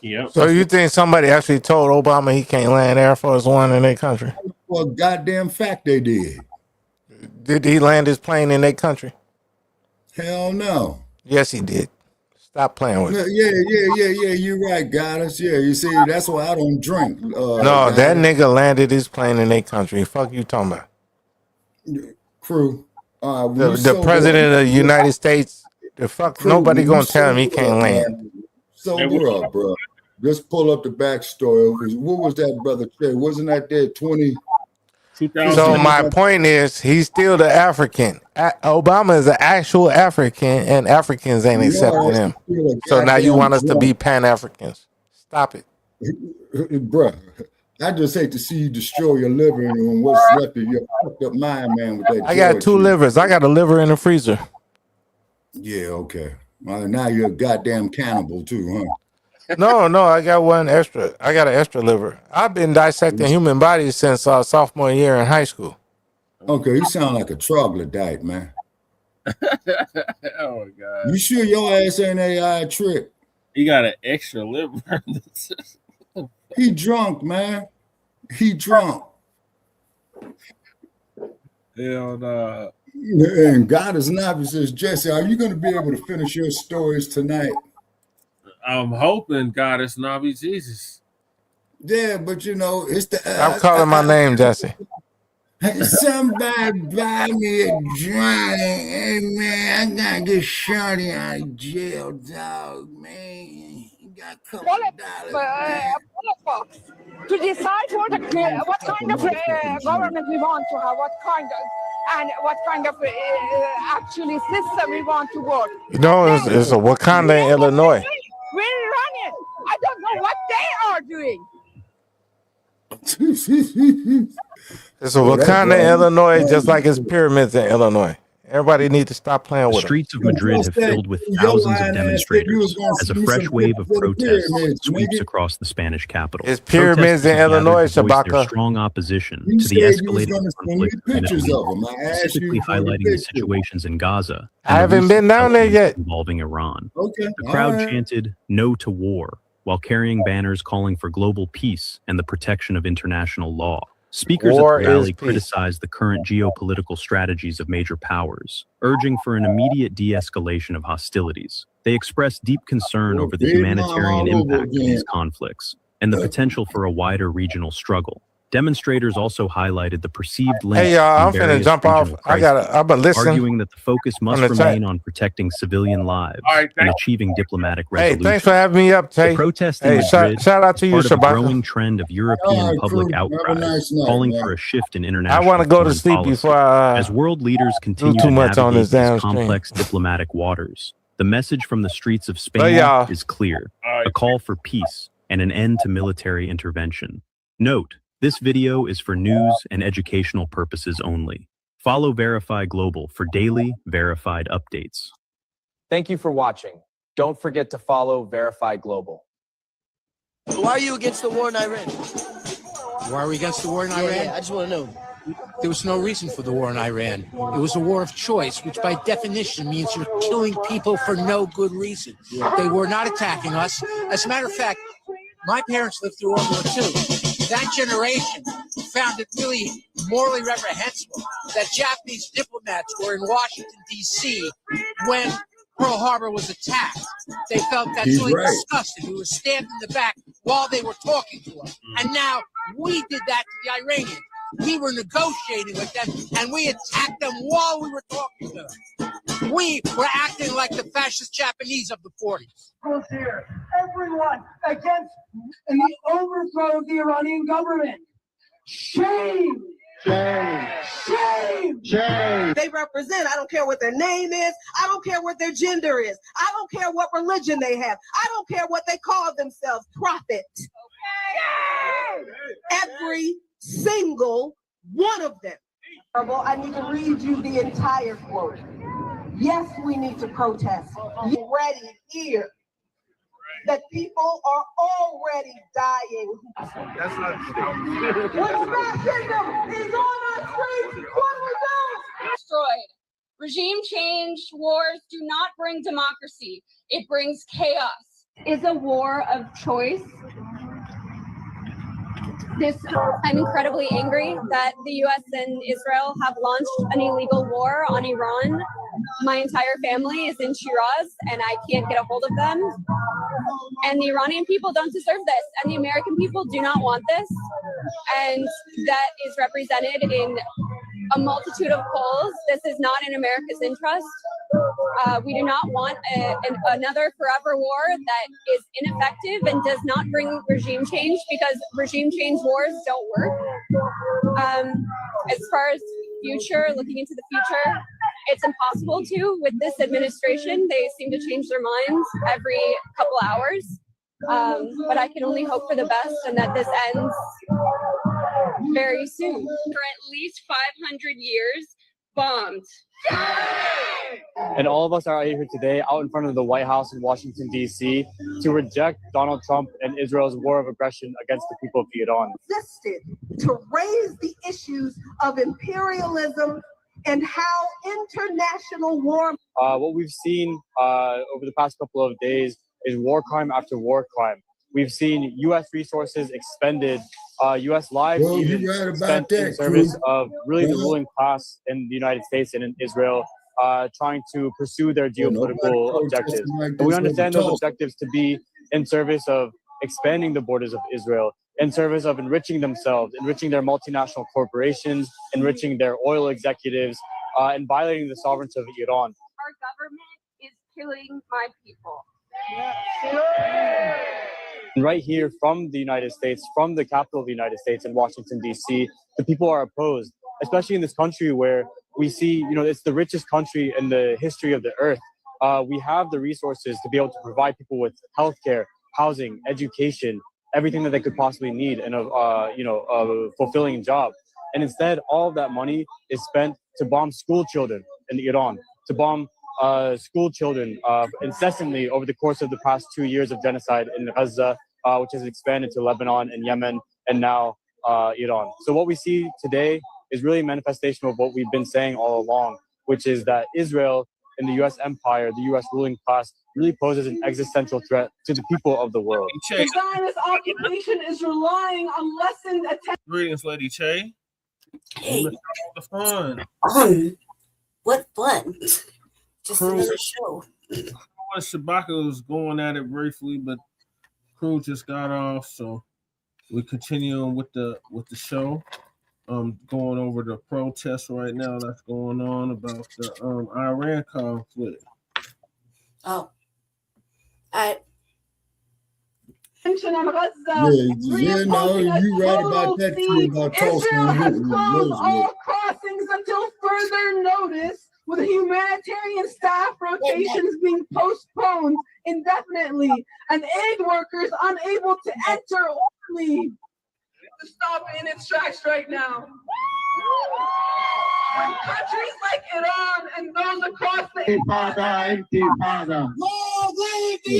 Yep.
So you think somebody actually told Obama he can't land Air Force One in their country?
Well, goddamn fact they did.
Did he land his plane in their country?
Hell no.
Yes, he did. Stop playing with it.
Yeah. You're right, Goddess. Yeah, you see, that's why I don't drink.
No, that nigga landed his plane in their country. Fuck you talking about?
Crew.
The president of the United States. The fuck, crew, nobody gonna tell him he can't land.
Sober up, bro. Just pull up the backstory. What was that, brother? Wasn't that there 20?
So my point is, he's still the African. Obama is an actual African, and Africans ain't accepting him. So now you want us to be Pan-Africans. Stop it.
Bruh, I just hate to see you destroy your liver and what's left of your fucked up mind, man. With that
I got two livers. I got a liver in the freezer.
Yeah, okay. Well, now you're a goddamn cannibal too, huh?
No, I got one extra. I got an extra liver. I've been dissecting human bodies since sophomore year in high school.
Okay, you sound like a troglodyte, man.
Oh my God!
You sure your ass ain't AI trick?
He got an extra liver.
He drunk, man. He drunk.
Hell no.
And God is not. Says, Jesse, are you going to be able to finish your stories tonight?
I'm hoping God is Nabi Jesus.
Yeah, but you know, it's the.
I'm calling my name, Jesse.
Somebody buy me a drink. Hey, man, I got to get Shorty out of jail, dog, man. You got a couple of dollars,
to decide what kind of government we want to have, what kind of actually system we want to work.
You know, it's a Wakanda in Illinois.
We're running. I don't know what they are doing.
It's a Wakanda in Illinois, just like it's pyramids in Illinois. Everybody needs to stop playing with
The streets of Madrid have filled with thousands of demonstrators as a fresh wave of protests sweeps across the Spanish capital.
It's pyramids in Illinois, Shabaka.
Their strong opposition to the escalating conflict in the Middle East, specifically highlighting the situations in Gaza.
I haven't been down there yet.
Involving Iran.
Okay.
The crowd chanted "No to war" while carrying banners calling for global peace and the protection of international law. Speakers at the rally criticized the current geopolitical strategies of major powers, urging for an immediate de-escalation of hostilities. They expressed deep concern over the humanitarian impact of these conflicts and the potential for a wider regional struggle. Demonstrators also highlighted the perceived links
Hey y'all, I'm
between
finna
various
jump off.
crises,
I've been listening.
arguing that the focus must
on the chat.
remain on protecting civilian lives and achieving diplomatic
Hey,
resolution.
thanks for having me up, Tay.
The protest in
Hey,
Madrid
shout out to
is
you,
part of a
Shabaka.
growing trend of European public outcries calling for a shift in
I
international
want to go to
foreign
sleep
policy
before I
as world leaders
do
continue
too
to
much on
navigate
this
these
damn stream.
complex diplomatic waters. The message from the streets of
But
Spain
y'all,
is clear: a call for peace and an end to military intervention. Note: this video is for news and educational purposes only. Follow Verify Global for daily verified updates.
Thank you for watching. Don't forget to follow Verify Global.
Why are you against the war in Iran?
Why are we against the war in Iran?
Yeah, I just want to know.
There was no reason for the war in Iran. It was a war of choice, which by definition means you're killing people for no good reason. They were not attacking us. As a matter of fact, my parents lived through World War II. That generation found it really morally reprehensible that Japanese diplomats were in Washington, D.C. when Pearl Harbor was attacked. They felt that's really disgusting. We were standing in the back while they were talking to us. And now we did that to the Iranians. We were negotiating with them, and we attacked them while we were talking to them. We were acting like the fascist Japanese of the 40s.
Here, everyone against and the overthrow of the Iranian government. Shame! Shame! Shame! Shame!
They represent, I don't care what their name is, I don't care what their gender is, I don't care what religion they have, I don't care what they call themselves, prophets. Okay. Every single one of them. I need to read you the entire quote. Yes, we need to protest. You're already here. That people are already dying.
That's not true. What's fascism is on our streets. What we do?
Destroyed. Regime change wars do not bring democracy. It brings chaos. Is a war of choice. I'm incredibly angry that the U.S. and Israel have launched an illegal war on Iran. My entire family is in Shiraz, and I can't get a hold of them. And the Iranian people don't deserve this, and the American people do not want this. And that is represented in a multitude of polls. This is not in America's interest. We do not want another forever war that is ineffective and does not bring regime change, because regime change wars don't work. As far as looking into the future, it's impossible to. With this administration, they seem to change their minds every couple hours. But I can only hope for the best and that this ends very soon. For at least 500 years, bombed.
And all of us are out here today, out in front of the White House in Washington, D.C., to reject Donald Trump and Israel's war of aggression against the people of Iran.
Existed to raise the issues of imperialism and how international war.
What we've seen over the past couple of days is war crime after war crime. We've seen U.S. resources expended, U.S. lives spent in service of really the ruling class in the United States and in Israel, trying to pursue their geopolitical objectives. But we understand those objectives to be in service of expanding the borders of Israel, in service of enriching themselves, enriching their multinational corporations, enriching their oil executives, and violating the sovereignty of Iran.
Our government is killing my people.
And right here from the United States, from the capital of the United States in Washington, D.C., the people are opposed, especially in this country where we see, it's the richest country in the history of the earth. We have the resources to be able to provide people with healthcare, housing, education, everything that they could possibly need in a fulfilling job. And instead, all of that money is spent to bomb school children in Iran, to bomb school children incessantly over the course of the past 2 years of genocide in Gaza, which has expanded to Lebanon and Yemen and now Iran. So what we see today is really a manifestation of what we've been saying all along, which is that Israel and the U.S. empire, the U.S. ruling class, really poses an existential threat to the people of the world.
The Zionist occupation is relying on lessened attention.
Greetings, Lady Che.
Hey.
The fun.
What fun? Just another show.
Shabaka was going at it briefly, but crew just got off, so we continue with the show. Going over the protest right now that's going on about the Iran conflict.
Oh, I.
Yeah, no, you right about that too, about
Israel has closed all
Tulsa.
crossings until further notice, with humanitarian staff rotations being postponed indefinitely and aid workers unable to enter or leave. To stop in its tracks right now. Countries like Iran and those across the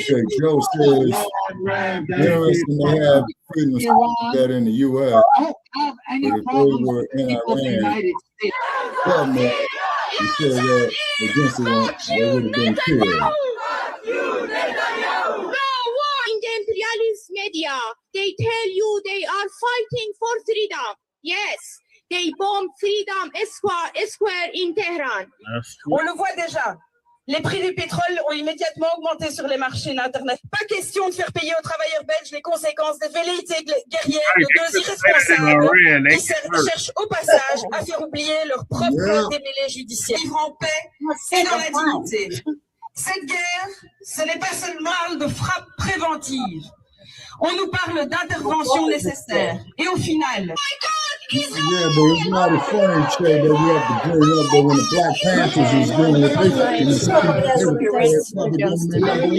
Okay, Joe says interesting to have freedom of speech that in the U.S. But if they were in Iran, government instead of that against Iran, they would have been killed.
In the imperialist media, they tell you they are fighting for freedom. Yes, they bomb Freedom Square in Tehran.
On le voit déjà. Les prix du pétrole ont immédiatement augmenté sur les marchés internationaux. Pas question de faire payer aux travailleurs belges les conséquences des velléités guerrières de deux irresponsables qui cherchent au passage à faire oublier leur propre démêlé judiciaire. Vivre en paix et dans la dignité. Cette guerre, ce n'est pas seulement de frappe préventive. On nous parle d'intervention nécessaire. Et au final...
Yeah, but it's not a funny show that we have to bring up that when the Blacc Panthers is doing what they
in the war that's happening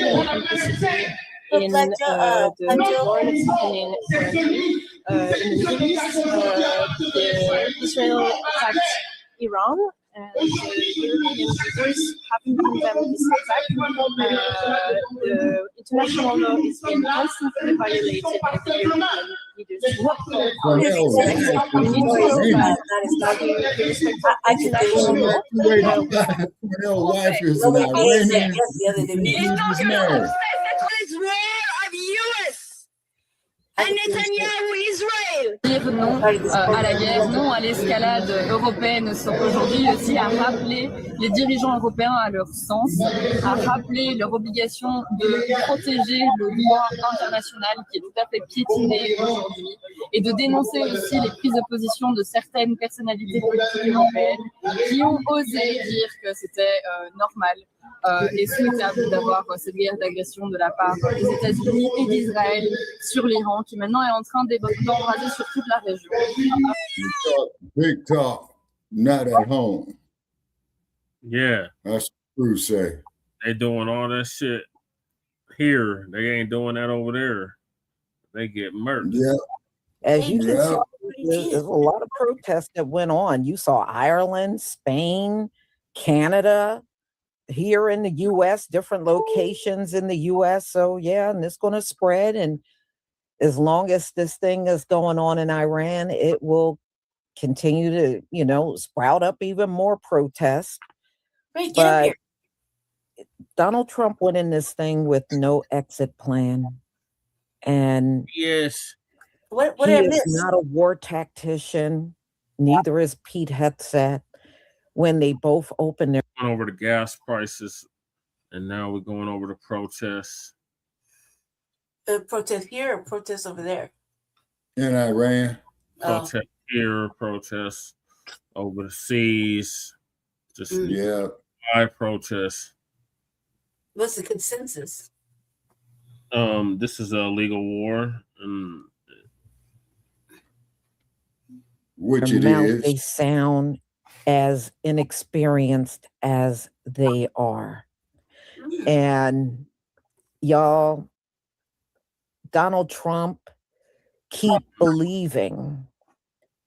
in the Middle East, Israel attacked Iran, and the European leaders haven't condemned this attack. The international law is being constantly violated, and the European leaders do not call for respect. We need to know that is not the respect for international law.
Cornell's wife is an Iranian.
Dire non à la guerre, non à l'escalade européenne, sauf aujourd'hui aussi à rappeler les dirigeants européens à leur sens, à rappeler leur obligation de protéger le droit international qui est tout à fait piétiné aujourd'hui, et de dénoncer aussi les prises de position de certaines personnalités politiques européennes qui ont osé dire que c'était normal et souhaitable d'avoir cette guerre d'agression de la part des États-Unis et d'Israël sur l'Iran, qui maintenant est en train d'embraser sur toute la région.
Big talk, not at home.
Yeah.
That's what Crew say.
They doing all that shit here. They ain't doing that over there. They get murdered.
Yeah.
As you can see, there's a lot of protests that went on. You saw Ireland, Spain, Canada, here in the U.S., different locations in the U.S. So, yeah, and it's going to spread. And as long as this thing is going on in Iran, it will continue to, sprout up even more protests.
Right,
but Donald Trump went in this thing with no exit plan. And
yes,
what
he is not a war tactician. Neither is Pete Hegseth. When they both opened their
over the gas prices, and now we're going over the protests.
Protest here or protest over there?
In Iran.
Protest here, protests over the seas. Just high protests.
What's the consensus?
This is a legal war.
Which
the
it
mouth
is.
They sound as inexperienced as they are. And y'all, Donald Trump keep believing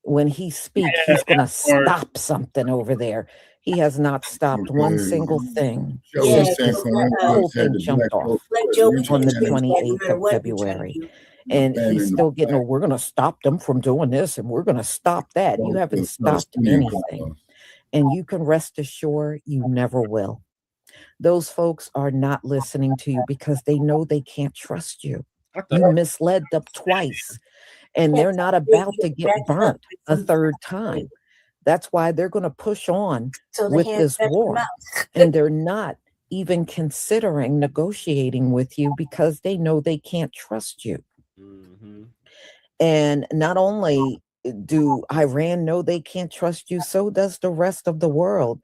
when he speaks, he's going to stop something over there. He has not stopped one single thing since the whole thing jumped off on the 28th of February. And he's still getting, we're going to stop them from doing this and we're going to stop that. You haven't stopped anything. And you can rest assured you never will. Those folks are not listening to you because they know they can't trust you. You misled them twice, and they're not about to get burnt a third time. That's why they're going to push on with this war. And they're not even considering negotiating with you because they know they can't trust you. And not only do Iran know they can't trust you, so does the rest of the world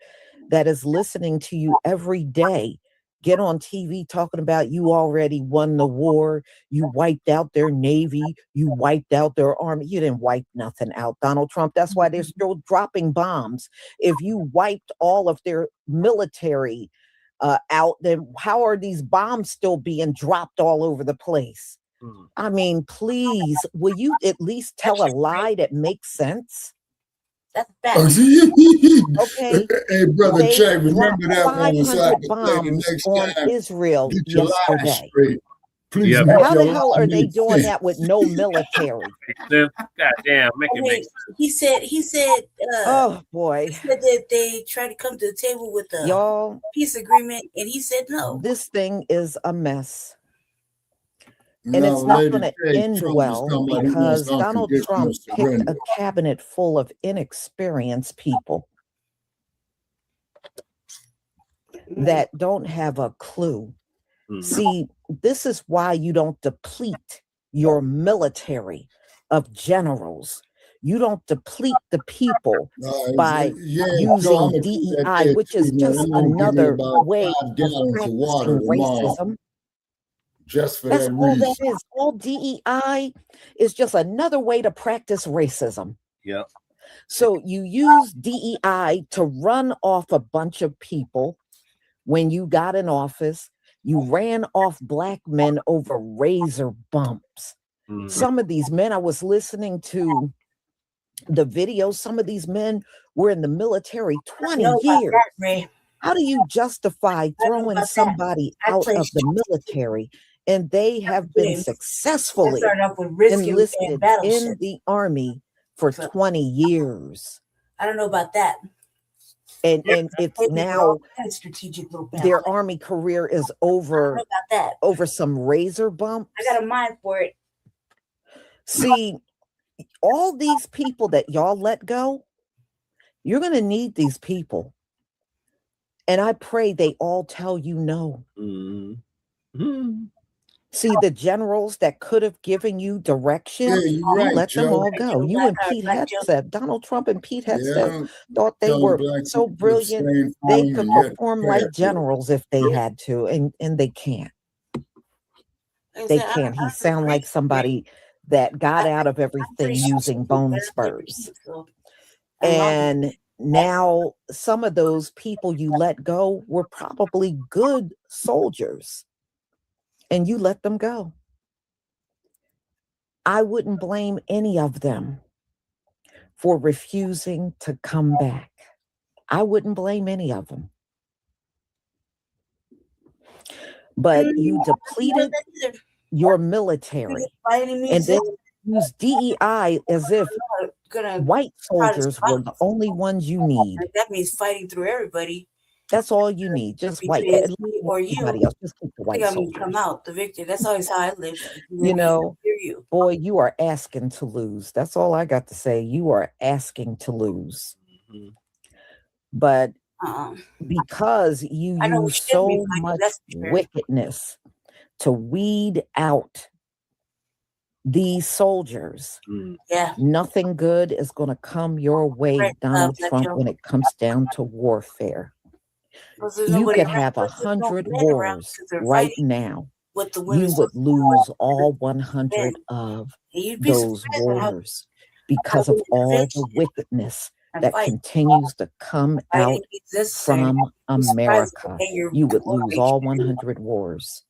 that is listening to you every day. Get on TV talking about you already won the war, you wiped out their navy, you wiped out their army. You didn't wipe nothing out, Donald Trump. That's why they're still dropping bombs. If you wiped all of their military out, then how are these bombs still being dropped all over the place? I mean, please, will you at least tell a lie that makes sense?
That's bad.
Okay.
Hey, brother
They
Jay, remember that
dropped
one so I
500
can say the
bombs
next
on
time.
Israel
Get your lies
yesterday.
straight. Please make
How the
your
hell
lie
are they
make
doing
sense.
that with no military?
God damn, make it make
Okay,
sense.
he said,
Oh boy.
he said that they tried to come to the table with a
Y'all,
peace agreement, and he said no.
this thing is a mess. And
No,
it's not
Lady
going to
J,
end
Trump was
well
talking about he wants
because Donald
unconditional
Trump picked
surrender.
a cabinet full of inexperienced people that don't have a clue. See, this is why you don't deplete your military of generals. You don't deplete the people by
Yeah,
using
Joe, I'm gonna put that
DEI,
there
which
too,
is
man.
just
I'm gonna give me
another
about
way
5
of
gallons of water
practicing
tomorrow,
racism.
just for
That's
that
all
reason.
that is. All DEI is just another way to practice racism.
Yep.
So you use DEI to run off a bunch of people. When you got in office, you ran off black men over razor bumps. Some of these men, I was listening to the video, some of these men were in the military 20 years. How do you justify throwing somebody out of the military and they have been successfully enlisted in the army for 20 years?
I don't know about that.
And it's now
strategic little
their army career is over over some razor bumps.
I got a mind for it.
See, all these people that y'all let go, you're going to need these people. And I pray they all tell you no. See, the generals that could have given you direction,
Yeah, you're
you
right,
let them
Joe.
all go. You and Pete Hegseth, Donald Trump and Pete Hegseth
Yeah,
thought they
telling
were
black
so
people to
brilliant,
abstain
they
from
could
and yet
perform
prepare
like
for it.
generals if they had to, and they can't. They can't. He sound like somebody that got out of everything using bone spurs. And now some of those people you let go were probably good soldiers, and you let them go. I wouldn't blame any of them for refusing to come back. I wouldn't blame any of them. But you depleted your military and then use DEI as if white soldiers were the only ones you need.
That means fighting through everybody.
That's all you need. Just white.
It's me or you.
Else. Just keep the
I
white
think I'm gonna
soldiers.
come out the victor. That's always how I live.
You know, boy, you are asking to lose. That's all I got to say. You are asking to lose. But because you use so much wickedness to weed out these soldiers, nothing good is going to come your way, Donald Trump, when it comes down to warfare. You could have 100 wars right now. You would lose all 100 of those wars because of all the wickedness that continues to come out from America. You would lose all 100 wars.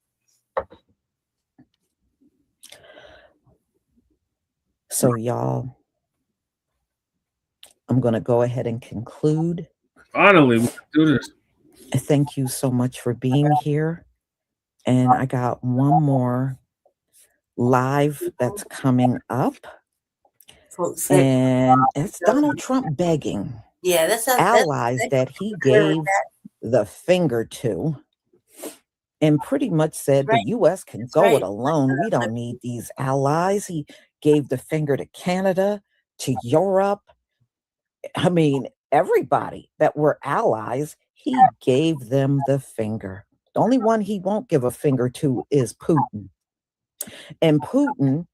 So, y'all, I'm going to go ahead and conclude.
Finally, we can do this.
Thank you so much for being here. And I got one more live that's coming up. And it's Donald Trump begging allies that he gave the finger to and pretty much said the U.S. can go it alone. We don't need these allies. He gave the finger to Canada, to Europe. I mean, everybody that were allies, he gave them the finger. The only one he won't give a finger to is Putin. And Putin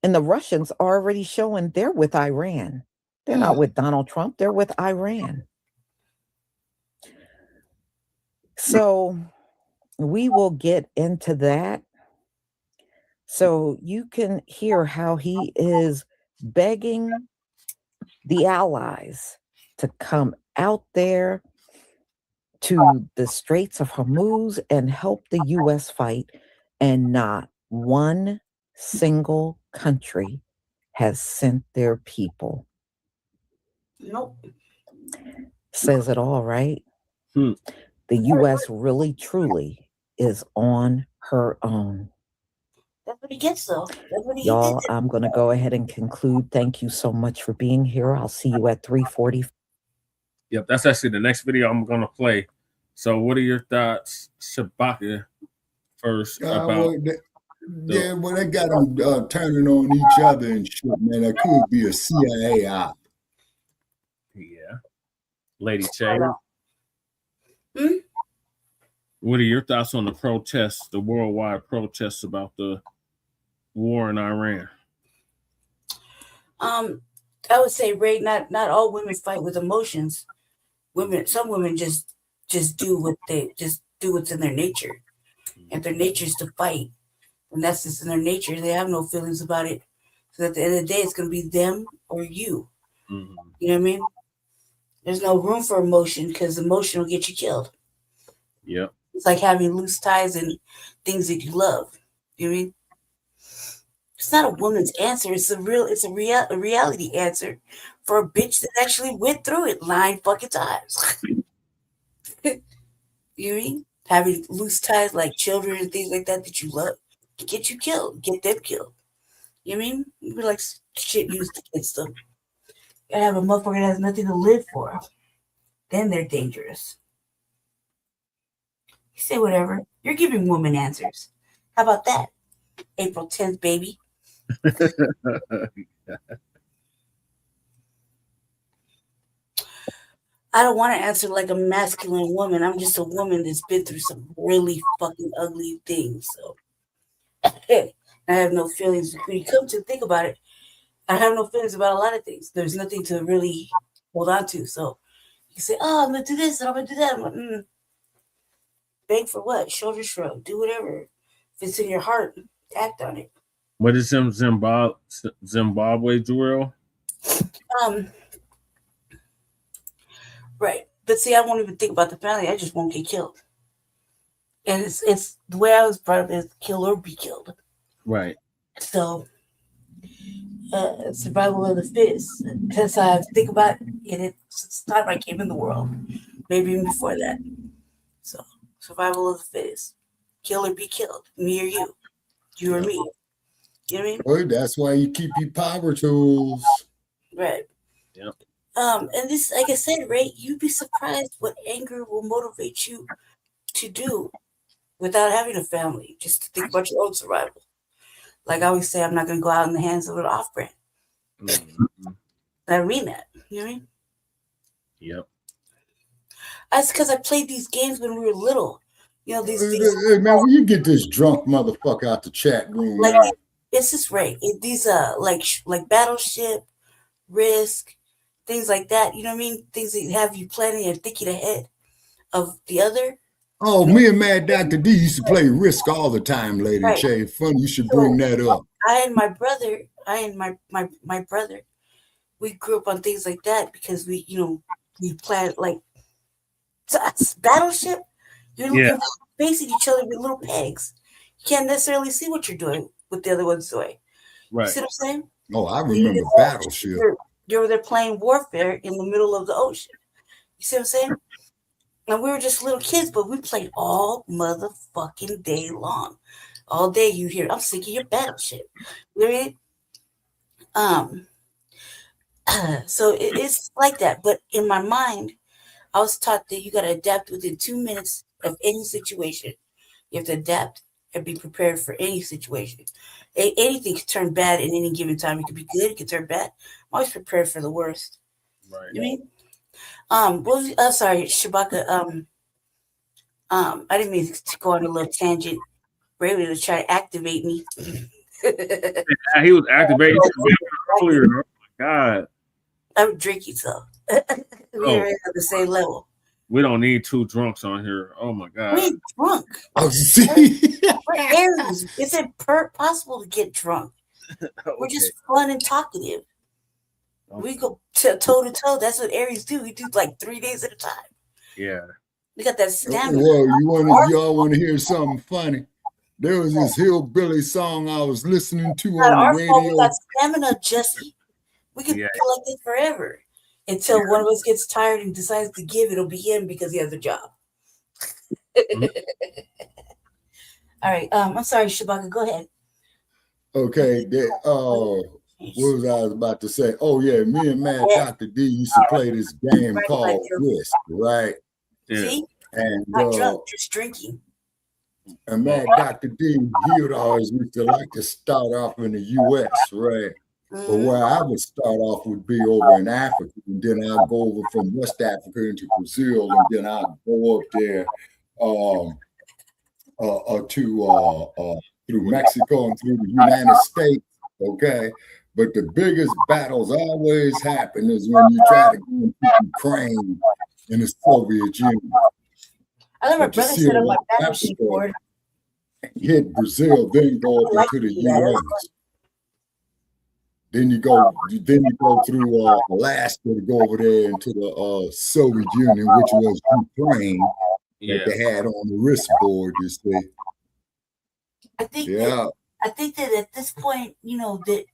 and the Russians are already showing they're with Iran. They're not with Donald Trump. They're with Iran. So we will get into that. So you can hear how he is begging the allies to come out there to the Straits of Hormuz and help the U.S. fight, and not one single country has sent their people.
Nope.
Says it all, right? The U.S. really, truly is on her own.
That's what he gets, though. That's what he
Y'all,
did.
I'm going to go ahead and conclude. Thank you so much for being here. I'll see you at 3:40.
Yep, that's actually the next video I'm going to play. So what are your thoughts, Shabaka, first about...
well, they got them turning on each other and shit, man. That could be a CIA op.
Yeah. Lady Che. What are your thoughts on the protests, the worldwide protests about the war in Iran?
I would say, Ray, not all women fight with emotions. Some women just do what's in their nature. And their nature is to fight. And that's just in their nature. They have no feelings about it. So at the end of the day, it's going to be them or you.
Mm-hmm.
You know what I mean? There's no room for emotion because emotion will get you killed.
Yep.
It's like having loose ties and things that you love. You know what I mean? It's not a woman's answer. It's a reality answer for a bitch that actually went through it 9 fucking times. You know what I mean? Having loose ties like children and things like that you love get you killed, get them killed. You know what I mean? You be like shit used against them. You gotta have a motherfucker that has nothing to live for. Then they're dangerous. You say whatever. You're giving women answers. How about that? April 10th, baby. I don't want to answer like a masculine woman. I'm just a woman that's been through some really fucking ugly things. So I have no feelings. When you come to think about it, I have no feelings about a lot of things. There's nothing to really hold on to. So you say, oh, I'm going to do this and I'm going to do that. I'm like, beg for what? Shoulder shrug. Do whatever. If it's in your heart, act on it.
What is Zimbabwe, Jarrell?
Right. But see, I won't even think about the family. I just won't get killed. And it's the way I was brought up is kill or be killed.
Right.
So survival of the fittest. That's how I think about it since the time I came in the world. Maybe even before that. So survival of the fittest. Kill or be killed. Me or you. You or me. You know what I mean?
Well, that's why you keep your power tools.
Right.
Yep.
And this, like I said, Ray, you'd be surprised what anger will motivate you to do without having a family, just to think about your own survival. Like I always say, I'm not going to go out in the hands of an off-brand.
Mm-hmm.
I mean that. You know what I mean?
Yep.
That's because I played these games when we were little. You know, these
Hey, man, when you get this drunk motherfucker out the chat room,
like
man.
it's just Ray. These like Battleship, Risk, things like that. You know what I mean? Things that have you planning and thinking ahead of the other.
Oh, me and Mad Dr. D used to play Risk all the time, Lady
Right.
Che. Funny you should bring that up.
I and my brother, we grew up on things like that because we planned like Battleship. You're facing each other with little pegs. You can't necessarily see what you're doing with the other one's doing.
Right.
You see what I'm saying?
Oh, I remember Battleship.
You're there playing warfare in the middle of the ocean. You see what I'm saying? And we were just little kids, but we played all motherfucking day long. All day you hear, I'm sick of your Battleship. You know what I mean? So it's like that. But in my mind, I was taught that you got to adapt within 2 minutes of any situation. You have to adapt and be prepared for any situation. Anything can turn bad at any given time. It could be good. It could turn bad. I'm always prepared for the worst.
Right.
You know what I mean? Sorry, Shabaka. I didn't mean to go on a little tangent. Brady was trying to activate me.
He was activated earlier. Oh my God.
I'm drinking, so we're at the same level.
We don't need two drunks on here. Oh my God.
We're drunk.
Oh, see?
We're Aries. Is it possible to get drunk? We're just fun and talkative. We go toe to toe. That's what Aries do. We do like 3 days at a time.
Yeah.
We got that stamina.
Well, y'all want to hear something funny? There was this hillbilly song I was listening to on the radio.
We got stamina, Jesse. We can collect it forever until one of us gets tired and decides to give. It'll be him because he has a job. All right. I'm sorry, Shabaka. Go ahead.
Okay. What was I about to say? Oh yeah, me and Mad Dr. D used to play this game called Risk, right?
See?
And
not drunk, just drinking.
And Mad Dr. D, he would always used to like to start off in the U.S., right? But where I would start off would be over in Africa, and then I'll go over from West Africa into Brazil, and then I'll go up there through Mexico and through the United States, okay? But the biggest battles always happen is when you try to go into Ukraine in the Soviet Union.
I love my brother set up my battleship board.
Hit Brazil, then go up into the U.S. Then you go through Alaska to go over there into the Soviet Union, which was Ukraine, that they had on the wrist board, you see.
I think that at this point, you know, that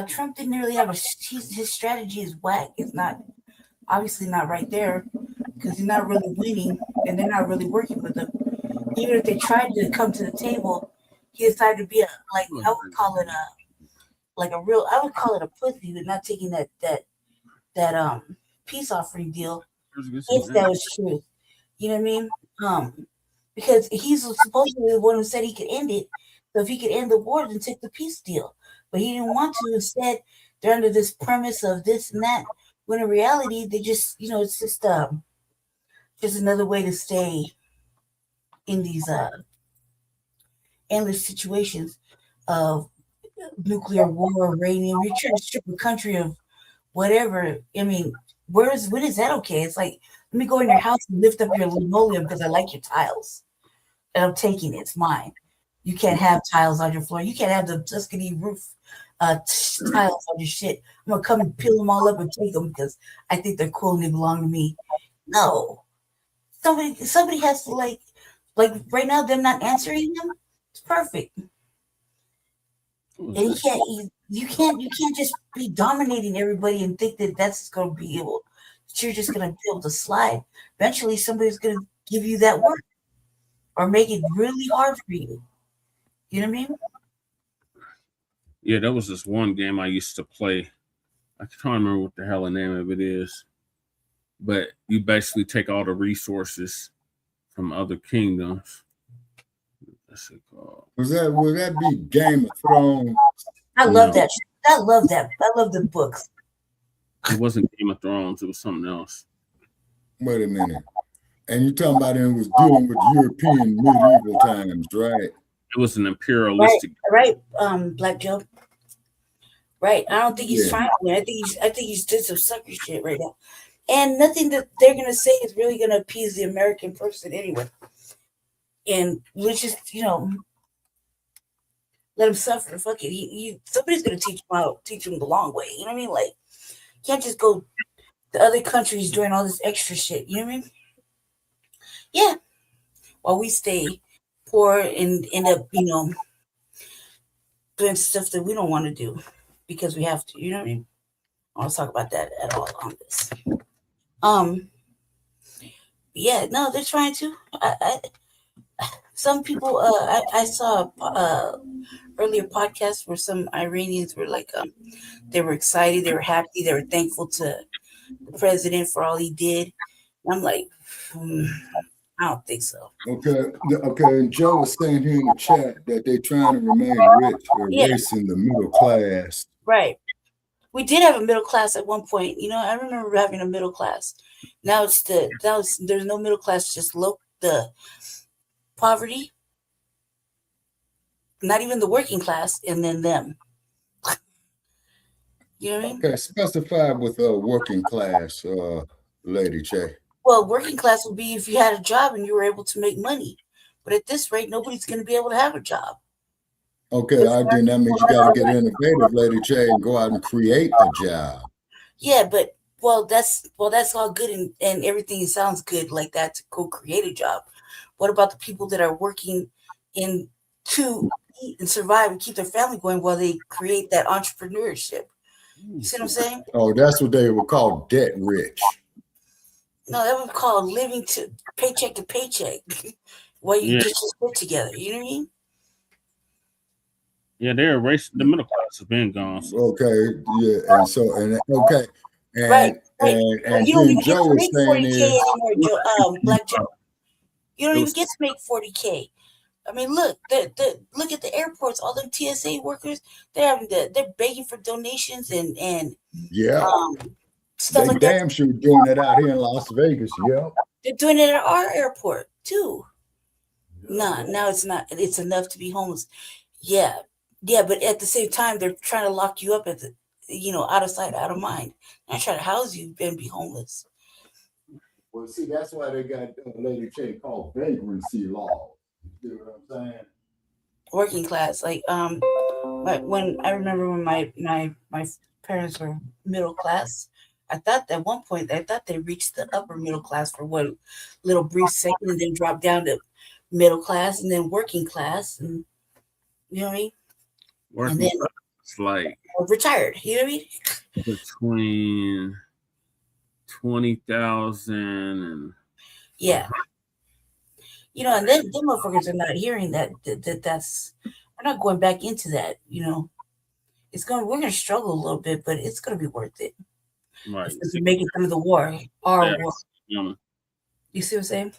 Trump didn't really have his strategy is whack. It's not obviously not right there because he's not really winning and they're not really working with him. Even if they tried to come to the table, he decided to be I would call it a pussy, but not taking that peace offering deal. If that was true. You know what I mean? Because he's supposedly the one who said he could end it. So if he could end the war, then take the peace deal. But he didn't want to. Instead, they're under this premise of this and that. When in reality, they just, you know, it's just another way to stay in these endless situations of nuclear war, uranium. You're trying to strip a country of whatever. I mean, when is that okay? It's like, let me go in your house and lift up your linoleum because I like your tiles. And I'm taking it. It's mine. You can't have tiles on your floor. You can't have the Tuscany roof tiles on your shit. I'm going to come and peel them all up and take them because I think they're cool and they belong to me. No. Somebody has to like right now, them not answering them. It's perfect. And you can't just be dominating everybody and think that that's going to be able, that you're just going to be able to slide. Eventually, somebody's going to give you that work or make it really hard for you. You know what I mean?
Yeah, there was this one game I used to play. I can't remember what the hell the name of it is, but you basically take all the resources from other kingdoms. What's it called?
Would that be Game of Thrones?
I love that. I love that. I love the books.
It wasn't Game of Thrones. It was something else.
Wait a minute. And you're talking about it was dealing with European medieval times, right?
It was an imperialistic.
Right, Black Joe. Right. I don't think he's trying to win. I think he's did some sucker shit right now. And nothing that they're gonna say is really gonna appease the American person anyway. And let's just, you know, let him suffer. Fuck it. Somebody's gonna teach him the long way. You know what I mean? Like, you can't just go to other countries doing all this extra shit. You know what I mean? Yeah. While we stay poor and end up, you know, doing stuff that we don't want to do because we have to. You know what I mean? I don't want to talk about that at all on this. Yeah, no, they're trying to. Some people, I saw earlier podcast where some Iranians were like, they were excited, they were happy, they were thankful to the president for all he did. And I'm like, I don't think so.
Okay. And Joe was saying here in the chat that they're trying to remain rich or erasing the middle class.
Right. We did have a middle class at one point. You know, I remember having a middle class. Now there's no middle class, just the poverty, not even the working class, and then them. You know what I mean?
Okay, specify with working class, Lady Che.
Well, working class would be if you had a job and you were able to make money. But at this rate, nobody's going to be able to have a job.
Okay, I think that means you got to get innovative, Lady Che, and go out and create a job.
Yeah, but that's all good and everything sounds good like that to go create a job. What about the people that are working to eat and survive and keep their family going while they create that entrepreneurship? You see what I'm saying?
Oh, that's what they would call debt rich.
No, that would be called living to paycheck while you get your shit together. You know what I mean?
Yeah, they're erased. The middle class has been gone. So.
Okay, yeah, okay.
Right.
And
you don't even
Joe
get to make 40K anymore, Black Joe. You don't even get to make 40K. I mean, look at the airports. All them TSA workers, they're begging for donations and stuff like that.
Damn sure doing it out here in Las Vegas. Yeah,
they're doing it at our airport too. Now it's not. It's enough to be homeless. Yeah, but at the same time, they're trying to lock you up at the, out of sight, out of mind. They're trying to house you and be homeless.
Well, see, that's why they got Lady Che called vagrancy law. You know what I'm saying?
Working class, like when I remember when my parents were middle class, I thought at one point they reached the upper middle class for one little brief second, and then dropped down to middle class and then working class, and you know what I mean?
Working class, like
retired. You know what I mean?
Between 20,000 and
yeah. And then them motherfuckers are not hearing that's we're not going back into that, we're gonna struggle a little bit, but it's gonna be worth it.
Right.
To make it through the war. War. You see what I'm saying?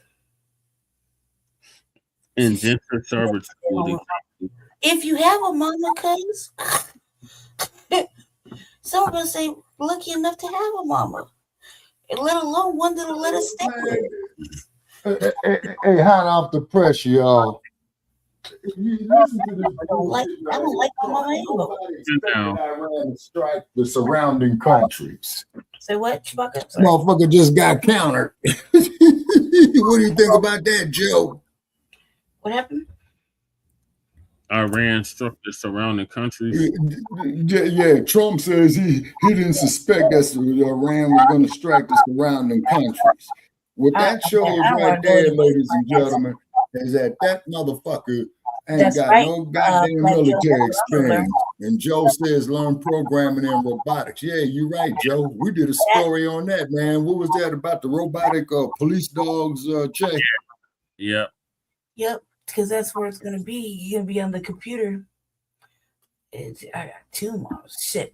Indentured servitude.
If you have a mama, cuz some of us ain't lucky enough to have a mama. And let alone one that'll let us stay with.
Hey, hot off the pressure, y'all.
I don't like the mama
anymore. Strike the surrounding countries.
Say what, Shabaka?
Motherfucker just got countered. What do you think about that, Joe?
What happened?
Iran struck the surrounding countries.
Yeah, Trump says he didn't suspect that Iran was going to strike the surrounding countries. What that shows right there, ladies and gentlemen, is that motherfucker ain't got no goddamn military experience. And Joe says learn programming and robotics. Yeah, you're right, Joe. We did a story on that, man. What was that about the robotic police dogs, Che?
Yep.
Yep, because that's where it's going to be. You're going to be on the computer. I got 2 models. Shit.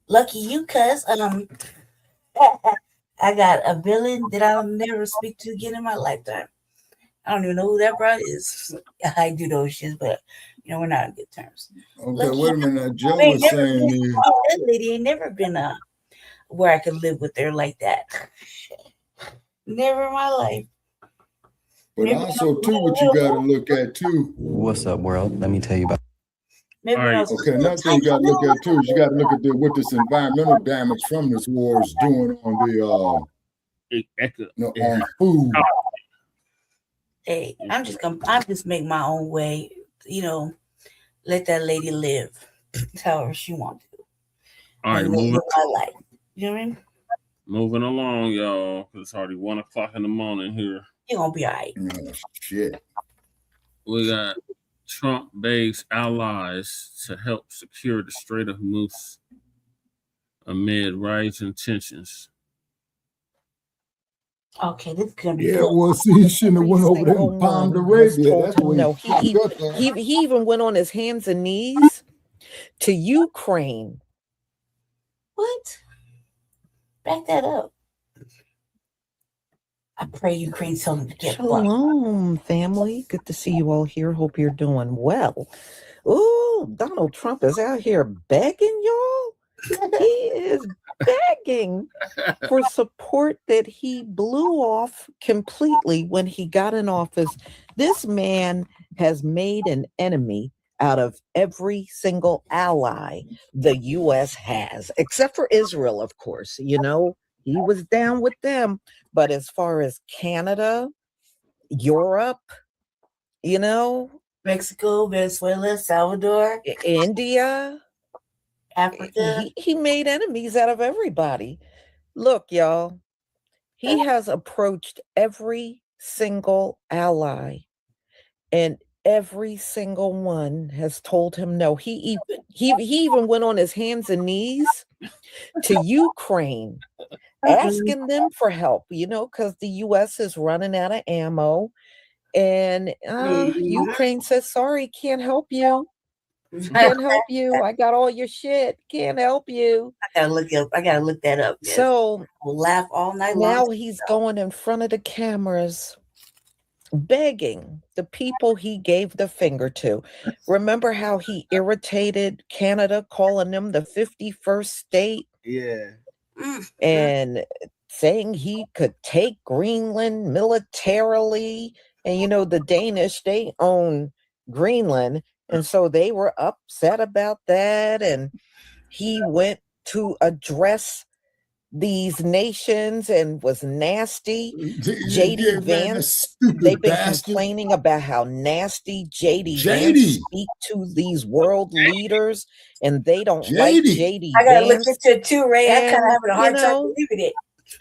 Lucky you, cuz. I got a villain that I'll never speak to again in my lifetime. I don't even know who that bro is. I do those shits, but we're not on good terms.
Okay, wait a minute. Joe was saying
that lady ain't never been where I could live with her like that. Never in my life.
But also, too, what you got to look at, too.
What's up, world? Let me tell you about.
All right. Okay, another thing you got to look at, too, is you got to look at what this environmental damage from this war is doing on on food.
Hey, I'm just make my own way, let that lady live however she wants to.
All right, moving
my life. You know what I mean?
Moving along, y'all, because it's already 1 o'clock in the morning here.
You're gonna be all right.
Oh, shit.
We got Trump begs allies to help secure the Strait of Hormuz amid rising tensions.
Okay, this is gonna be
well, see, he shouldn't have went over there and bombed Arabia. That's what
he even went on his hands and knees to Ukraine.
What? Back that up. I pray Ukraine tell them to get
Shalom, family. Good to see you all here. Hope you're doing well. Ooh, Donald Trump is out here begging y'all. He is begging for support that he blew off completely when he got in office. This man has made an enemy out of every single ally the U.S. has, except for Israel, of course. You know, he was down with them. But as far as Canada, Europe, you know,
Mexico, Venezuela, Salvador,
India,
Africa.
He made enemies out of everybody. Look, y'all, he has approached every single ally, and every single one has told him no. He even went on his hands and knees to Ukraine, asking them for help, you know, because the U.S. is running out of ammo. And Ukraine says, sorry, can't help you. Can't help you. I got all your shit. Can't help you.
I gotta look that up. Yes.
So
we'll laugh all night long.
Now he's going in front of the cameras, begging the people he gave the finger to. Remember how he irritated Canada, calling them the 51st state?
Yeah.
And saying he could take Greenland militarily. And you know, the Danish, they own Greenland. And so they were upset about that. And he went to address these nations and was nasty. JD Vance, they've been complaining about how nasty JD Vance speak to these world leaders, and they don't like JD
I gotta
Vance.
look into it too, Ray. I kind of having a hard time
know,
believing it.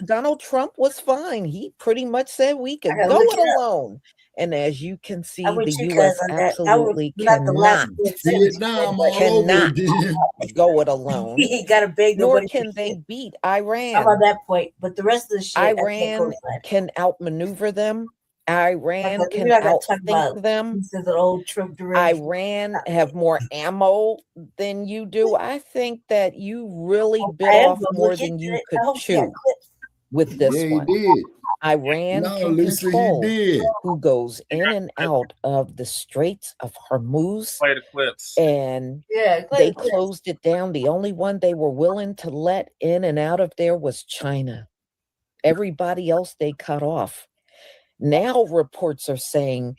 Donald Trump was fine. He pretty much said we could go it alone. And as you can see, the U.S. absolutely cannot go it alone.
He got to beg
nor
nobody.
Can they beat Iran?
How about that point? But the rest of the shit,
Iran can outmaneuver them. Iran can outthink them. Iran have more ammo than you do. I think that you really bit off more than you could chew with this one. Iran can control who goes in and out of the Straits of Hormuz.
Play the clips.
And they closed it down. The only one they were willing to let in and out of there was China. Everybody else they cut off. Now reports are saying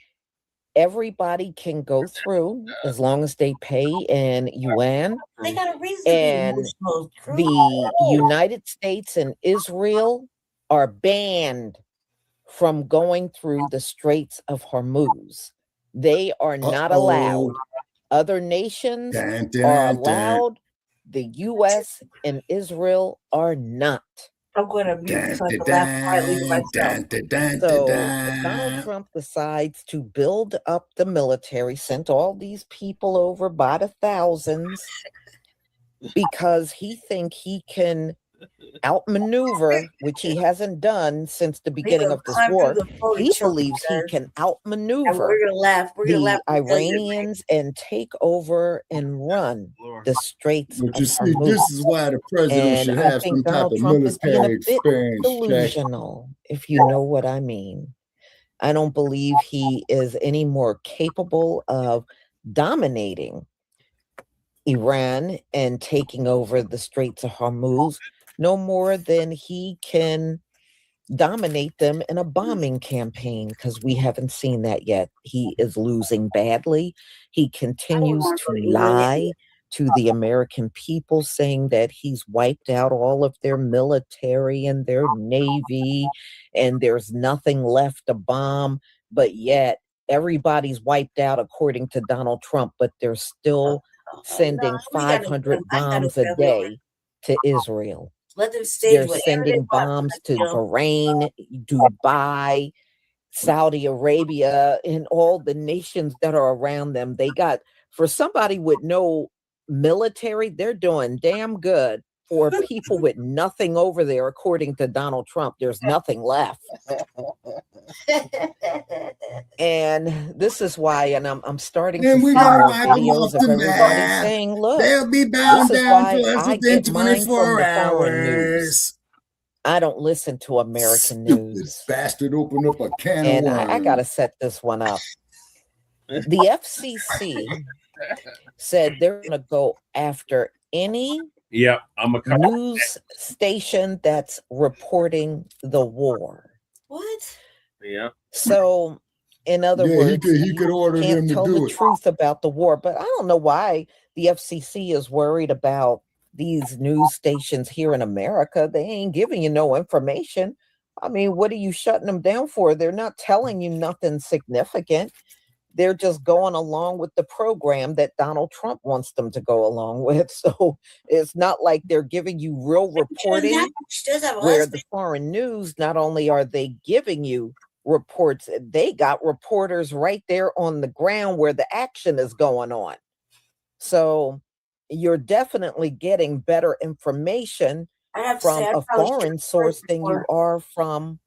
everybody can go through as long as they pay in yuan.
They got a reason
and the United States and Israel are banned from going through the Straits of Hormuz. They are not allowed. Other nations are allowed. The U.S. and Israel are not.
I'm going to mute so I can laugh quietly to myself.
So Donald Trump decides to build up the military, sent all these people over by the thousands because he think he can outmaneuver, which he hasn't done since the beginning of this war. He believes he can outmaneuver the Iranians and take over and run the Straits of Hormuz.
This is why the president should have some type of military experience.
Delusional, if you know what I mean. I don't believe he is any more capable of dominating Iran and taking over the Straits of Hormuz, no more than he can dominate them in a bombing campaign, because we haven't seen that yet. He is losing badly. He continues to lie to the American people, saying that he's wiped out all of their military and their navy, and there's nothing left to bomb. But yet everybody's wiped out according to Donald Trump, but they're still sending 500 bombs a day to Israel.
Let them stay.
They're sending bombs to Bahrain, Dubai, Saudi Arabia, and all the nations that are around them. They got, for somebody with no military, they're doing damn good. For people with nothing over there, according to Donald Trump, there's nothing left. And this is why, and I'm starting to see more videos of everybody saying, look,
they'll be bound down to us within 24
hours. I don't listen to American news.
Bastard opened up a can
and
of worms.
I got to set this one up. The FCC said they're going to go after any
Yep, I'm a
news station that's reporting the war.
What?
Yeah.
So, in other words,
he could order them
can't
to
tell
do
the
it.
truth about the war. But I don't know why the FCC is worried about these news stations here in America. They ain't giving you no information. I mean, what are you shutting them down for? They're not telling you nothing significant. They're just going along with the program that Donald Trump wants them to go along with. So it's not like they're giving you real reporting where the foreign news, not only are they giving you reports, they got reporters right there on the ground where the action is going on. So you're definitely getting better information from a foreign source than you are from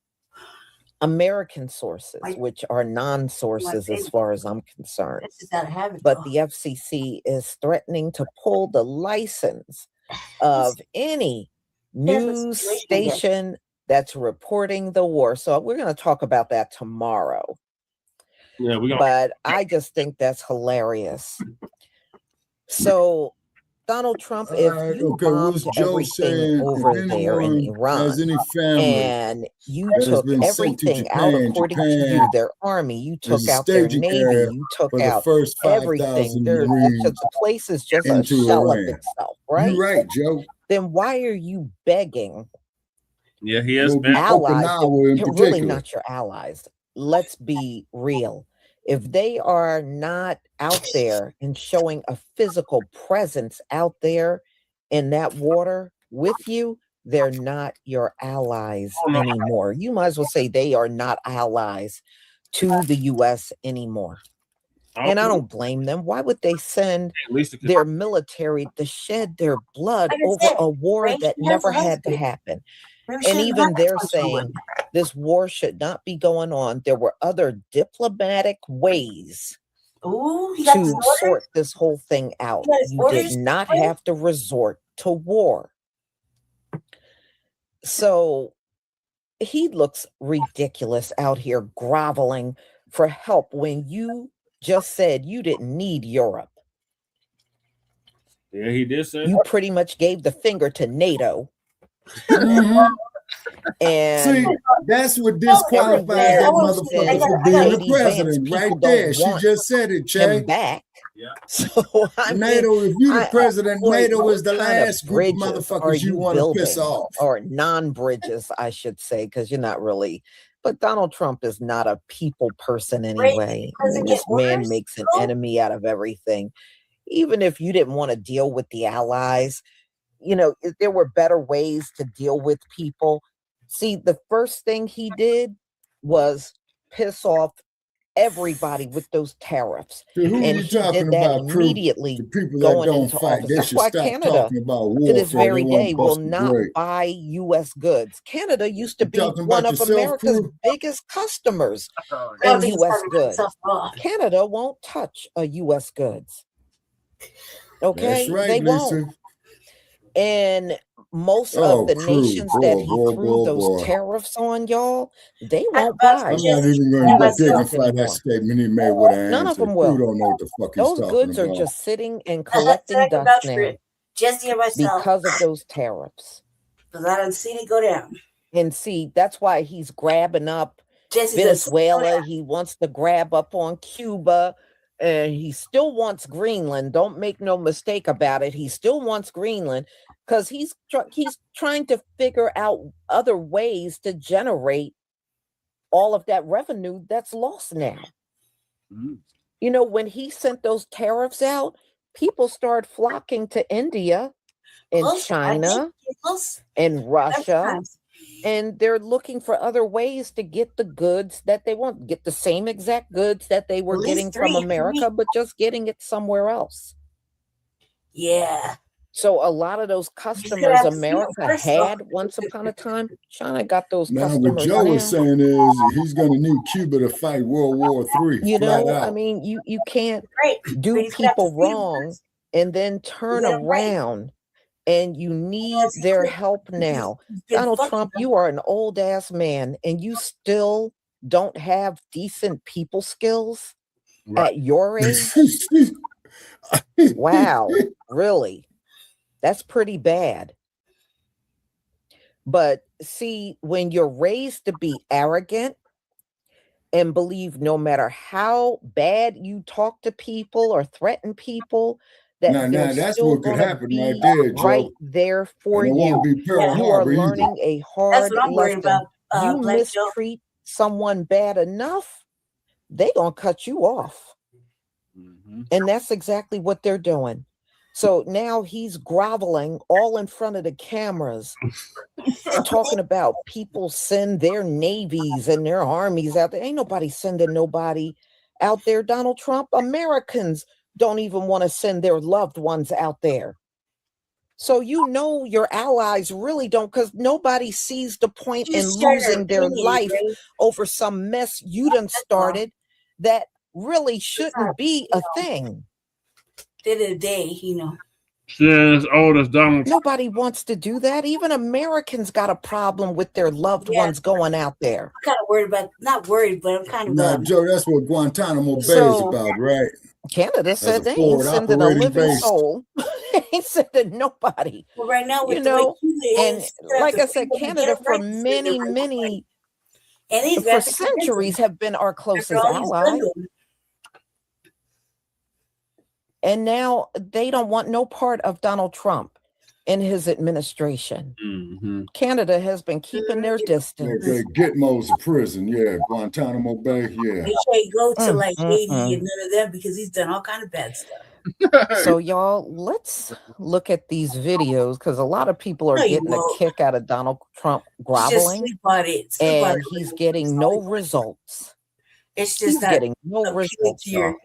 American sources, which are non-sources as far as I'm concerned. But the FCC is threatening to pull the license of any news station that's reporting the war. So we're going to talk about that tomorrow.
Yeah,
but I just think that's hilarious. So Donald Trump, if you bombed everything over there in Iran and you took everything out according to you, their army, you took out their navy, you took out everything, the place is just a shell of itself, right?
You're right, Joe.
Then why are you begging?
Yeah, he has been
allies. They're really not your allies. Let's be real. If they are not out there and showing a physical presence out there in that water with you, they're not your allies anymore. You might as well say they are not allies to the U.S. anymore. And I don't blame them. Why would they send their military to shed their blood over a war that never had to happen? And even they're saying this war should not be going on. There were other diplomatic ways to sort this whole thing out. You did not have to resort to war. So he looks ridiculous out here groveling for help when you just said you didn't need Europe.
Yeah, he did say
you pretty much gave the finger to NATO. And
see, that's what disqualifies that motherfucker for being the president, right there. She just said it, Che.
Back.
Yeah.
So
NATO, if you're the president, NATO is the last group of motherfuckers you want to piss off.
Or non-bridges, I should say, because you're not really. But Donald Trump is not a people person anyway. I mean, this man makes an enemy out of everything. Even if you didn't want to deal with the allies, you know, there were better ways to deal with people. See, the first thing he did was piss off everybody with those tariffs.
Dude,
and he did that immediately going into office. That's why Canada, to this very day, will not buy U.S. goods. Canada used to be one of America's biggest customers in U.S. goods. Canada won't touch a U.S. goods. Okay?
That's right,
they
Lisa.
won't. And most of the nations that he threw those tariffs on, y'all, they won't buy.
I'm not even going to dignify that statement he made with an
None of them will.
Don't know what the fuck
those
he's
goods
talking
are
about.
just sitting and collecting dust now
Jesse and myself,
because of those tariffs.
Because I done seen it go down.
And see, that's why he's grabbing up
Jesse
Venezuela. He wants to grab up on Cuba. And he still wants Greenland. Don't make no mistake about it. He still wants Greenland because he's trying to figure out other ways to generate all of that revenue that's lost now. You know, when he sent those tariffs out, people started flocking to India and China and Russia. And they're looking for other ways to get the goods that they want, get the same exact goods that they were getting from America, but just getting it somewhere else.
Yeah.
So a lot of those customers America had once upon a time, China got those customers.
What Joe is saying is he's going to need Cuba to fight World War III.
You know, I mean, you can't do people wrong and then turn around. And you need their help now. Donald Trump, you are an old ass man and you still don't have decent people skills at your age. Wow, really? That's pretty bad. But see, when you're raised to be arrogant and believe no matter how bad you talk to people or threaten people, that
Now
they're
that's
still
what could
going to
happen
be
right there, Joe.
right there for
And it
you.
won't be Pearl
You are
Harbor either.
learning a
That's
hard
what I'm worried
lesson.
about,
You
Black Joe.
mistreat someone bad enough, they gonna cut you off. And that's exactly what they're doing. So now he's groveling all in front of the cameras, talking about people send their navies and their armies out there. Ain't nobody sending nobody out there, Donald Trump. Americans don't even want to send their loved ones out there. So you know your allies really don't, because nobody sees the point in
Just share their
losing their
opinion,
life
right?
over some mess you done started that really shouldn't be a thing.
At the end of the day, you know.
Yeah, as old as Donald Trump.
Nobody wants to do that. Even Americans got a problem with their loved ones going out there.
I'm kind of worried about, not worried, but I'm kind of
Now, Joe, that's what Guantanamo Bay is
So
about, right?
Canada
As
said
a
they ain't
forward
sending a
operating
living
base.
soul. They ain't sending nobody.
Well, right now, with
You
the way
know,
Cuba
and
is, you have
like
to
I said,
freedom to
Canada
get
for
right to say they're
many,
right.
many,
And he's
for
got to convince
centuries
them
have been our
after
closest
all he's
ally.
done to them.
And now they don't want no part of Donald Trump in his administration. Canada has been keeping their distance.
They Gitmo's a prison, yeah. Guantanamo Bay, yeah.
Make sure you go to like Haiti
mm.
and none of that because he's done all kind of bad stuff.
So y'all, let's look at these videos because a lot of people are
No, you
getting a
won't.
kick out of Donald Trump
Just
groveling,
sleep on it. Sleep on
and
it.
he's getting no results.
It's
He's
just not
getting no
appealing
results,
to your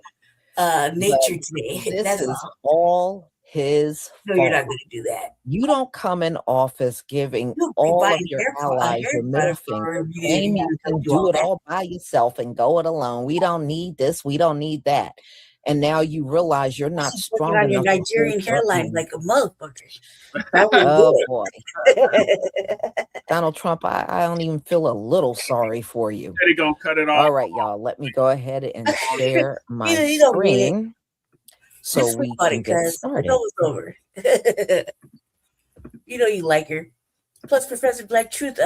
y'all.
nature
But
today.
this
That's
is
all.
all his
No, you're not
fault.
going to do that.
You don't come in office giving
You'll be
all of
buying
your
hair
allies your middle
product for
finger.
a review
Claim
and
you
you
can
do all
do it
that.
all by yourself and go it alone. We don't need this. We don't need that. And now you realize you're not
Just working
strong
on your
enough to hold
Nigerian
up
hairline
anymore.
like a motherfucker. I wouldn't
Oh
do
boy.
it.
Donald Trump, I don't even feel a little sorry for you.
They gonna cut it off.
All right, y'all. Let me go ahead and share my
You don't mean it.
screen so
Just
we
sleep on
can
it,
get
cuz it's
started.
almost over. You know you like her. Plus, Professor Black Truth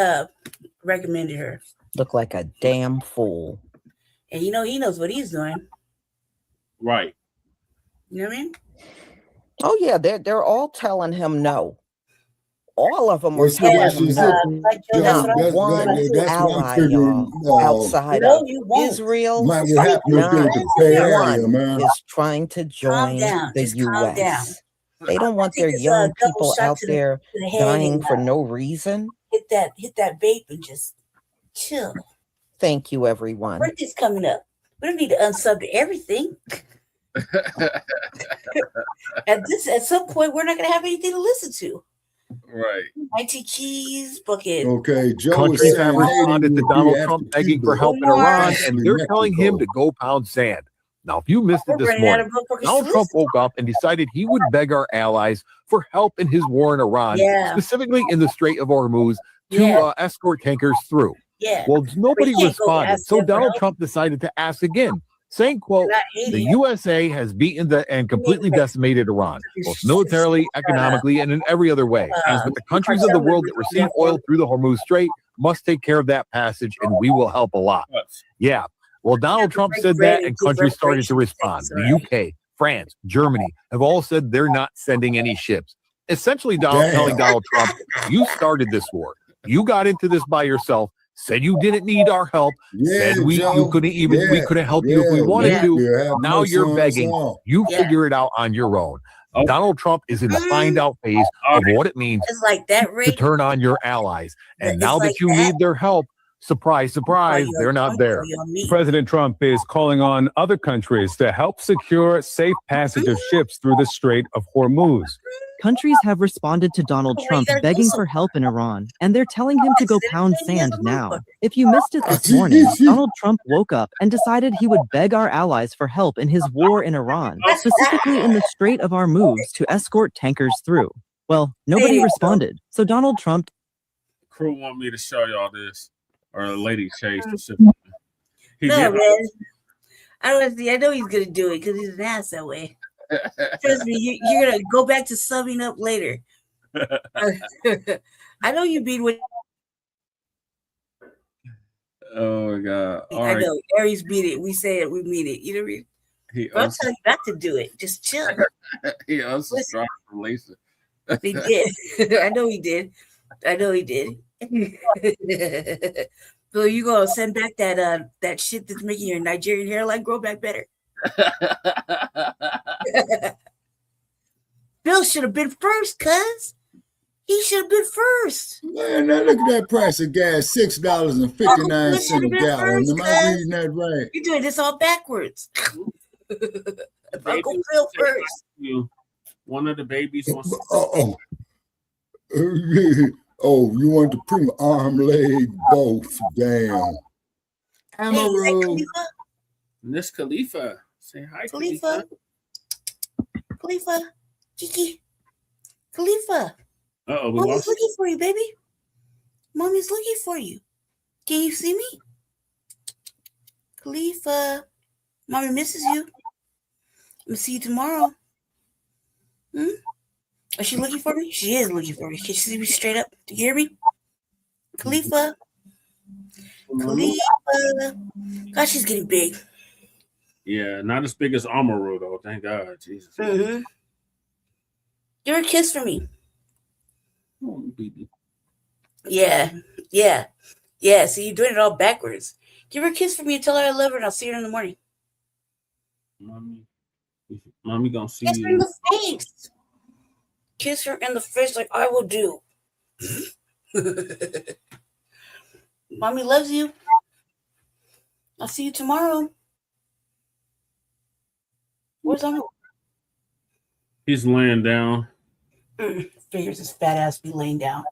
recommended her.
Look like a damn fool.
And you know he knows what he's doing.
Right.
You know what I mean?
Oh yeah, they're all telling him no. All of them are
Well, see,
telling
that's
him
just
no.
it,
Like Joe, that's
Joe.
what I'm
One
That's what I'm
ally,
figuring.
y'all, outside
No,
of
you won't.
Israel,
Might what happened up there
not
at the Bay Area,
one
man.
is trying to
Calm
join
down.
the
Just calm down.
U.S. They don't want
Take
their
this
young
double
people
shot
out
to
there
the head
dying
and
for no reason.
hit that vape and just chill.
Thank you, everyone.
Birthday's coming up. We don't need to unsub to everything. At some point, we're not going to have anything to listen to.
Right.
IT keys, bucket.
Okay, Joe is
Countries
saying
have
Haiti
responded
would
to
be
Donald
after
Trump begging
Cuba,
for help in
Omar.
Iran, and
actually
they're telling him
Mexico.
to go pound sand. Now, if you missed it
We're
this
running out
morning,
of motherfuckers to
Donald Trump
listen.
woke up and decided he would beg our allies for help in his war in Iran,
Yeah.
specifically in the Strait of Hormuz, to
Yeah.
escort tankers through.
Yeah.
Well,
But
nobody
he can't go
responded,
ask
so
them for
Donald
help.
Trump decided to ask again, saying, quote,
Not
the
80.
USA has beaten and completely decimated Iran, both militarily, economically, and in every other way. But the countries of the world that receive oil through the Hormuz Strait must take care of that passage, and we will help a lot. Yeah. Well, Donald Trump said that, and countries started to respond. The UK, France, Germany have all said they're not sending any ships. Essentially, telling Donald Trump, you started this war. You got into this by yourself. Said you didn't need our help.
Yeah,
Said we
Joe.
couldn't even
Yeah.
we couldn't help you if we
Yeah,
wanted
Nick,
to.
you have
Now
mercy
you're
on us
begging.
all.
You
Yeah.
figure it out on your own. Donald Trump is in the find out phase of what it means
It's like that
to
rate.
turn on your allies. And
It's
now
like
that you
that.
need their help, surprise, surprise, they're not there.
President Trump is calling on other countries to help secure safe passage of ships through the Strait of Hormuz.
Countries have responded to Donald Trump begging for help in Iran, and they're telling him to go pound sand now. If you missed it this morning, Donald Trump woke up and decided he would beg our allies for help in his war in Iran, specifically in the Strait of Hormuz, to escort tankers through. Well, nobody responded, so Donald Trump...
Crew want me to show y'all this, or Lady Shay specifically.
No, man. I know he's gonna do it because he's an ass that way. Trust me, you're gonna go back to subbing up later. I know you beat what.
Oh my God! All
I
right.
know Aries beat it. We say it. We mean it. You know what I mean? But I'm telling you not to do it. Just chill.
He also dropped from Lisa.
He did. I know he did. So you gonna send back that shit that's making your Nigerian hairline grow back better? Bill should have been first, cuz. He should have been first.
Man, now look at that price of gas, $6.59 a gallon. Am I reading that right?
You're doing this all backwards. Uncle Phil first.
One of the babies wants to.
Oh, you want to put arm, leg, both. Damn.
Hey,
Miss Khalifa. Say hi,
Khalifa. Kiki. Khalifa.
Uh-oh, we
Mommy's
lost.
looking for you, baby. Mommy's looking for you. Can you see me? Khalifa. Mommy misses you. I'm gonna see you tomorrow. Is she looking for me? She is looking for me. Can she see me straight up? Do you hear me? Khalifa. God, she's getting big.
Yeah, not as big as Amaru though. Thank God, Jesus.
Give her a kiss for me.
Oh, baby.
Yeah. See, you're doing it all backwards. Give her a kiss for me and tell her I love her, and I'll see her in the morning.
Mommy gonna see
Kiss
you.
her in the face. Kiss her in the face like I will do. Mommy loves you. I'll see you tomorrow. Where's Uncle?
He's laying down.
Figures his fat ass be laying down.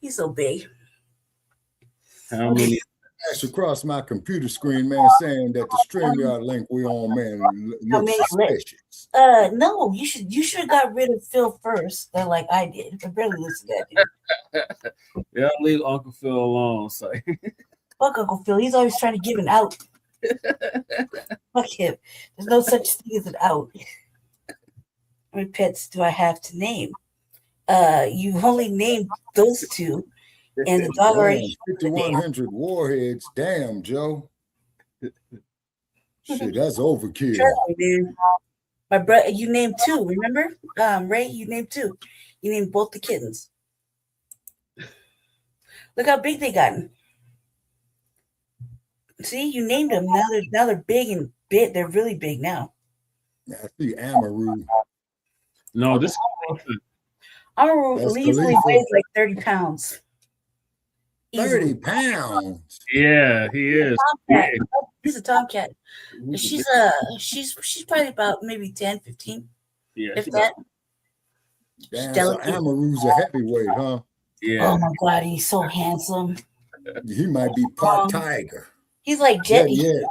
He's so big.
How many?
Flash across my computer screen, man, saying that the StreamYard link we on, man, looks suspicious.
No, you should have got rid of Phil first, like I did. I barely listened to that dude.
Yeah, leave Uncle Phil alone. So.
Fuck Uncle Phil. He's always trying to give an out. Fuck him. There's no such thing as an out. How many pets do I have to name? You only named those two. And the dog already
5,100 warheads. Damn, Joe. Shit, that's overkill.
Trust me, dude. My brother, you named two, remember? Ray, you named two. You named both the kittens. Look how big they gotten. See, you named them. Now they're big and big. They're really big now.
I see Amaru.
No, this
Amaru easily weighs like 30 pounds.
30 pounds.
Yeah, he is.
He's a tomcat. She's probably about maybe 10, 15.
Yeah.
If that.
Damn, so Amaru's a heavyweight, huh?
Yeah.
Oh my God, he's so handsome.
He might be part tiger.
He's like Jetty.
Yeah.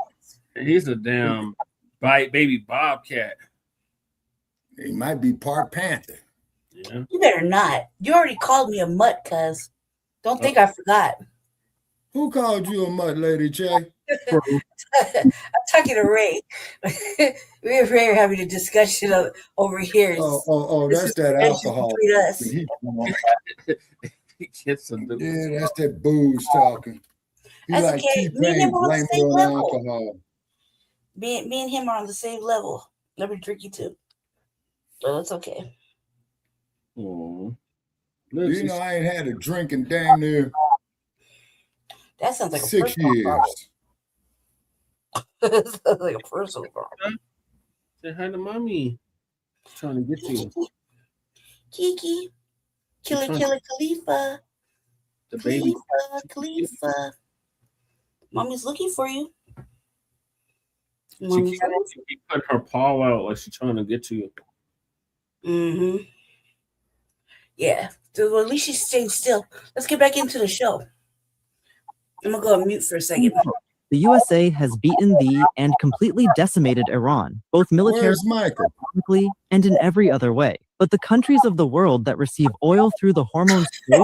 He's a damn baby bobcat.
He might be part panther.
Yeah.
You better not. You already called me a mutt, cuz. Don't think I forgot.
Who called you a mutt, Lady J?
I'm talking to Ray. Me and Ray are having a discussion over here.
Oh, that's that alcohol.
Yeah,
that's that booze talking. He
That's
like
okay. Me and
T-Pain,
him are on the
blame
same
it on
level.
alcohol.
Me and him are on the same level. Let me drink you too. So it's okay.
Oh.
You know, I ain't had a drink in damn near
That sounds like
6 years.
That sounds like a personal problem.
Say hi to mommy. Trying to get you.
Kiki. Killer Khalifa.
The baby.
Khalifa. Mommy's looking for you.
She keep putting her paw out like she's trying to get to you.
Mm-hmm. Yeah. So at least she's staying still. Let's get back into the show. I'm gonna go on mute for a second.
The USA has beaten the and completely decimated Iran, both militarily, economically, and in every other way. But the countries of the world that receive oil through the hormones take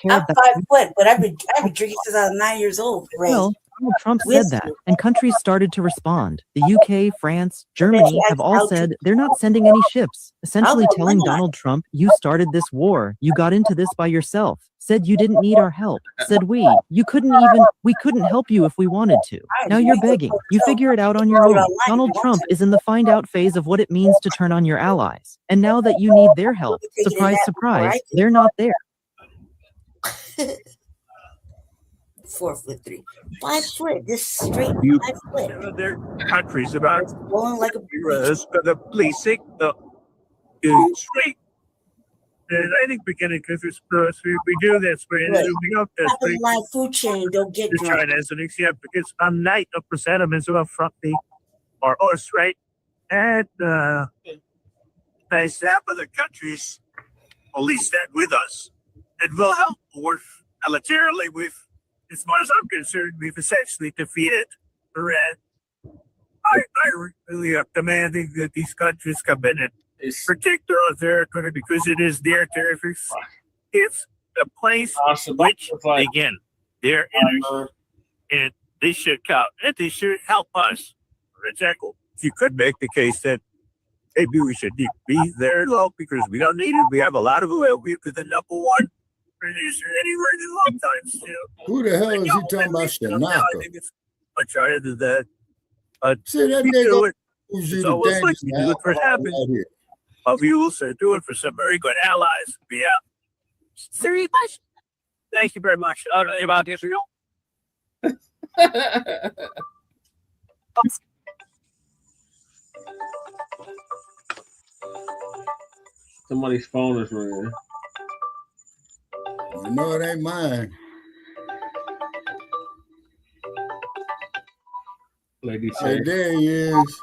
care
I'm
of that.
5 foot, but I've been drinking since I was 9 years old. Ray.
Well, Donald Trump said that, and countries started to respond. The UK, France, Germany have all said they're not sending any ships, essentially telling Donald Trump, you started this war, you got into this by yourself, said you didn't need our help, said we couldn't help you if we wanted to. Now you're begging. You figure it out on your own. Donald Trump is in the find out phase of what it means to turn on your allies. And now that you need their help, surprise, surprise, they're not there.
4'3", 5 foot, just straight 5 foot.
There are countries about
going like a
the policing, the straight. And I think beginning because we do this, we up this.
Like food chain, don't get
just trying as an example, because a 90% of them are from us, right? And some other countries police that with us. It will help more militarily. As far as I'm concerned, we've essentially defeated Iran. I really am demanding that these countries come in and protect their own territory because it is their territory. It's a place which, again, they're in, and they should come and they should help us. For example, you could make the case that maybe we should be there low because we don't need it. We have a lot of oil. We're the number one producer anywhere in a long time still.
Who the hell is he talking about? Shabaka?
I think it's much higher than that.
See, that
we
nigga
do it.
who's
It's
you
always
the
like we do it for happens. Of you also do it for some very good allies. Yeah. Serious question. Thank you very much. About Israel.
Somebody's phone is ringing.
No, it ain't mine.
Lady,
hey, there he is.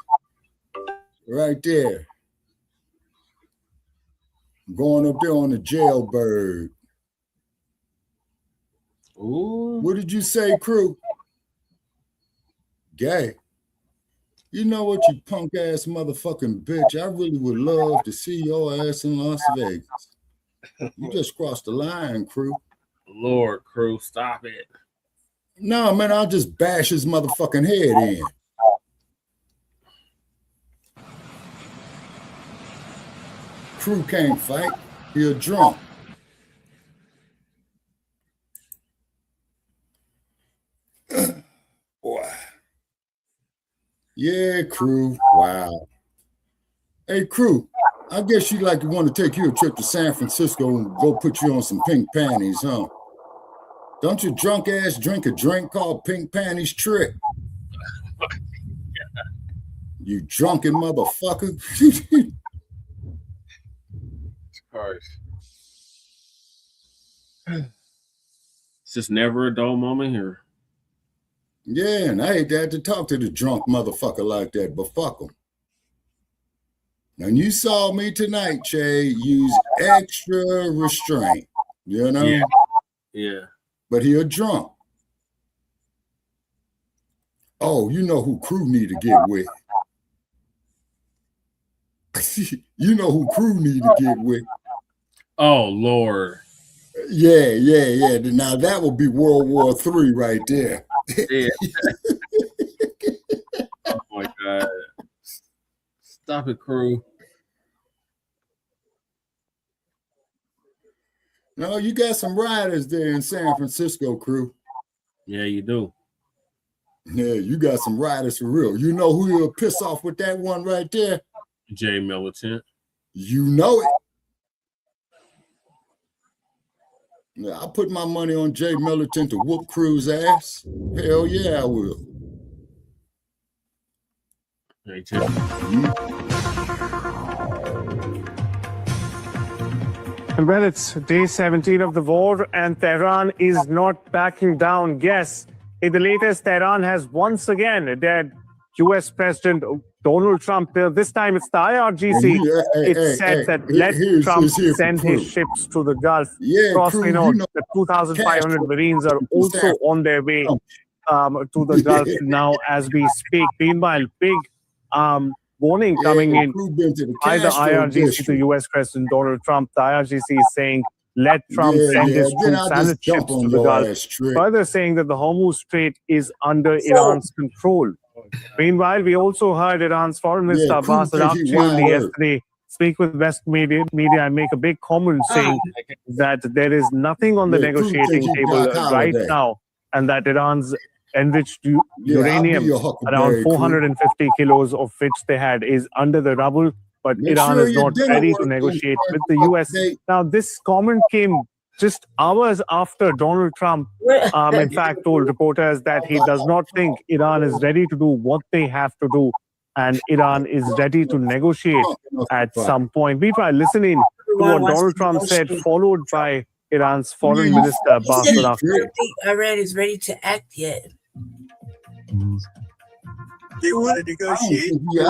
Right there. Going up there on the jailbird.
Ooh.
What did you say, crew? Gay. You know what, you punk ass motherfucking bitch? I really would love to see your ass in Las Vegas. You just crossed the line, crew.
Lord, crew, stop it.
No, man, I'll just bash his motherfucking head in. Crew can't fight. You're drunk. Boy. Yeah, crew. Wow. Hey, crew. I guess you'd like to want to take you a trip to San Francisco and go put you on some pink panties, huh? Don't you drunk ass drink a drink called Pink Panties Trip? You drunken motherfucker.
It's just never a dull moment here.
Yeah, and I hate to have to talk to the drunk motherfucker like that, but fuck him. And you saw me tonight, Che, use extra restraint, you know?
Yeah. Yeah.
But he a drunk. Oh, you know who crew need to get with. You know who crew need to get with.
Oh, Lord.
Yeah. Now that will be World War III right there.
Yeah. Oh, my God. Stop it, crew.
No, you got some riders there in San Francisco, crew.
Yeah, you do.
Yeah, you got some riders for real. You know who you'll piss off with that one right there?
Jay Militant.
You know it. Yeah, I put my money on Jay Militant to whoop Crew's ass. Hell yeah, I will.
Hey, Jay.
Well, it's day 17 of the war, and Tehran is not backing down. Yes, in the latest, Tehran has once again dared U.S. President Donald Trump. This time it's the IRGC. It said that let Trump send his ships to the Gulf. Crossly note that 2,500 Marines are also on their way to the Gulf now as we speak. Meanwhile, big warning coming in by the IRGC to U.S. President Donald Trump. The IRGC is saying let Trump send his
Then
troops
I'll
and
just
the
jump
ships
on
to the
your
Gulf,
ass, Trick.
further saying that the Hormuz Strait is under Iran's control. Meanwhile, we also heard Iran's Foreign Minister Abbas Araqchi yesterday speak with West Media and make a big comment saying that there is nothing on the negotiating table right now, and that Iran's enriched uranium, around 450 kilos of which they had, is under the rubble, but Iran is not ready to negotiate with the US. Now, this comment came just hours after Donald Trump, in fact, told reporters that he does not think Iran is ready to do what they have to do, and Iran is ready to negotiate at some point. We try listening to what Donald Trump said, followed by Iran's Foreign Minister Abbas Araqchi.
Iran is ready to act yet.
They want to negotiate. I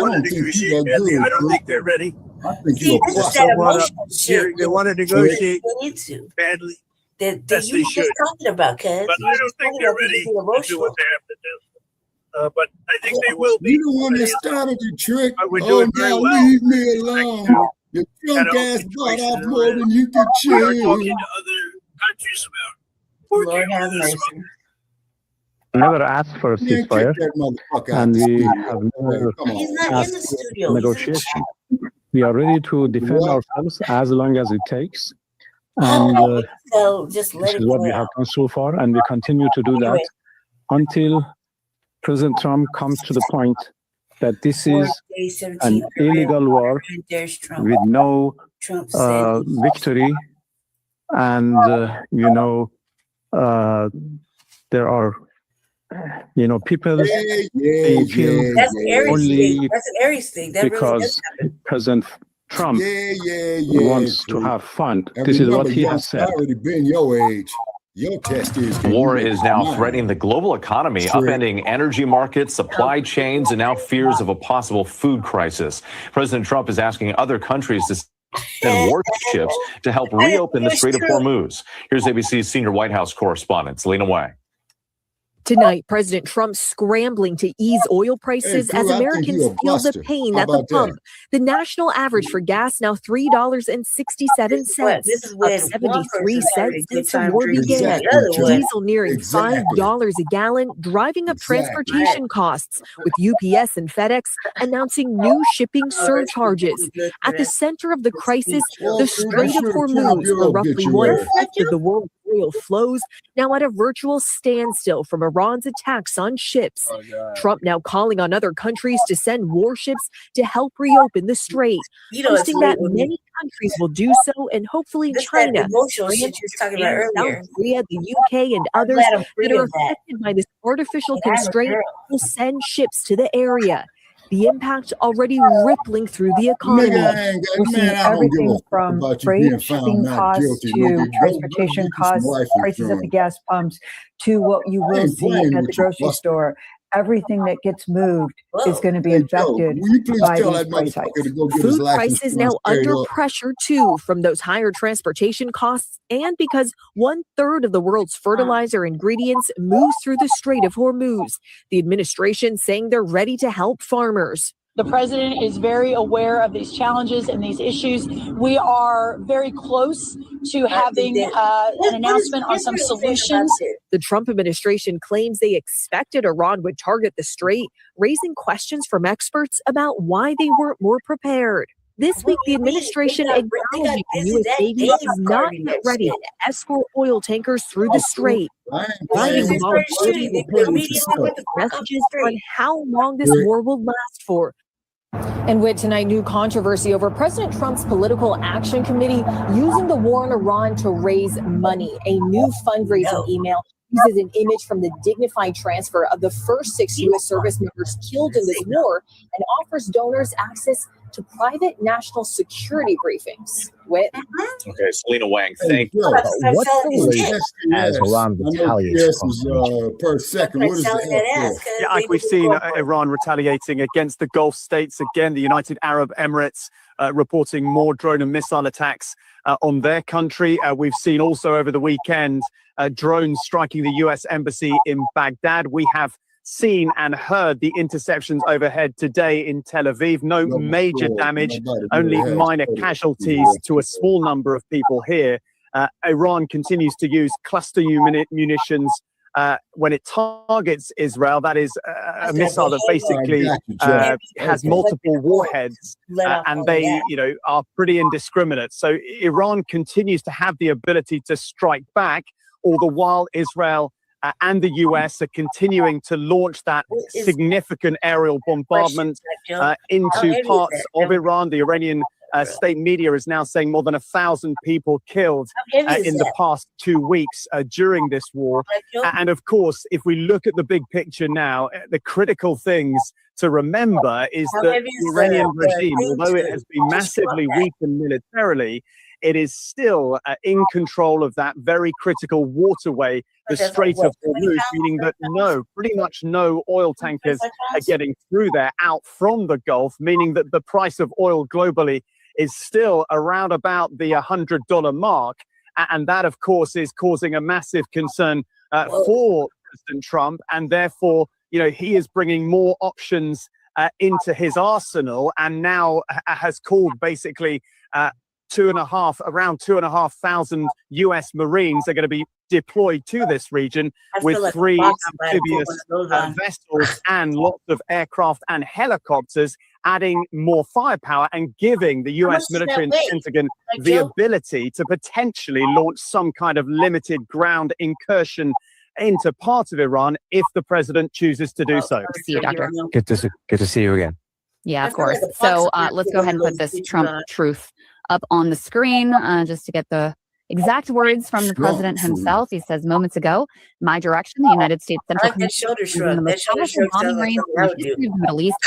don't think they're ready.
I think
See, this is that emotional shit.
They want to negotiate
They need to.
badly.
That
Yes,
you
they
were
should.
just talking about, cuz.
But I don't think they're ready to do what they have to do. But I think they will be.
You the one that started the trick.
But we're doing very
now
well.
leave me alone. Your drunk ass bought off more than you could
We are
chew.
talking to other countries about
Lord have mercy.
Never asked for a ceasefire, and we have never
He's not in the
asked
studio.
for negotiation. We are ready to defend ourselves as long as it takes, and
So just
this
let
is
it
what
go
we have
out.
done so far, and we continue to do that until President Trump comes to the point that this is an illegal war
And there's Trump.
with no
Trump said
victory, and there are people being killed
that's an Aries
only
thing. That's an Aries thing. That really does
because
happen.
President Trump wants to have fun.
And
This is what
remember,
he
you
has said.
already been your age. Your test is.
War is now threatening the global economy, upending energy markets, supply chains, and now fears of a possible food crisis. President Trump is asking other countries to send warships to help reopen the Strait of Hormuz. Here's ABC's senior White House correspondent, Selena Wang.
Tonight, President Trump scrambling to ease oil prices as Americans feel the pain at the pump. The national average for gas now $3.67, up 73 cents since the war began. Diesel nearing $5 a gallon, driving up transportation costs, with UPS and FedEx announcing new shipping surcharges. At the center of the crisis, the Strait of Hormuz, where roughly 1/5 of the world's oil flows, now at a virtual standstill from Iran's attacks on ships. Trump now calling on other countries to send warships to help reopen the strait, boasting that many countries will do so, and hopefully China, France, Spain, South Korea, the UK, and others that are affected by this artificial constraint will send ships to the area. The impact already rippling through the economy.
We're seeing everything from freight, shipping costs to transportation costs, prices at the gas pumps, to what you will see at the grocery store. Everything that gets moved is going to be affected by these price hikes.
Food prices now under pressure too from those higher transportation costs, and because 1/3 of the world's fertilizer ingredients moves through the Strait of Hormuz. The administration saying they're ready to help farmers.
The president is very aware of these challenges and these issues. We are very close to having an announcement on some solutions.
The Trump administration claims they expected Iran would target the strait, raising questions from experts about why they weren't more prepared. This week, the administration acknowledging the U.S. Navy is not yet ready to escort oil tankers through the strait, finding volatility messages on how long this war will last for. And with tonight, new controversy over President Trump's political action committee using the war on Iran to raise money. A new fundraising email uses an image from the dignified transfer of the first 6 U.S. service members killed in this war and offers donors access to private national security briefings.
Okay, Selena Wang, thank you.
What's the as Iran retaliates per second? What is that?
Yeah, like we've seen Iran retaliating against the Gulf states again, the United Arab Emirates reporting more drone and missile attacks on their country. We've seen also over the weekend drones striking the U.S. embassy in Baghdad. We have seen and heard the interceptions overhead today in Tel Aviv. No major damage, only minor casualties to a small number of people here. Iran continues to use cluster munitions when it targets Israel. That is a missile that basically has multiple warheads, and they, are pretty indiscriminate. So Iran continues to have the ability to strike back, all the while Israel and the US are continuing to launch that significant aerial bombardment into parts of Iran. The Iranian state media is now saying more than 1,000 people killed in the past 2 weeks during this war. And of course, if we look at the big picture now, the critical things to remember is that the Iranian regime, although it has been massively weakened militarily, it is still in control of that very critical waterway, the Strait of Hormuz, meaning that pretty much no oil tankers are getting through there out from the Gulf, meaning that the price of oil globally is still around about the $100 mark. And that, of course, is causing a massive concern for President Trump. And therefore, he is bringing more options into his arsenal, and now has called basically around 2,500 US Marines are going to be deployed to this region with 3 amphibious vessels and lots of aircraft and helicopters, adding more firepower and giving the US military and the Pentagon the ability to potentially launch some kind of limited ground incursion into parts of Iran if the president chooses to do so.
See you, Doctor.
Good to see you again.
Yeah, of course. So let's go ahead and put this Trump truth up on the screen just to get the exact words from the president himself. He says moments ago, my direction, the United States Central Commission, the most powerful bombing range in the history of the Middle East,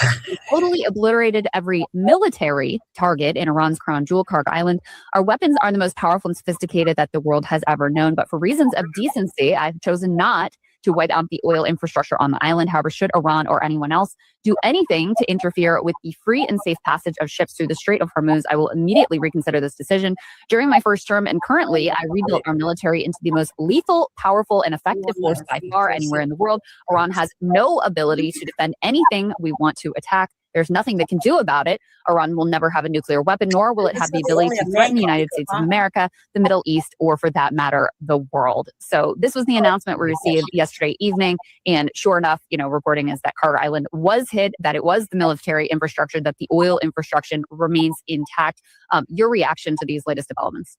totally obliterated every military target in Iran's crown jewel, Karg Island. Our weapons are the most powerful and sophisticated that the world has ever known. But for reasons of decency, I've chosen not to wipe out the oil infrastructure on the island. However, should Iran or anyone else do anything to interfere with the free and safe passage of ships through the Strait of Hormuz, I will immediately reconsider this decision. During my first term and currently, I rebuilt our military into the most lethal, powerful, and effective force by far anywhere in the world. Iran has no ability to defend anything we want to attack. There's nothing they can do about it. Iran will never have a nuclear weapon, nor will it have the ability to threaten the United States of America, the Middle East, or for that matter, the world. So this was the announcement we received yesterday evening. And sure enough, reporting is that Karg Island was hit, that it was the military infrastructure, that the oil infrastructure remains intact. Your reaction to these latest developments?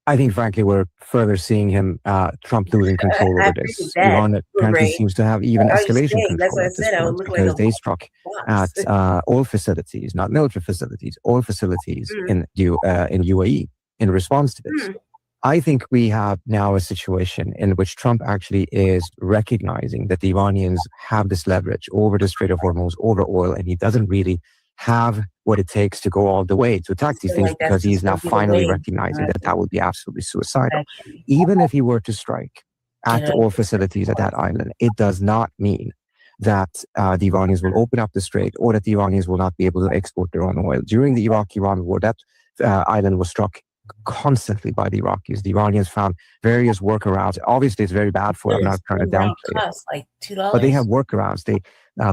I think, frankly, we're further seeing Trump losing control over this. Iran apparently seems to have even escalation control at this point, because they struck at oil facilities, not military facilities, oil facilities in UAE in response to this. I think we have now a situation in which Trump actually is recognizing that the Iranians have this leverage over the Strait of Hormuz, over oil, and he doesn't really have what it takes to go all the way to attack these things, because he's now finally recognizing that would be absolutely suicidal. Even if he were to strike at the oil facilities at that island, it does not mean that the Iranians will open up the strait, or that the Iranians will not be able to export their own oil. During the Iraq-Iran war, that island was struck constantly by the Iraqis. The Iranians found various workarounds. Obviously, it's very bad for them. I'm not trying to downplay it.
Like $2.
But they have workarounds. They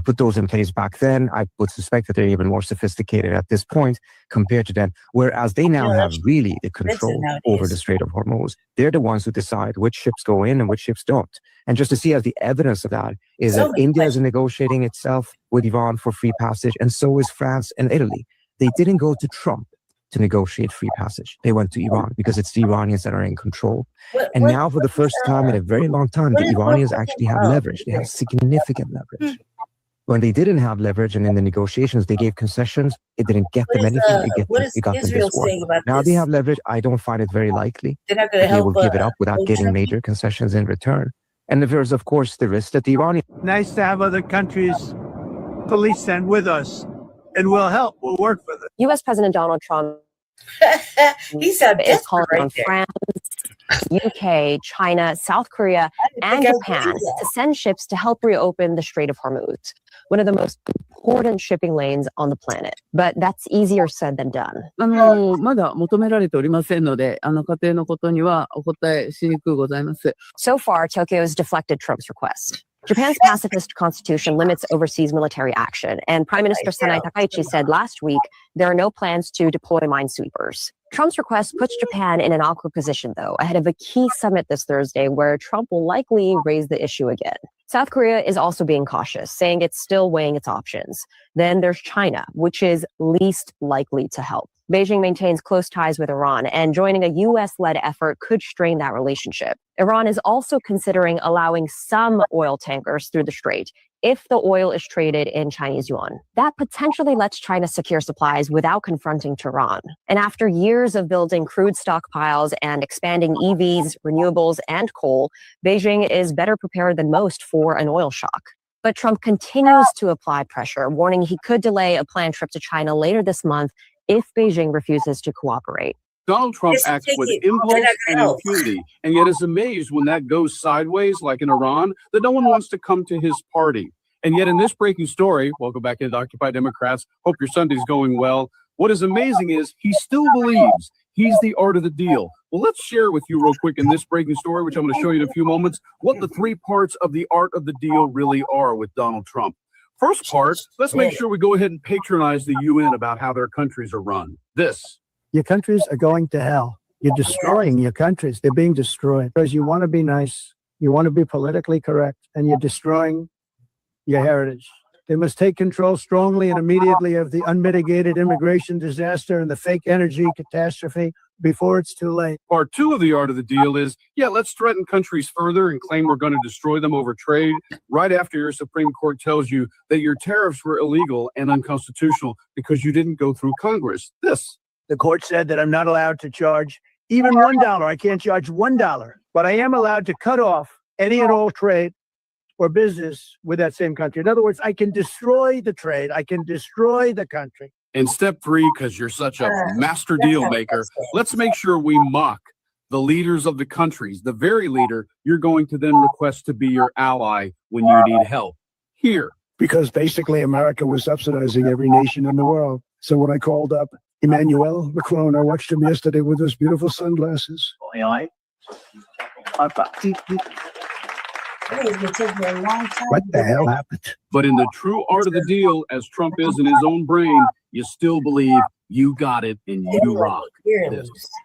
put those in place back then. I would suspect that they're even more sophisticated at this point compared to then. Whereas they now have really the control over the Strait of Hormuz. They're the ones who decide which ships go in and which ships don't. And just to see as the evidence of that is that India is negotiating itself with Iran for free passage, and so is France and Italy. They didn't go to Trump to negotiate free passage. They went to Iran because it's the Iranians that are in control. And now, for the first time in a very long time, the Iranians actually have leverage. They have significant leverage. When they didn't have leverage, and in the negotiations they gave concessions, it didn't get them anything. It got them this war. Now they have leverage. I don't find it very likely that they will give it up without getting major concessions in return. And there's, of course, the risk that the Iranians...
Nice to have other countries police stand with us, and we'll help. We'll work with it.
U.S. President Donald Trump
is
calling on France, UK, China, South Korea, and Japan to send ships to help reopen the Strait of Hormuz, one of the most important shipping lanes on the planet. But that's easier said than done.
まだ求められておりませんので、仮定のことにはお答えしにくいございます。
So far, Tokyo has deflected Trump's request. Japan's pacifist constitution limits overseas military action, and Prime Minister Sanai Takaichi said last week there are no plans to deploy minesweepers. Trump's request puts Japan in an awkward position, though, ahead of a key summit this Thursday where Trump will likely raise the issue again. South Korea is also being cautious, saying it's still weighing its options. Then there's China, which is least likely to help. Beijing maintains close ties with Iran, and joining a U.S.-led effort could strain that relationship. Iran is also considering allowing some oil tankers through the strait if the oil is traded in Chinese yuan. That potentially lets China secure supplies without confronting Tehran. And after years of building crude stockpiles and expanding EVs, renewables, and coal, Beijing is better prepared than most for an oil shock. But Trump continues to apply pressure, warning he could delay a planned trip to China later this month if Beijing refuses to cooperate.
Donald Trump acts with impulse and impunity, and yet is amazed when that goes sideways, like in Iran, that no one wants to come to his party. And yet in this breaking story, welcome back into Occupy Democrats, hope your Sunday's going well. What is amazing is he still believes he's the art of the deal. Well, let's share with you real quick in this breaking story, which I'm going to show you in a few moments, what the three parts of the art of the deal really are with Donald Trump. First part, let's make sure we go ahead and patronize the UN about how their countries are run.
Your countries are going to hell. You're destroying your countries. They're being destroyed because you want to be nice, you want to be politically correct, and you're destroying your heritage. They must take control strongly and immediately of the unmitigated immigration disaster and the fake energy catastrophe before it's too late.
Part two of the art of the deal is, let's threaten countries further and claim we're going to destroy them over trade right after your Supreme Court tells you that your tariffs were illegal and unconstitutional because you didn't go through Congress.
The court said that I'm not allowed to charge even $1. I can't charge $1, but I am allowed to cut off any and all trade or business with that same country. In other words, I can destroy the trade. I can destroy the country.
In step three, because you're such a master deal maker, let's make sure we mock the leaders of the countries, the very leader you're going to then request to be your ally when you need help. Here.
Because basically America was subsidizing every nation in the world. So when I called up Emmanuel Macron, I watched him yesterday with those beautiful sunglasses. What the hell happened?
But in the true art of the deal, as Trump is in his own brain, you still believe you got it and you rock.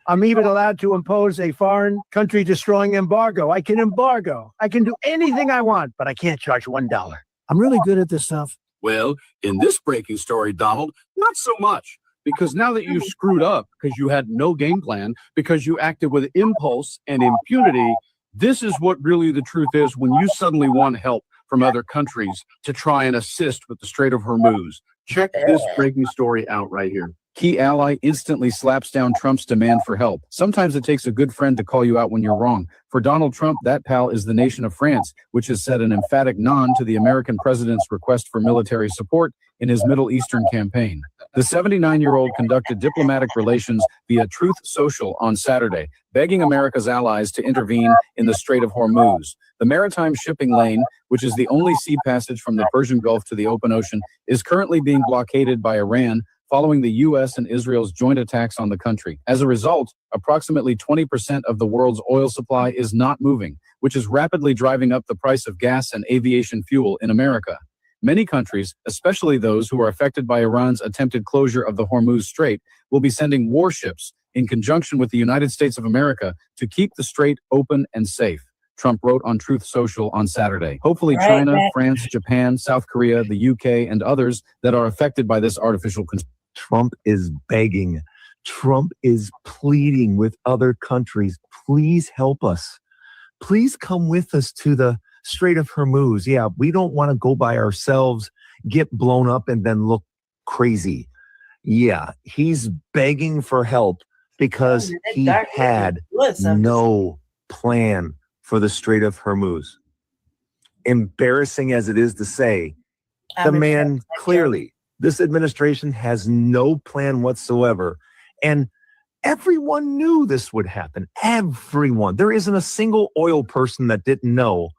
I'm even allowed to impose a foreign country destroying embargo. I can embargo. I can do anything I want, but I can't charge $1. I'm really good at this stuff.
Well, in this breaking story, Donald, not so much. Because now that you've screwed up, because you had no game plan, because you acted with impulse and impunity, this is what really the truth is when you suddenly want help from other countries to try and assist with the Strait of Hormuz. Check this breaking story out right here. Key ally instantly slaps down Trump's demand for help. Sometimes it takes a good friend to call you out when you're wrong. For Donald Trump, that pal is the nation of France, which has said an emphatic non to the American president's request for military support in his Middle Eastern campaign. The 79-year-old conducted diplomatic relations via Truth Social on Saturday, begging America's allies to intervene in the Strait of Hormuz. The maritime shipping lane, which is the only sea passage from the Persian Gulf to the open ocean, is currently being blockaded by Iran following the U.S. and Israel's joint attacks on the country. As a result, approximately 20% of the world's oil supply is not moving, which is rapidly driving up the price of gas and aviation fuel in America. Many countries, especially those who are affected by Iran's attempted closure of the Hormuz Strait, will be sending warships in conjunction with the United States of America to keep the strait open and safe. Trump wrote on Truth Social on Saturday. Hopefully China, France, Japan, South Korea, the UK, and others that are affected by this artificial
Trump is begging. Trump is pleading with other countries. Please help us. Please come with us to the Strait of Hormuz. Yeah, we don't want to go by ourselves, get blown up, and then look crazy. Yeah, he's begging for help because he had no plan for the Strait of Hormuz. Embarrassing as it is to say, the man clearly, this administration has no plan whatsoever. And everyone knew this would happen. Everyone. There isn't a single oil person that didn't know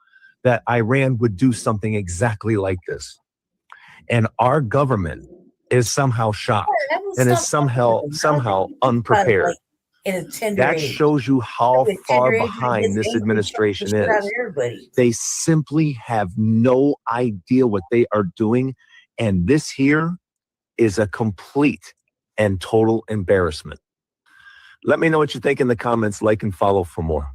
that Iran would do something exactly like this. And our government is somehow shocked and is somehow unprepared.
in a tender
That
age.
shows you how
At a
far
tender age,
behind
it's
this
angry,
administration
shit out of
is.
everybody.
They simply have no idea what they are doing. And this here is a complete and total embarrassment. Let me know what you think in the comments. Like and follow for more.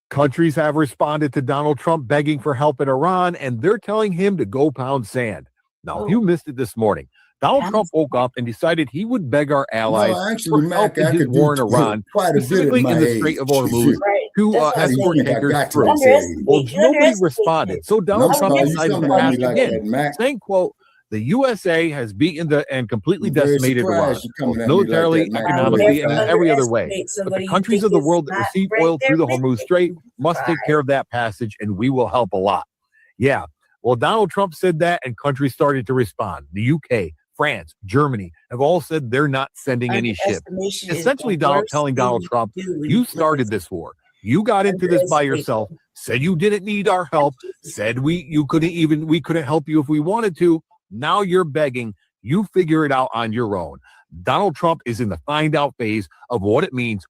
Countries have responded to Donald Trump begging for help in Iran, and they're telling him to go pound sand. Now, if you missed it this morning, Donald Trump woke up and decided he would beg our allies
actually,
for help
Mac, I
in his
could
war in
do
Iran,
quite a bit at
specifically
my
in the
age.
Strait of Hormuz,
Right.
to
That's what I'm
escort
saying.
tankers
got to
through.
say.
Well,
You
nobody
underestimate
responded,
it.
so Donald
No,
Trump
you
decided
coming
to
at me
ask
like
again,
that, Mac.
saying, quote, "The USA has beaten and completely
I'm very
decimated Iran,
surprised you
both
coming at me like
militarily,
that, Mac.
economically, and in
Fat.
every other way.
Underestimate
But
somebody
the
you
countries
think
of the
is
world that
not
receive
right
oil
there
through the
with
Hormuz
you.
Strait must take care of that passage, and we will help a lot." Yeah. Well, Donald Trump said that, and countries started to respond. The UK, France, Germany have all said they're not sending any ships.
Underestimation is
Essentially,
the worst
telling Donald
thing
Trump,
you can do when
you
you
started this war. You got into this by
underestimate
yourself, said you didn't need our help, said we couldn't help you if we wanted to. Now you're begging. You figure it out on your own. Donald Trump is in the find out phase of what it means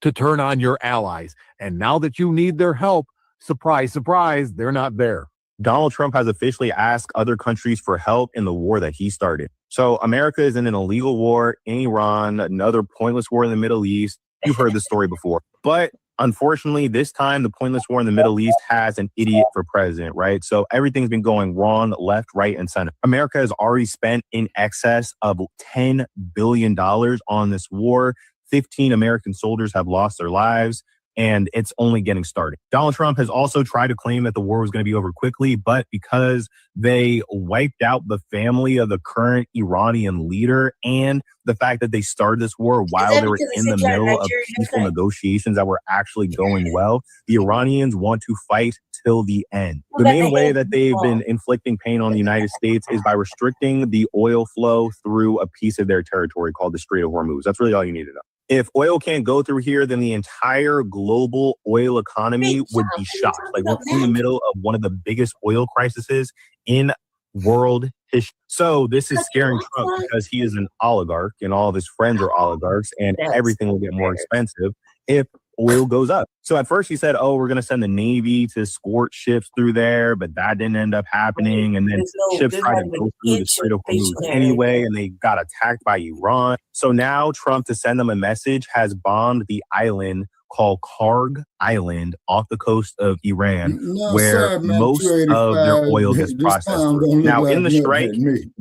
to turn on your allies. And now that you need their help, surprise, surprise, they're not there.
Donald Trump has officially asked other countries for help in the war that he started. So America is in an illegal war in Iran, another pointless war in the Middle East. You've heard this story before. But unfortunately, this time, the pointless war in the Middle East has an idiot for president, right? So everything's been going wrong, left, right, and center. America has already spent in excess of $10 billion on this war. 15 American soldiers have lost their lives, and it's only getting started. Donald Trump has also tried to claim that the war was going to be over quickly, but because they wiped out the family of the current Iranian leader and the fact that they started this war while they were in the middle of peaceful negotiations that were actually going well, the Iranians want to fight till the end. The main way that they've been inflicting pain on the United States is by restricting the oil flow through a piece of their territory called the Strait of Hormuz. That's really all you need to know. If oil can't go through here, then the entire global oil economy would be shot. Like, we're in the middle of one of the biggest oil crises in world history. So this is scaring Trump because he is an oligarch and all of his friends are oligarchs, and everything will get more expensive if oil goes up. So at first he said, oh, we're going to send the Navy to escort ships through there, but that didn't end up happening. And then ships tried to go through the Strait of Hormuz anyway, and they got attacked by Iran. So now Trump, to send them a message, has bombed the island called Karg Island off the coast of Iran, where most of their oil gets processed through. Now, in the strike,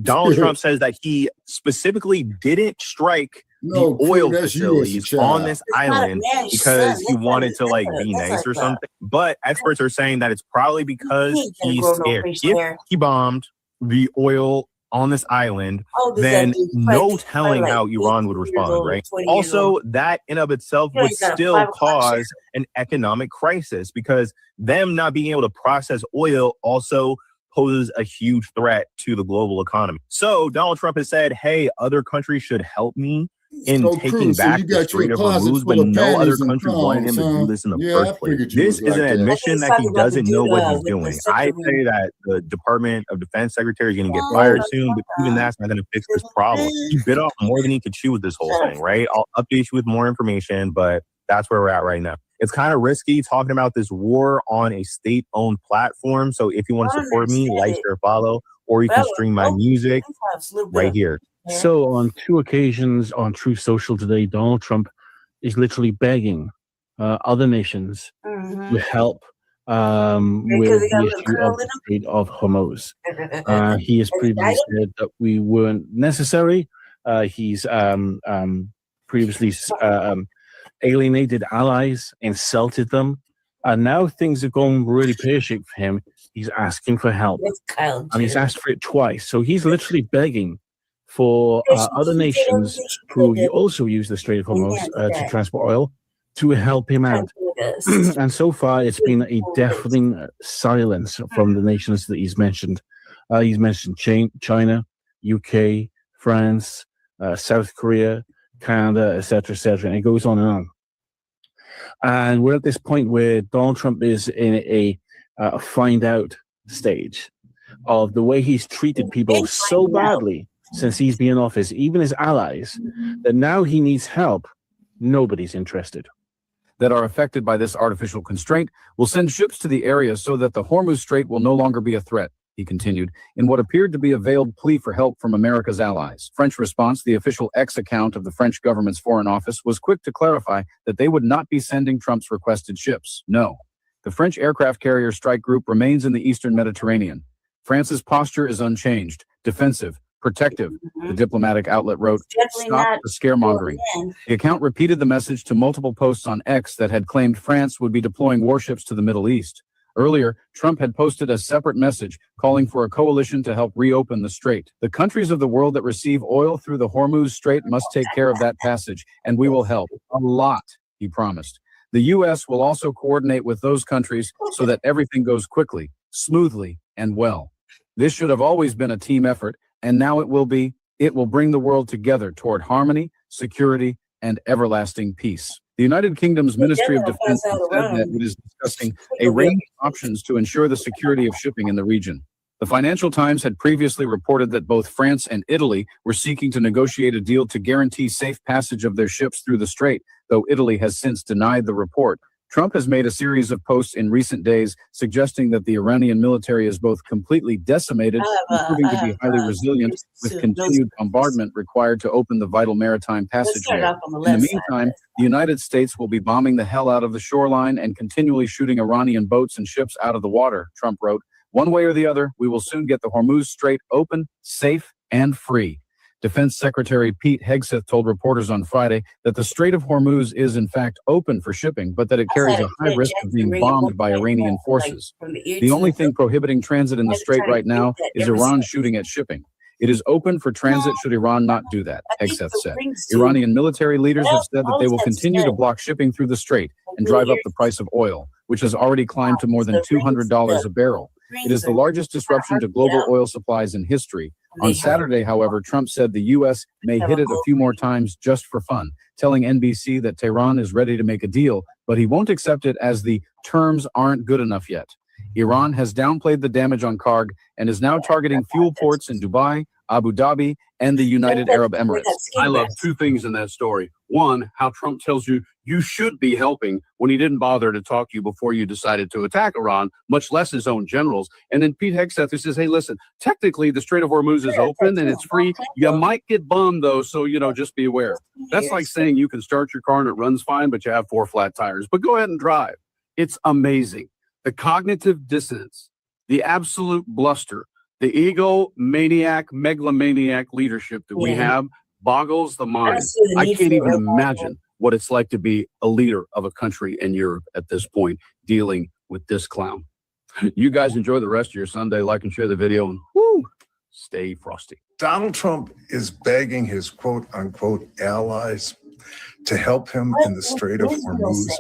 Donald Trump says that he specifically didn't strike the oil facilities on this island because he wanted to be nice or something. But experts are saying that it's probably because he's scared. If he bombed the oil on this island, then no telling how Iran would respond, right? Also, that in of itself would still cause an economic crisis because them not being able to process oil also poses a huge threat to the global economy. So Donald Trump has said, hey, other countries should help me in taking back the Strait of Hormuz, but no other country wanted him to do this in the first place. This is an admission that he doesn't know what he's doing. I say that the Department of Defense Secretary is going to get fired soon, but even that's not going to fix this problem. He bit off more than he could chew with this whole thing, right? I'll update you with more information, but that's where we're at right now. It's kind of risky talking about this war on a state-owned platform. So if you want to support me, like, share, follow, or you can stream my music right here.
So on 2 occasions on Truth Social today, Donald Trump is literally begging other nations to help with the issue of the Strait of Hormuz. He has previously said that we weren't necessary. He's previously alienated allies, insulted them, and now things are going really pear-shaped for him. He's asking for help, and he's asked for it twice. So he's literally begging for other nations who also use the Strait of Hormuz to transport oil to help him out. And so far, it's been a deafening silence from the nations that he's mentioned. He's mentioned China, UK, France, South Korea, Canada, etc., and it goes on and on. And we're at this point where Donald Trump is in a find out stage of the way he's treated people so badly
since he's been in office, even his allies, that now he needs help, nobody's interested.
That are affected by this artificial constraint will send ships to the area so that the Hormuz Strait will no longer be a threat, he continued, in what appeared to be a veiled plea for help from America's allies. French response, the official X account of the French government's foreign office, was quick to clarify that they would not be sending Trump's requested ships. No. The French aircraft carrier strike group remains in the eastern Mediterranean. France's posture is unchanged, defensive, protective, the diplomatic outlet wrote. Stop the scaremongering. The account repeated the message to multiple posts on X that had claimed France would be deploying warships to the Middle East. Earlier, Trump had posted a separate message calling for a coalition to help reopen the strait. The countries of the world that receive oil through the Hormuz Strait must take care of that passage, and we will help. A lot, he promised. The U.S. will also coordinate with those countries so that everything goes quickly, smoothly, and well. This should have always been a team effort, and now it will be. It will bring the world together toward harmony, security, and everlasting peace. The United Kingdom's Ministry of Defense has said that it is discussing a range of options to ensure the security of shipping in the region. The Financial Times had previously reported that both France and Italy were seeking to negotiate a deal to guarantee safe passage of their ships through the strait, though Italy has since denied the report. Trump has made a series of posts in recent days suggesting that the Iranian military is both completely decimated and proving to be highly resilient, with continued bombardment required to open the vital maritime passageway. In the meantime, the United States will be bombing the hell out of the shoreline and continually shooting Iranian boats and ships out of the water, Trump wrote. One way or the other, we will soon get the Hormuz Strait open, safe, and free. Defense Secretary Pete Hegseth told reporters on Friday that the Strait of Hormuz is in fact open for shipping, but that it carries a high risk of being bombed by Iranian forces. The only thing prohibiting transit in the strait right now is Iran shooting at shipping. It is open for transit should Iran not do that, Hegseth said. Iranian military leaders have said that they will continue to block shipping through the strait and drive up the price of oil, which has already climbed to more than $200 a barrel. It is the largest disruption to global oil supplies in history. On Saturday, however, Trump said the U.S. may hit it a few more times just for fun, telling NBC that Tehran is ready to make a deal, but he won't accept it as the terms aren't good enough yet. Iran has downplayed the damage on Karg and is now targeting fuel ports in Dubai, Abu Dhabi, and the United Arab Emirates. I love two things in that story. One, how Trump tells you you should be helping when he didn't bother to talk to you before you decided to attack Iran, much less his own generals. And then Pete Hegseth, who says, hey, listen, technically the Strait of Hormuz is open and it's free. You might get bombed, though, so, just be aware. That's like saying you can start your car and it runs fine, but you have 4 flat tires. But go ahead and drive. It's amazing. The cognitive dissonance, the absolute bluster, the egomaniac, megalomaniac leadership that we have boggles the mind. I can't even imagine what it's like to be a leader of a country in Europe at this point, dealing with this clown. You guys enjoy the rest of your Sunday. Like and share the video, and stay frosty.
Donald Trump is begging his quote-unquote allies to help him in the Strait of Hormuz.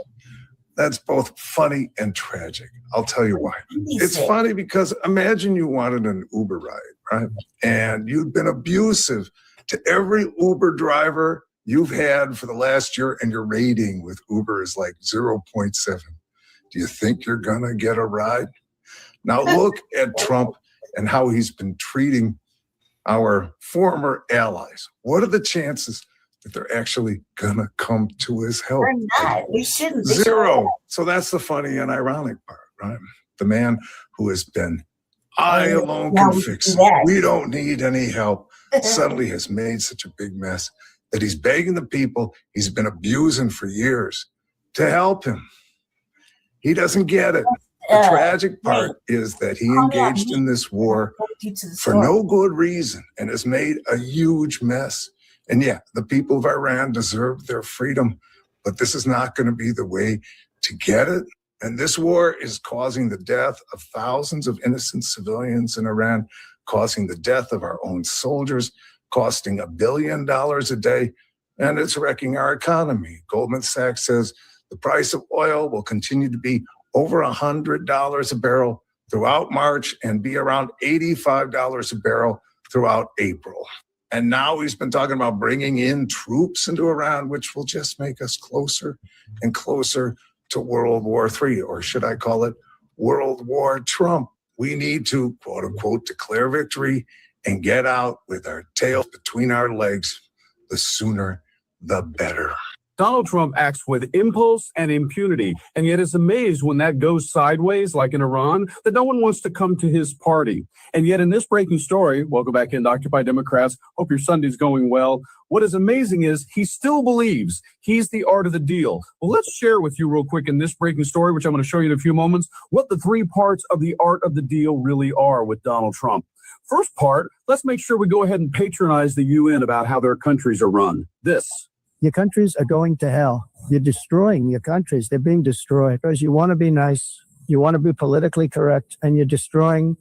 That's both funny and tragic. I'll tell you why. It's funny because imagine you wanted an Uber ride, right? And you'd been abusive to every Uber driver you've had for the last year, and your rating with Uber is like 0.7. Do you think you're gonna get a ride? Now look at Trump and how he's been treating our former allies. What are the chances that they're actually gonna come to his help?
They're not. We shouldn't.
Zero. So that's the funny and ironic part, right? The man who has been, I alone can fix it. We don't need any help. Suddenly has made such a big mess that he's begging the people he's been abusing for years to help him. He doesn't get it. The tragic part is that he engaged in this war for no good reason and has made a huge mess. And yeah, the people of Iran deserve their freedom, but this is not going to be the way to get it. And this war is causing the death of thousands of innocent civilians in Iran, causing the death of our own soldiers, costing $1 billion a day, and it's wrecking our economy. Goldman Sachs says the price of oil will continue to be over $100 a barrel throughout March and be around $85 a barrel throughout April. And now he's been talking about bringing in troops into Iran, which will just make us closer and closer to World War III, or should I call it World War Trump? We need to, quote unquote, declare victory and get out with our tails between our legs, the sooner the better.
Donald Trump acts with impulse and impunity, and yet is amazed when that goes sideways, like in Iran, that no one wants to come to his party. And yet in this breaking story, welcome back into Occupy Democrats, hope your Sunday's going well. What is amazing is he still believes he's the art of the deal. Well, let's share with you real quick in this breaking story, which I'm going to show you in a few moments, what the three parts of the art of the deal really are with Donald Trump. First part, let's make sure we go ahead and patronize the UN about how their countries are run. This.
Your countries are going to hell. You're destroying your countries. They're being destroyed because you want to be nice. You want to be politically correct, and you're destroying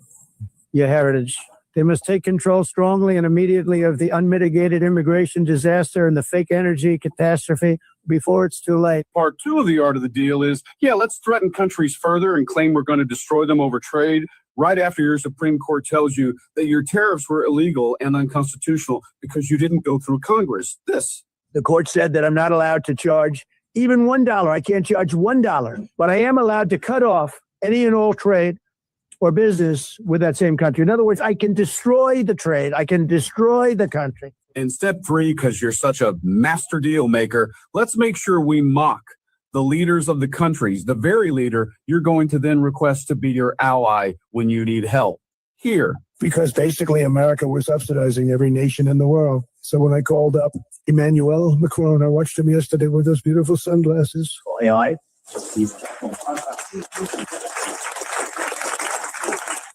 your heritage. They must take control strongly and immediately of the unmitigated immigration disaster and the fake energy catastrophe before it's too late.
Part two of the art of the deal is, let's threaten countries further and claim we're going to destroy them over trade right after your Supreme Court tells you that your tariffs were illegal and unconstitutional because you didn't go through Congress. This.
The court said that I'm not allowed to charge even $1. I can't charge $1, but I am allowed to cut off any and all trade or business with that same country. In other words, I can destroy the trade. I can destroy the country.
In step three, because you're such a master deal maker, let's make sure we mock the leaders of the countries, the very leader you're going to then request to be your ally when you need help. Here.
Because basically America was subsidizing every nation in the world. So when I called up Emmanuel Macron, I watched him yesterday with those beautiful sunglasses.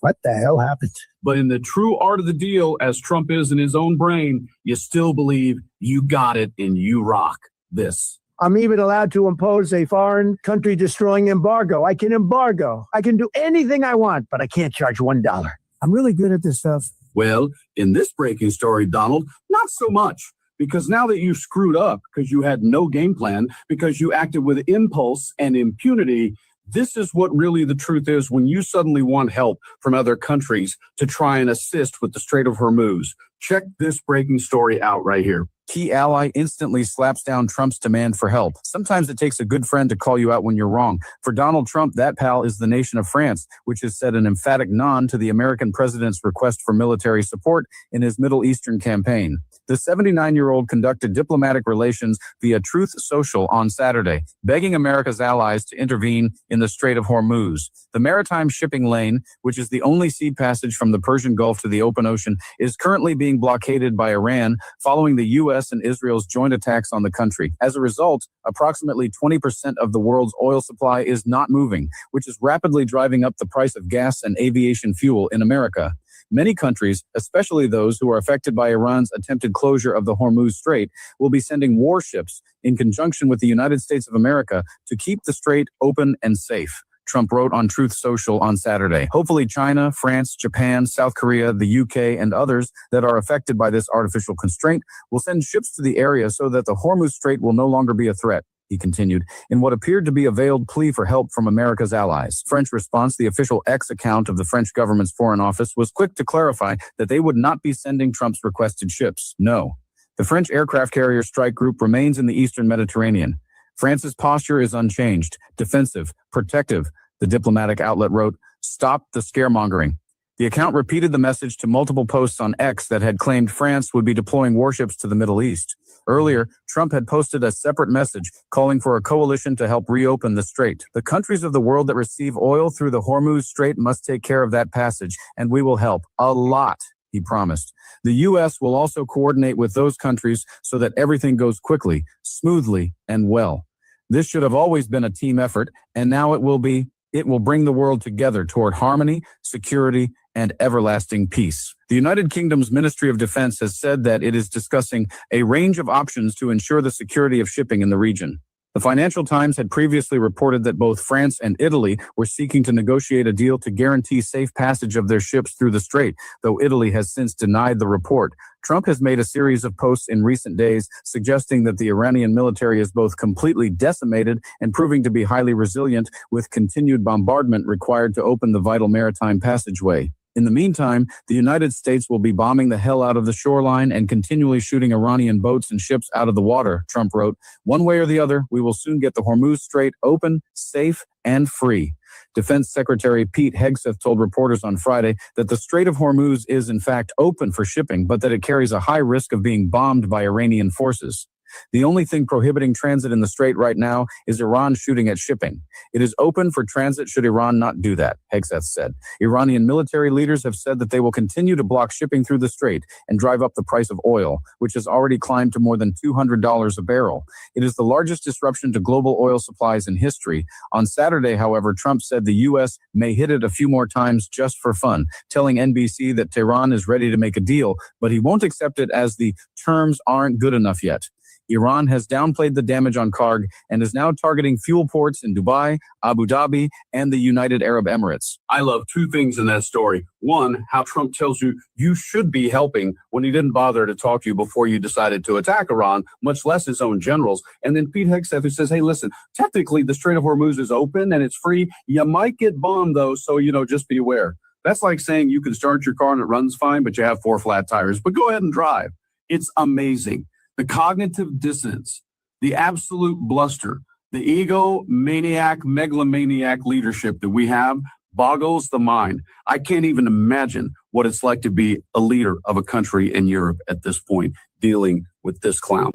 What the hell happened?
But in the true art of the deal, as Trump is in his own brain, you still believe you got it and you rock this.
I'm even allowed to impose a foreign country destroying embargo. I can embargo. I can do anything I want, but I can't charge $1. I'm really good at this stuff.
Well, in this breaking story, Donald, not so much. Because now that you screwed up because you had no game plan, because you acted with impulse and impunity, this is what really the truth is when you suddenly want help from other countries to try and assist with the Strait of Hormuz. Check this breaking story out right here.
Key ally instantly slaps down Trump's demand for help. Sometimes it takes a good friend to call you out when you're wrong. For Donald Trump, that pal is the nation of France, which has said an emphatic non to the American president's request for military support in his Middle Eastern campaign. The 79-year-old conducted diplomatic relations via Truth Social on Saturday, begging America's allies to intervene in the Strait of Hormuz. The maritime shipping lane, which is the only sea passage from the Persian Gulf to the open ocean, is currently being blockaded by Iran following the U.S. and Israel's joint attacks on the country. As a result, approximately 20% of the world's oil supply is not moving, which is rapidly driving up the price of gas and aviation fuel in America. Many countries, especially those who are affected by Iran's attempted closure of the Hormuz Strait, will be sending warships in conjunction with the United States of America to keep the strait open and safe, Trump wrote on Truth Social on Saturday. Hopefully China, France, Japan, South Korea, the UK, and others that are affected by this artificial constraint will send ships to the area so that the Hormuz Strait will no longer be a threat, he continued, in what appeared to be a veiled plea for help from America's allies. French response, the official X account of the French government's foreign office, was quick to clarify that they would not be sending Trump's requested ships. No. The French aircraft carrier strike group remains in the eastern Mediterranean. France's posture is unchanged, defensive, protective, the diplomatic outlet wrote. Stop the scaremongering. The account repeated the message to multiple posts on X that had claimed France would be deploying warships to the Middle East. Earlier, Trump had posted a separate message calling for a coalition to help reopen the strait. The countries of the world that receive oil through the Hormuz Strait must take care of that passage, and we will help a lot, he promised. The U.S. will also coordinate with those countries so that everything goes quickly, smoothly, and well. This should have always been a team effort, and now it will be. It will bring the world together toward harmony, security, and everlasting peace. The United Kingdom's Ministry of Defense has said that it is discussing a range of options to ensure the security of shipping in the region. The Financial Times had previously reported that both France and Italy were seeking to negotiate a deal to guarantee safe passage of their ships through the strait, though Italy has since denied the report. Trump has made a series of posts in recent days suggesting that the Iranian military is both completely decimated and proving to be highly resilient, with continued bombardment required to open the vital maritime passageway. In the meantime, the United States will be bombing the hell out of the shoreline and continually shooting Iranian boats and ships out of the water, Trump wrote. One way or the other, we will soon get the Hormuz Strait open, safe, and free. Defense Secretary Pete Hegseth told reporters on Friday that the Strait of Hormuz is in fact open for shipping, but that it carries a high risk of being bombed by Iranian forces. The only thing prohibiting transit in the strait right now is Iran shooting at shipping. It is open for transit should Iran not do that, Hegseth said. Iranian military leaders have said that they will continue to block shipping through the strait and drive up the price of oil, which has already climbed to more than $200 a barrel. It is the largest disruption to global oil supplies in history. On Saturday, however, Trump said the U.S. may hit it a few more times just for fun, telling NBC that Tehran is ready to make a deal, but he won't accept it as the terms aren't good enough yet. Iran has downplayed the damage on Karg and is now targeting fuel ports in Dubai, Abu Dhabi, and the United Arab Emirates.
I love two things in that story. One, how Trump tells you you should be helping when he didn't bother to talk to you before you decided to attack Iran, much less his own generals. And then Pete Hegseth, who says, hey, listen, technically the Strait of Hormuz is open and it's free. You might get bombed, though, so, just be aware. That's like saying you can start your car and it runs fine, but you have 4 flat tires. But go ahead and drive. It's amazing. The cognitive dissonance, the absolute bluster, the egomaniac, megalomaniac leadership that we have boggles the mind. I can't even imagine what it's like to be a leader of a country in Europe at this point, dealing with this clown.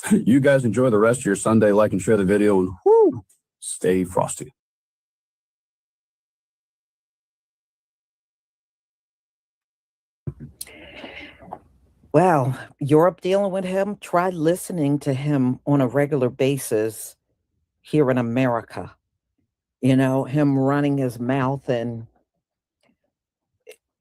You guys enjoy the rest of your Sunday. Like and share the video, and stay frosty.
Well, Europe dealing with him, try listening to him on a regular basis here in America. Him running his mouth and,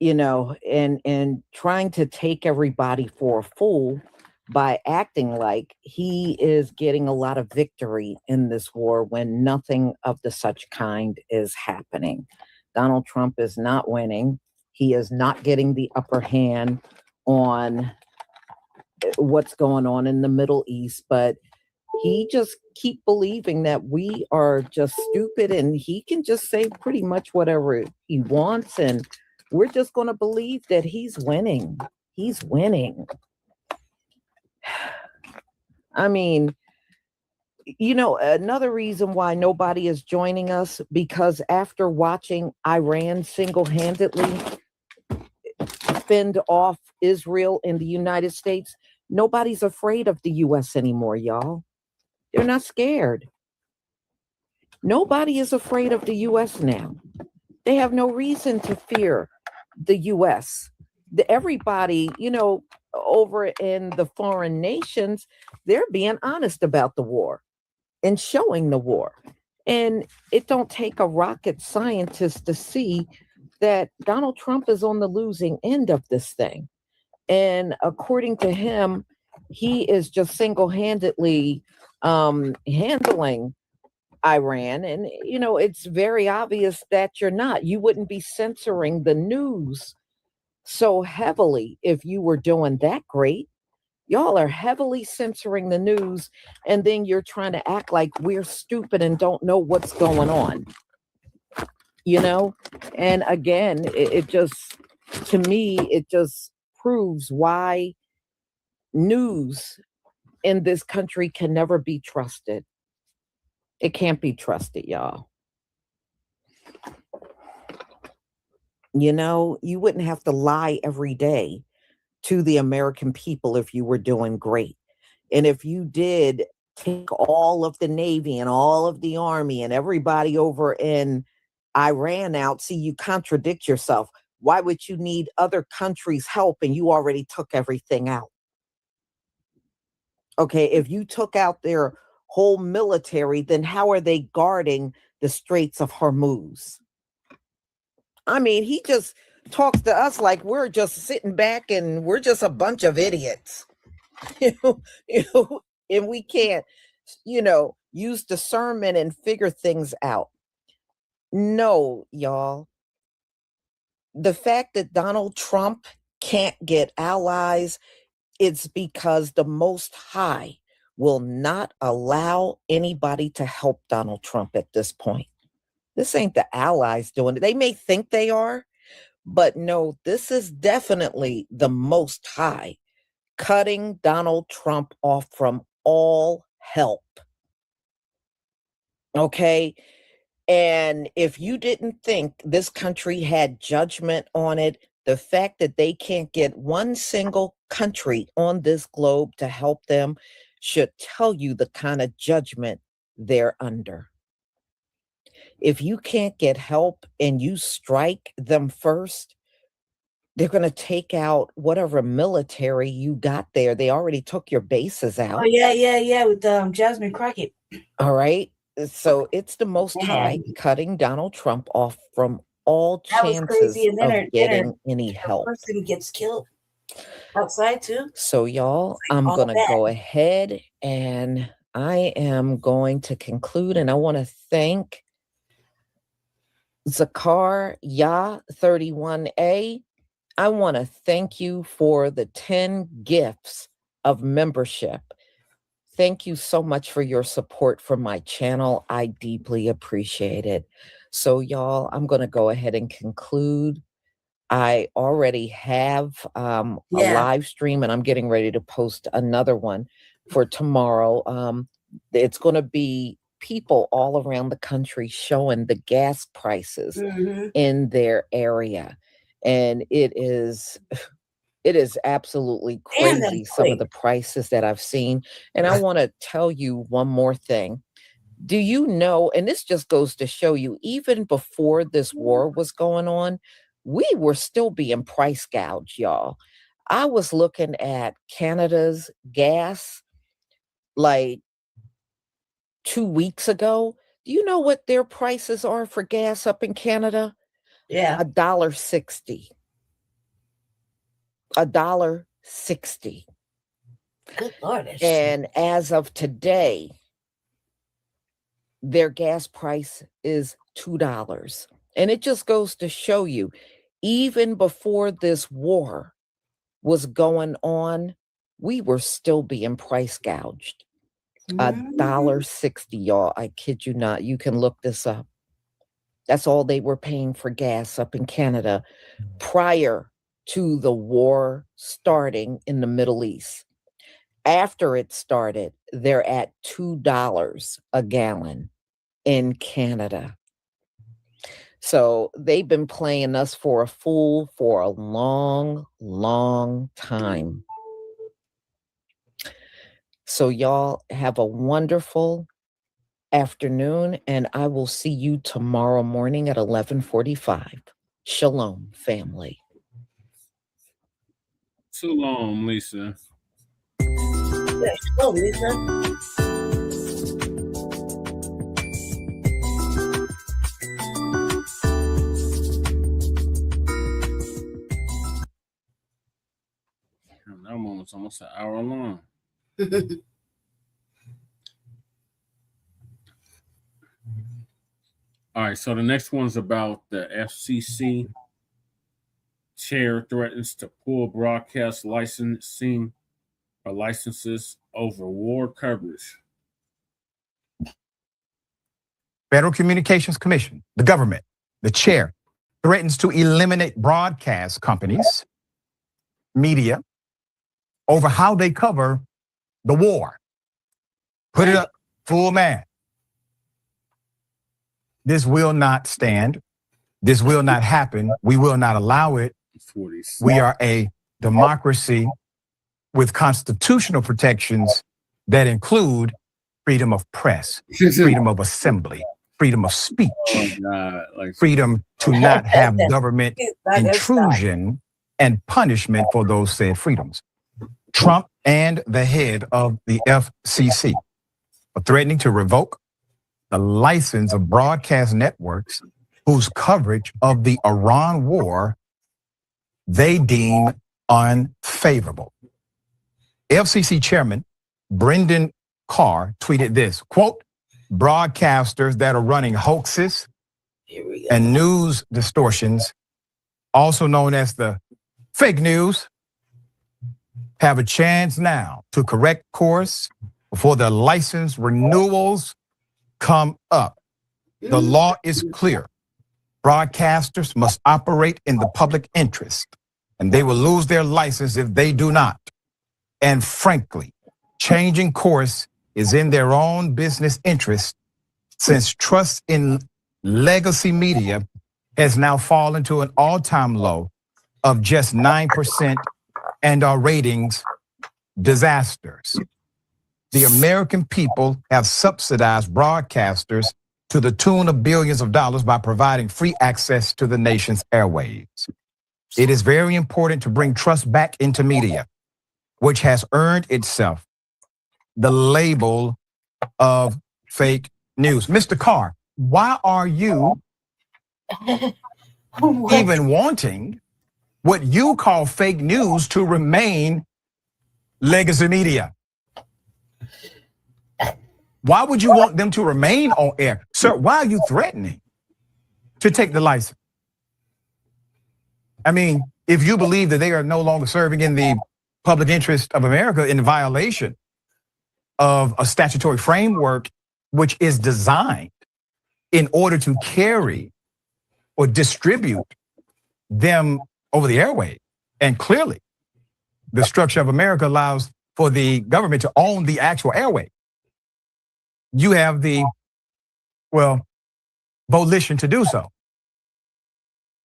and trying to take everybody for a fool by acting like he is getting a lot of victory in this war when nothing of the such kind is happening. Donald Trump is not winning. He is not getting the upper hand on what's going on in the Middle East, but he just keep believing that we are just stupid and he can just say pretty much whatever he wants, and we're just going to believe that he's winning. He's winning. I mean, another reason why nobody is joining us, because after watching Iran single-handedly fend off Israel and the United States, nobody's afraid of the U.S. anymore, y'all. They're not scared. Nobody is afraid of the U.S. now. They have no reason to fear the U.S. Everybody, over in the foreign nations, they're being honest about the war and showing the war. And it don't take a rocket scientist to see that Donald Trump is on the losing end of this thing. And according to him, he is just single-handedly handling Iran. And, it's very obvious that you're not. You wouldn't be censoring the news so heavily if you were doing that great. Y'all are heavily censoring the news, and then you're trying to act like we're stupid and don't know what's going on. And again, it just, to me, it just proves why news in this country can never be trusted. It can't be trusted, y'all. You wouldn't have to lie every day to the American people if you were doing great. And if you did take all of the Navy and all of the Army and everybody over in Iran out, see, you contradict yourself. Why would you need other countries' help and you already took everything out? Okay, if you took out their whole military, then how are they guarding the Straits of Hormuz? I mean, he just talks to us like we're just sitting back and we're just a bunch of idiots. And we can't, use discernment and figure things out. No, y'all. The fact that Donald Trump can't get allies, it's because the Most High will not allow anybody to help Donald Trump at this point. This ain't the allies doing it. They may think they are, but no, this is definitely the Most High cutting Donald Trump off from all help. Okay? And if you didn't think this country had judgment on it, the fact that they can't get one single country on this globe to help them should tell you the kind of judgment they're under. If you can't get help and you strike them first, they're going to take out whatever military you got there. They already took your bases out.
Oh, yeah, with Jasmine Crockett.
All right. So it's the Most High cutting Donald Trump off from all chances of getting any help.
Person gets killed outside too.
So y'all, I'm going to go ahead and I am going to conclude, and I want to thank Zakar Yah 31A. I want to thank you for the 10 gifts of membership. Thank you so much for your support for my channel. I deeply appreciate it. So y'all, I'm going to go ahead and conclude. I already have a live stream, and I'm getting ready to post another one for tomorrow. It's going to be people all around the country showing the gas prices in their area. And it is absolutely crazy, some of the prices that I've seen. And I want to tell you one more thing. Do you know, and this just goes to show you, even before this war was going on, we were still being price gouged, y'all. I was looking at Canada's gas like 2 weeks ago. Do you know what their prices are for gas up in Canada?
Yeah.
$1.60. $1.60.
Good Lord.
And as of today, their gas price is $2. And it just goes to show you, even before this war was going on, we were still being price gouged. $1.60, y'all. I kid you not. You can look this up. That's all they were paying for gas up in Canada prior to the war starting in the Middle East. After it started, they're at $2 a gallon in Canada. So they've been playing us for a fool for a long, long time. So y'all have a wonderful afternoon, and I will see you tomorrow morning at 11:45. Shalom, family.
So long, Lisa.
Yeah, shalom, Lisa.
That one was almost an hour long. All right, so the next one's about the FCC chair threatens to pull broadcast licensing or licenses over war coverage.
Federal Communications Commission, the government, the chair, threatens to eliminate broadcast companies, media, over how they cover the war. Put it up, full man. This will not stand. This will not happen. We will not allow it. We are a democracy with constitutional protections that include freedom of press, freedom of assembly, freedom of speech, freedom to not have government intrusion and punishment for those said freedoms. Trump and the head of the FCC are threatening to revoke the license of broadcast networks whose coverage of the Iran war they deem unfavorable. FCC Chairman Brendan Carr tweeted this, quote, broadcasters that are running hoaxes and news distortions, also known as the fake news, have a chance now to correct course before the license renewals come up. The law is clear. Broadcasters must operate in the public interest, and they will lose their license if they do not. And frankly, changing course is in their own business interest, since trust in legacy media has now fallen to an all-time low of just 9%, and our ratings disasters. The American people have subsidized broadcasters to the tune of billions of dollars by providing free access to the nation's airwaves. It is very important to bring trust back into media, which has earned itself the label of fake news. Mr. Carr, why are you even wanting what you call fake news to remain legacy media? Why would you want them to remain on air? Sir, why are you threatening to take the license? I mean, if you believe that they are no longer serving in the public interest of America in violation of a statutory framework which is designed in order to carry or distribute them over the airway, and clearly the structure of America allows for the government to own the actual airway, you have the, volition to do so.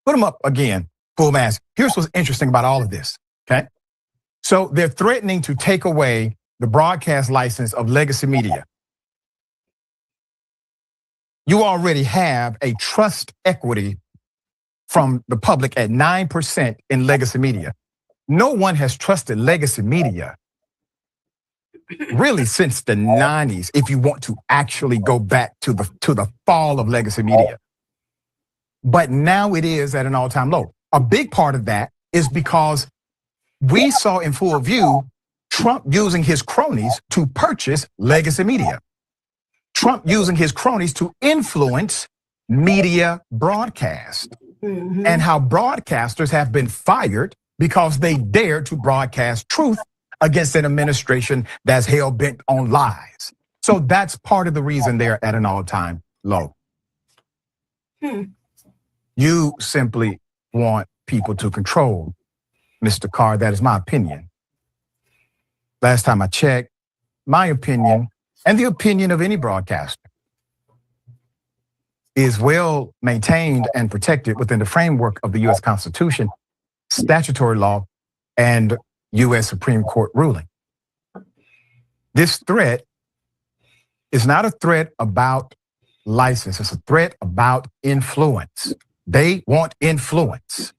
Put them up again, full mask. Here's what's interesting about all of this, okay? So they're threatening to take away the broadcast license of legacy media. You already have a trust equity from the public at 9% in legacy media. No one has trusted legacy media really since the 90s, if you want to actually go back to the fall of legacy media. But now it is at an all-time low. A big part of that is because we saw in full view Trump using his cronies to purchase legacy media. Trump using his cronies to influence media broadcast, and how broadcasters have been fired because they dared to broadcast truth against an administration that's hell-bent on lies. So that's part of the reason they're at an all-time low. You simply want people to control, Mr. Carr. That is my opinion. Last time I checked, my opinion and the opinion of any broadcaster is well maintained and protected within the framework of the U.S. Constitution, statutory law, and U.S. Supreme Court ruling. This threat is not a threat about license. It's a threat about influence. They want influence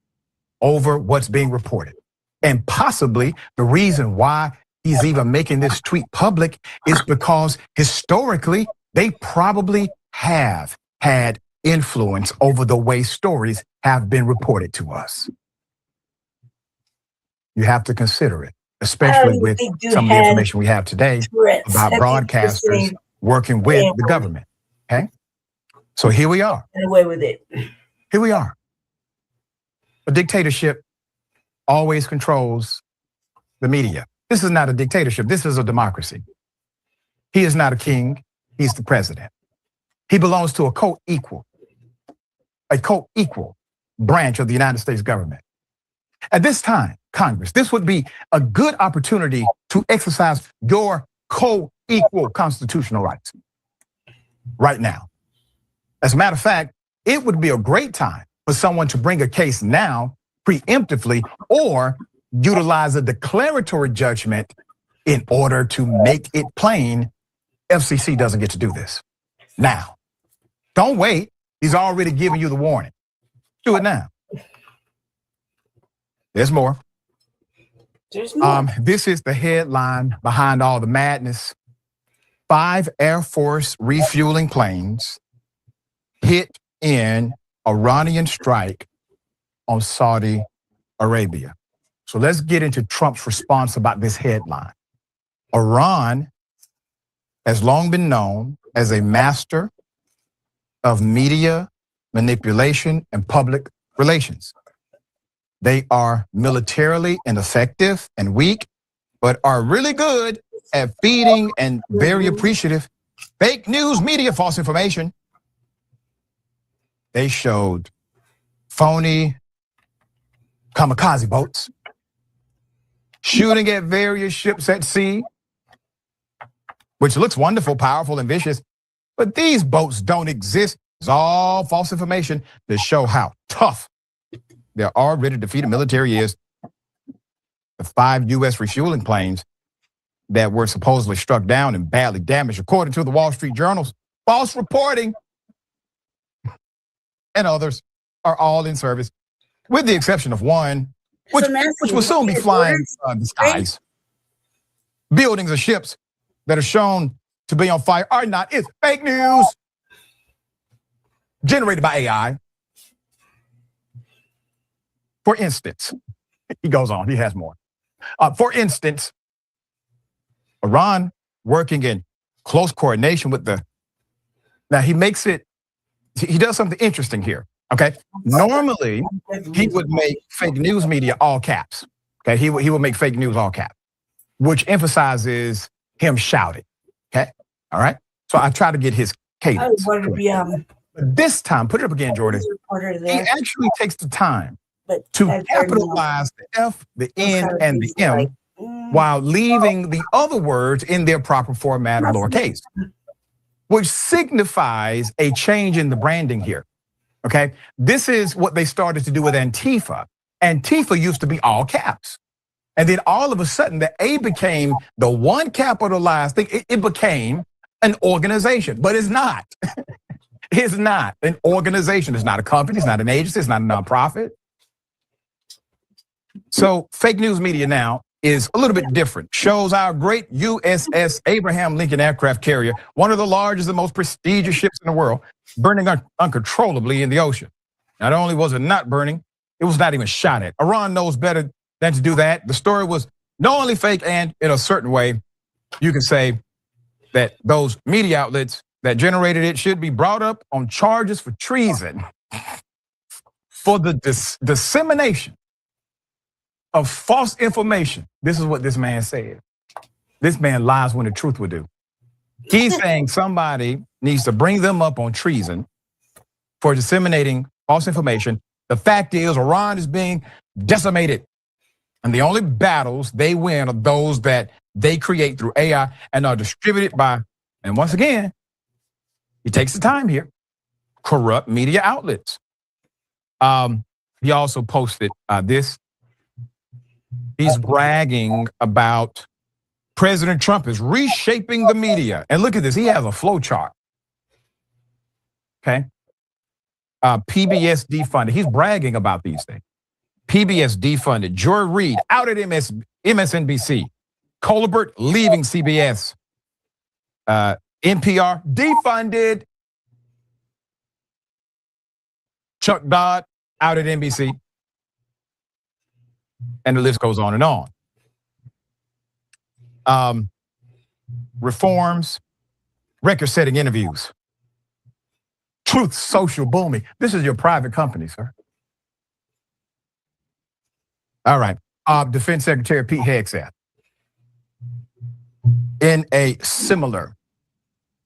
over what's being reported. And possibly the reason why he's even making this tweet public is because historically, they probably have had influence over the way stories have been reported to us. You have to consider it, especially with some of the information we have today about broadcasters working with the government, okay? So here we are.
Get away with it.
Here we are. A dictatorship always controls the media. This is not a dictatorship. This is a democracy. He is not a king. He's the president. He belongs to a co-equal branch of the United States government. At this time, Congress, this would be a good opportunity to exercise your co-equal constitutional rights right now. As a matter of fact, it would be a great time for someone to bring a case now preemptively or utilize a declaratory judgment in order to make it plain FCC doesn't get to do this. Now, don't wait. He's already giving you the warning. Do it now. There's more. This is the headline behind all the madness. 5 Air Force refueling planes hit in Iranian strike on Saudi Arabia. So let's get into Trump's response about this headline. Iran has long been known as a master of media manipulation and public relations. They are militarily ineffective and weak, but are really good at feeding and very appreciative fake news media false information. They showed phony kamikaze boats shooting at various ships at sea, which looks wonderful, powerful, and vicious. But these boats don't exist. It's all false information to show how tough their already defeated military is. The 5 U.S. refueling planes that were supposedly struck down and badly damaged, according to the Wall Street Journal's false reporting, and others are all in service, with the exception of one, which will soon be flying the skies. Buildings or ships that are shown to be on fire are not. It's fake news generated by AI. For instance, he goes on, he has more. For instance, Iran working in close coordination with now he does something interesting here, okay? Normally, he would make fake news media all caps, okay? He would make fake news all caps, which emphasizes him shouting, okay? All right? So I try to get his cadence. But this time, put it up again, Jordan. He actually takes the time to capitalize the F, the N, and the M while leaving the other words in their proper format of lowercase, which signifies a change in the branding here, okay? This is what they started to do with Antifa. Antifa used to be all caps. And then all of a sudden, the A became the one capitalized thing. It became an organization, but it's not. It's not an organization. It's not a company. It's not an agency. It's not a nonprofit. So fake news media now is a little bit different. Shows our great USS Abraham Lincoln aircraft carrier, one of the largest and most prestigious ships in the world, burning uncontrollably in the ocean. Not only was it not burning, it was not even shot at. Iran knows better than to do that. The story was not only fake, and in a certain way, you can say that those media outlets that generated it should be brought up on charges for treason for the dissemination of false information. This is what this man said. This man lies when the truth would do. He's saying somebody needs to bring them up on treason for disseminating false information. The fact is, Iran is being decimated. And the only battles they win are those that they create through AI and are distributed by, and once again, he takes the time here, corrupt media outlets. He also posted this. He's bragging about President Trump is reshaping the media. And look at this, he has a flow chart. Okay. PBS defunded. He's bragging about these things. PBS defunded. Joy Reid out at MSNBC. Colbert leaving CBS. NPR defunded. Chuck Dodd out at NBC. And the list goes on and on. Reforms, record-setting interviews. Truth Social booming. This is your private company, sir. All right. Defense Secretary Pete Hegseth, in a similar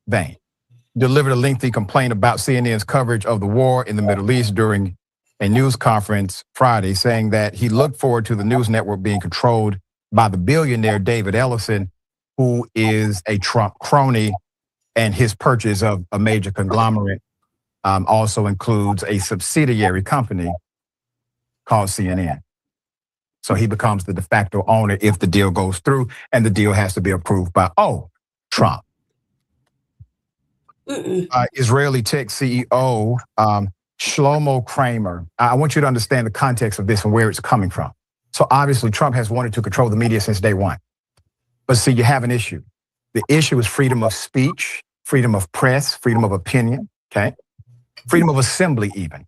vein, delivered a lengthy complaint about CNN's coverage of the war in the Middle East during a news conference Friday, saying that he looked forward to the news network being controlled by the billionaire David Ellison, who is a Trump crony, and his purchase of a major conglomerate also includes a subsidiary company called CNN. So he becomes the de facto owner if the deal goes through, and the deal has to be approved by, Trump. Israeli tech CEO, Shlomo Kramer. I want you to understand the context of this and where it's coming from. So obviously Trump has wanted to control the media since day one. But see, you have an issue. The issue is freedom of speech, freedom of press, freedom of opinion, okay? Freedom of assembly even.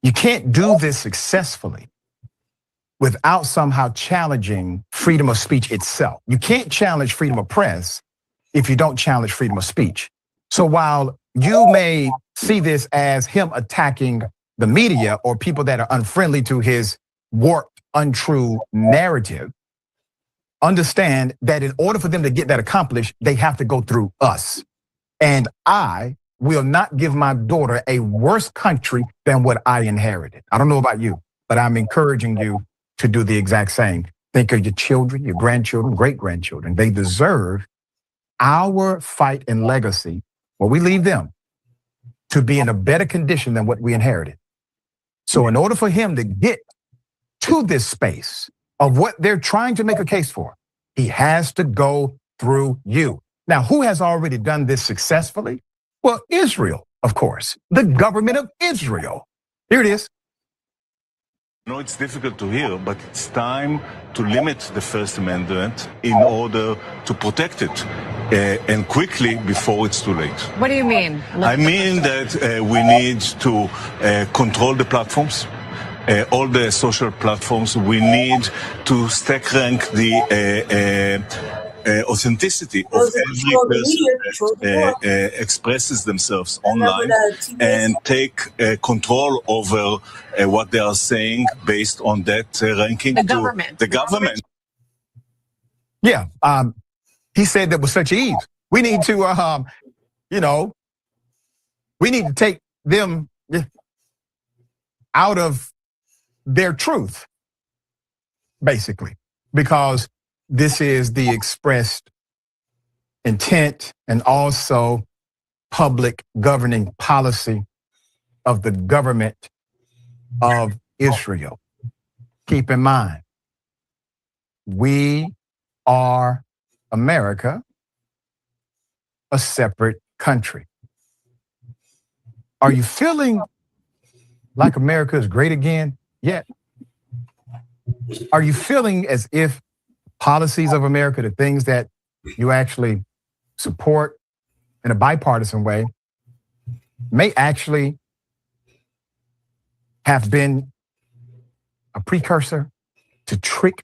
You can't do this successfully without somehow challenging freedom of speech itself. You can't challenge freedom of press if you don't challenge freedom of speech. So while you may see this as him attacking the media or people that are unfriendly to his warped, untrue narrative, understand that in order for them to get that accomplished, they have to go through us. And I will not give my daughter a worse country than what I inherited. I don't know about you, but I'm encouraging you to do the exact same. Think of your children, your grandchildren, great-grandchildren. They deserve our fight and legacy, where we leave them, to be in a better condition than what we inherited. So in order for him to get to this space of what they're trying to make a case for, he has to go through you. Now, who has already done this successfully? Well, Israel, of course, the government of Israel. Here it is.
I know it's difficult to hear, but it's time to limit the First Amendment in order to protect it, and quickly before it's too late.
What do you mean?
I mean that we need to control the platforms, all the social platforms. We need to stack rank the authenticity of every person that expresses themselves online and take control over what they are saying based on that ranking.
The government.
Yeah. He said that with such ease. We need to, we need to take them out of their truth, basically, because this is the expressed intent and also public governing policy of the government of Israel. Keep in mind, we are America, a separate country. Are you feeling like America is great again yet? Are you feeling as if policies of America, the things that you actually support in a bipartisan way, may actually have been a precursor to trick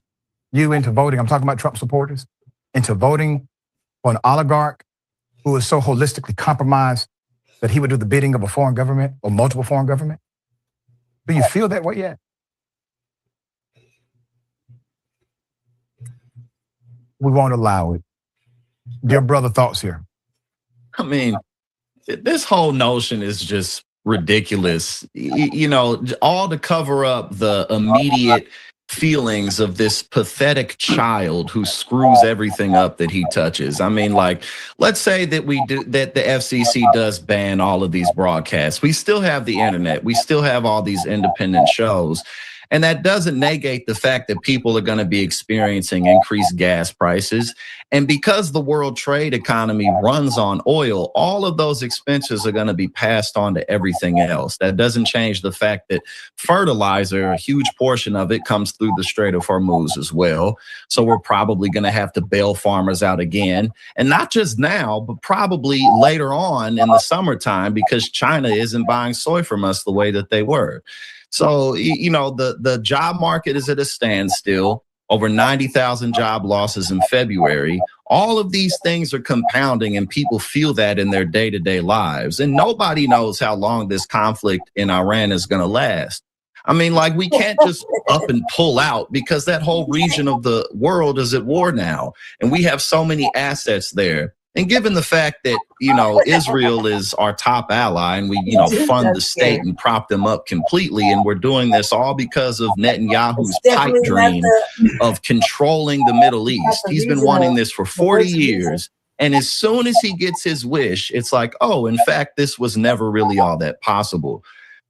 you into voting? I'm talking about Trump supporters, into voting for an oligarch who is so holistically compromised that he would do the bidding of a foreign government or multiple foreign government. Do you feel that way yet? We won't allow it. Dear brother, thoughts here?
I mean, this whole notion is just ridiculous. You know, all to cover up the immediate feelings of this pathetic child who screws everything up that he touches. I mean, like, let's say that that the FCC does ban all of these broadcasts. We still have the internet. We still have all these independent shows. And that doesn't negate the fact that people are going to be experiencing increased gas prices. And because the world trade economy runs on oil, all of those expenses are going to be passed on to everything else. That doesn't change the fact that fertilizer, a huge portion of it, comes through the Strait of Hormuz as well. So we're probably going to have to bail farmers out again. And not just now, but probably later on in the summertime, because China isn't buying soy from us the way that they were. So, you know, the job market is at a standstill, over 90,000 job losses in February. All of these things are compounding and people feel that in their day-to-day lives. And nobody knows how long this conflict in Iran is going to last. I mean, like, we can't just up and pull out because that whole region of the world is at war now. And we have so many assets there. And given the fact that, you know, Israel is our top ally and we, you know, fund the state and prop them up completely. And we're doing this all because of Netanyahu's pipe dream of controlling the Middle East. He's been wanting this for 40 years. And as soon as he gets his wish, it's like, oh, in fact, this was never really all that possible.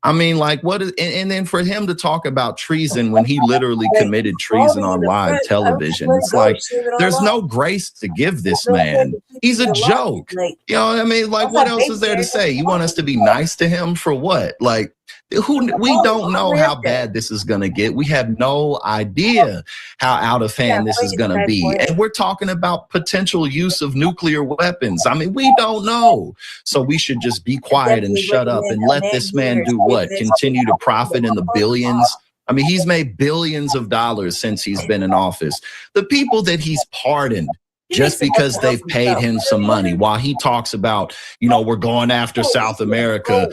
I mean, like, what is, and then for him to talk about treason when he literally committed treason on live television, it's like, there's no grace to give this man. He's a joke. You know what I mean? Like, what else is there to say? You want us to be nice to him for what? Like, we don't know how bad this is going to get. We have no idea how out of hand this is going to be. And we're talking about potential use of nuclear weapons. I mean, we don't know. So we should just be quiet and shut up and let this man do what? Continue to profit in the billions. I mean, he's made billions of dollars since he's been in office. The people that he's pardoned just because they've paid him some money, while he talks about, you know, we're going after South America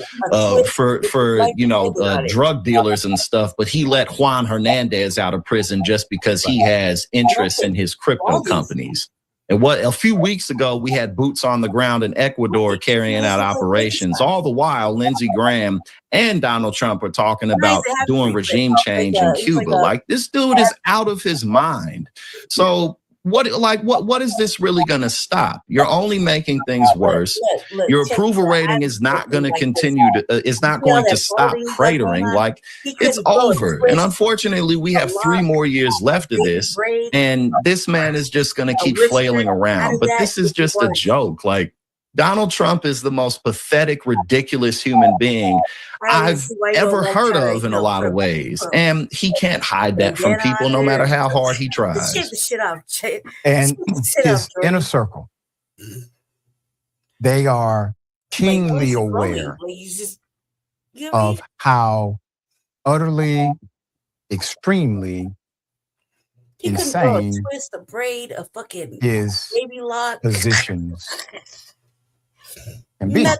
for you know, drug dealers and stuff, but he let Juan Hernandez out of prison just because he has interests in his crypto companies. And what, a few weeks ago, we had boots on the ground in Ecuador carrying out operations. All the while, Lindsey Graham and Donald Trump are talking about doing regime change in Cuba. Like, this dude is out of his mind. So what is this really going to stop? You're only making things worse.
Look,
Your
check
approval
this out.
rating is not going to
Like
continue to, it's not
see all
going to
that
stop
frauding you got going
cratering.
on?
Like,
He
it's
couldn't pull a
over. And
twist,
unfortunately, we
a
have 3
lock,
more years left of
baby
this.
braid,
And this man is just going to
a
keep
wristlet.
flailing
How
around.
does
But
that
this is
if you
just a
want to?
joke. Like, Donald Trump is the most pathetic, ridiculous human being
I don't even
I've
see why you
ever
don't like
heard
trying to,
of in a lot of ways.
put
And he can't hide that from
bandana
people
on
no matter
there.
how hard he
Shake
tries.
the shit off.
And
Shake the shit off,
his inner
Jordan.
circle, they are keenly aware
Like you just, you know what I mean?
of how utterly, extremely
He couldn't throw a
insane
twist, a braid, a fucking
his
baby lock.
positions can
You
be.
not,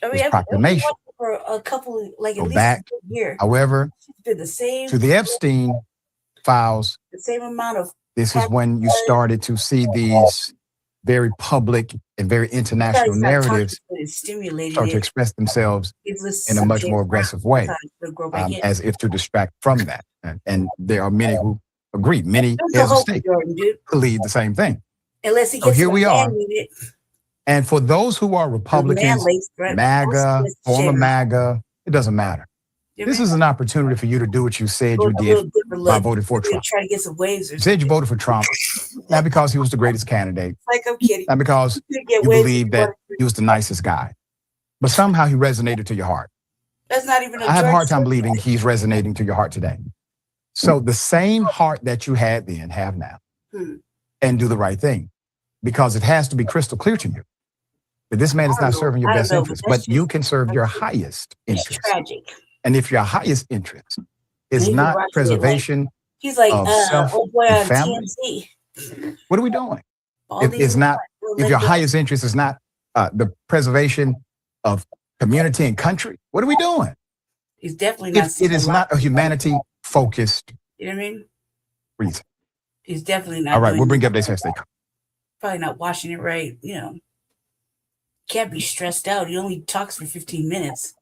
I mean,
His
I've been
proclamation.
watching for a couple, like at
Go
least
back,
a year.
however,
It's been the same
to the Epstein files.
the same amount of.
This is when you started to see these very public and very international narratives start to express themselves in a much more aggressive way, as if to distract from that. And there are many who agree. Many heads of state believe the same thing.
Unless he
So
gets
here we are.
unit.
And for those who are Republicans, MAGA, former MAGA, it doesn't matter. This is an opportunity for you to do what you said you did by voting for Trump.
Try to get some waves or
You said you voted for Trump, not because he was the greatest candidate,
like I'm kidding.
not because you believe that he was the nicest guy, but somehow he resonated to your heart.
That's not even a
I have a hard
drug
time believing he's resonating to your heart today. So the same heart that you had then, have now, and do the right thing, because it has to be crystal clear to you that this man is not serving your best interest, but you can serve your highest interest.
Tragic.
And if your highest interest is not preservation
He's like,
of self
old boy
and
on
family,
TMZ.
what are we doing?
All
If
these
it's not, if your
religious-
highest interest is not the preservation of community and country, what are we doing?
He's definitely not.
It is not a humanity focused
You know what I mean?
reason.
He's definitely not.
All right,
doing
we'll bring updates as they come.
Probably not washing it right. You know, can't be stressed out. He only talks for 15 minutes.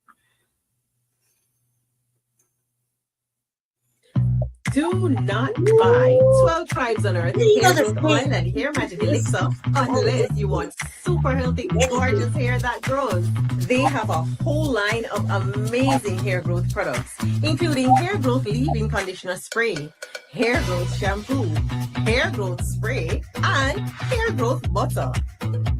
Do not buy 12 Tribes on Earth hair growth oil and hair magic elixir unless you want super healthy, gorgeous hair that grows. They have a whole line of amazing hair growth products, including hair growth leave-in conditioner spray, hair growth shampoo, hair growth spray, and hair growth butter.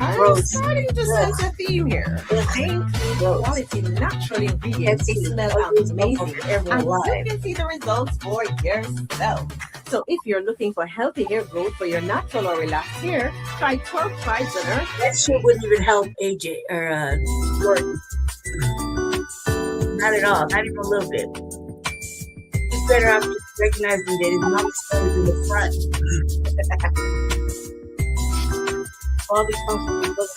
I'm starting to sense a theme here. They include quality natural ingredients. They smell amazing. And you can see the results for yourself. So if you're looking for healthy hair growth for your natural or relaxed hair, try 12 Tribes on Earth.
That shit wouldn't even help AJ or Jordan. Not at all. Not even a little bit. He's better off just recognizing that his mom is in the front. All these functions look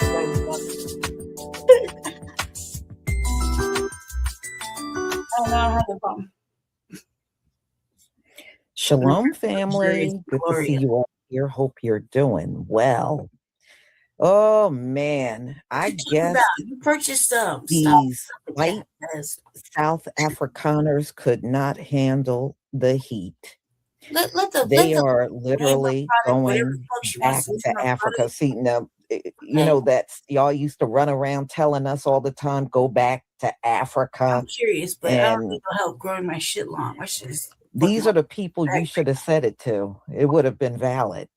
I don't know how to bum.
Shalom, family. Good to see you all here. Hope you're doing well. Oh man, I guess
you purchased some.
These white South Afrikaners could not handle the heat. They are literally going back to Africa. See, now, you know that y'all used to run around telling us all the time, go back to Africa.
I'm curious, but I don't need no help growing my shit long. My shit is
these are the people you should have said it to. It would have been valid.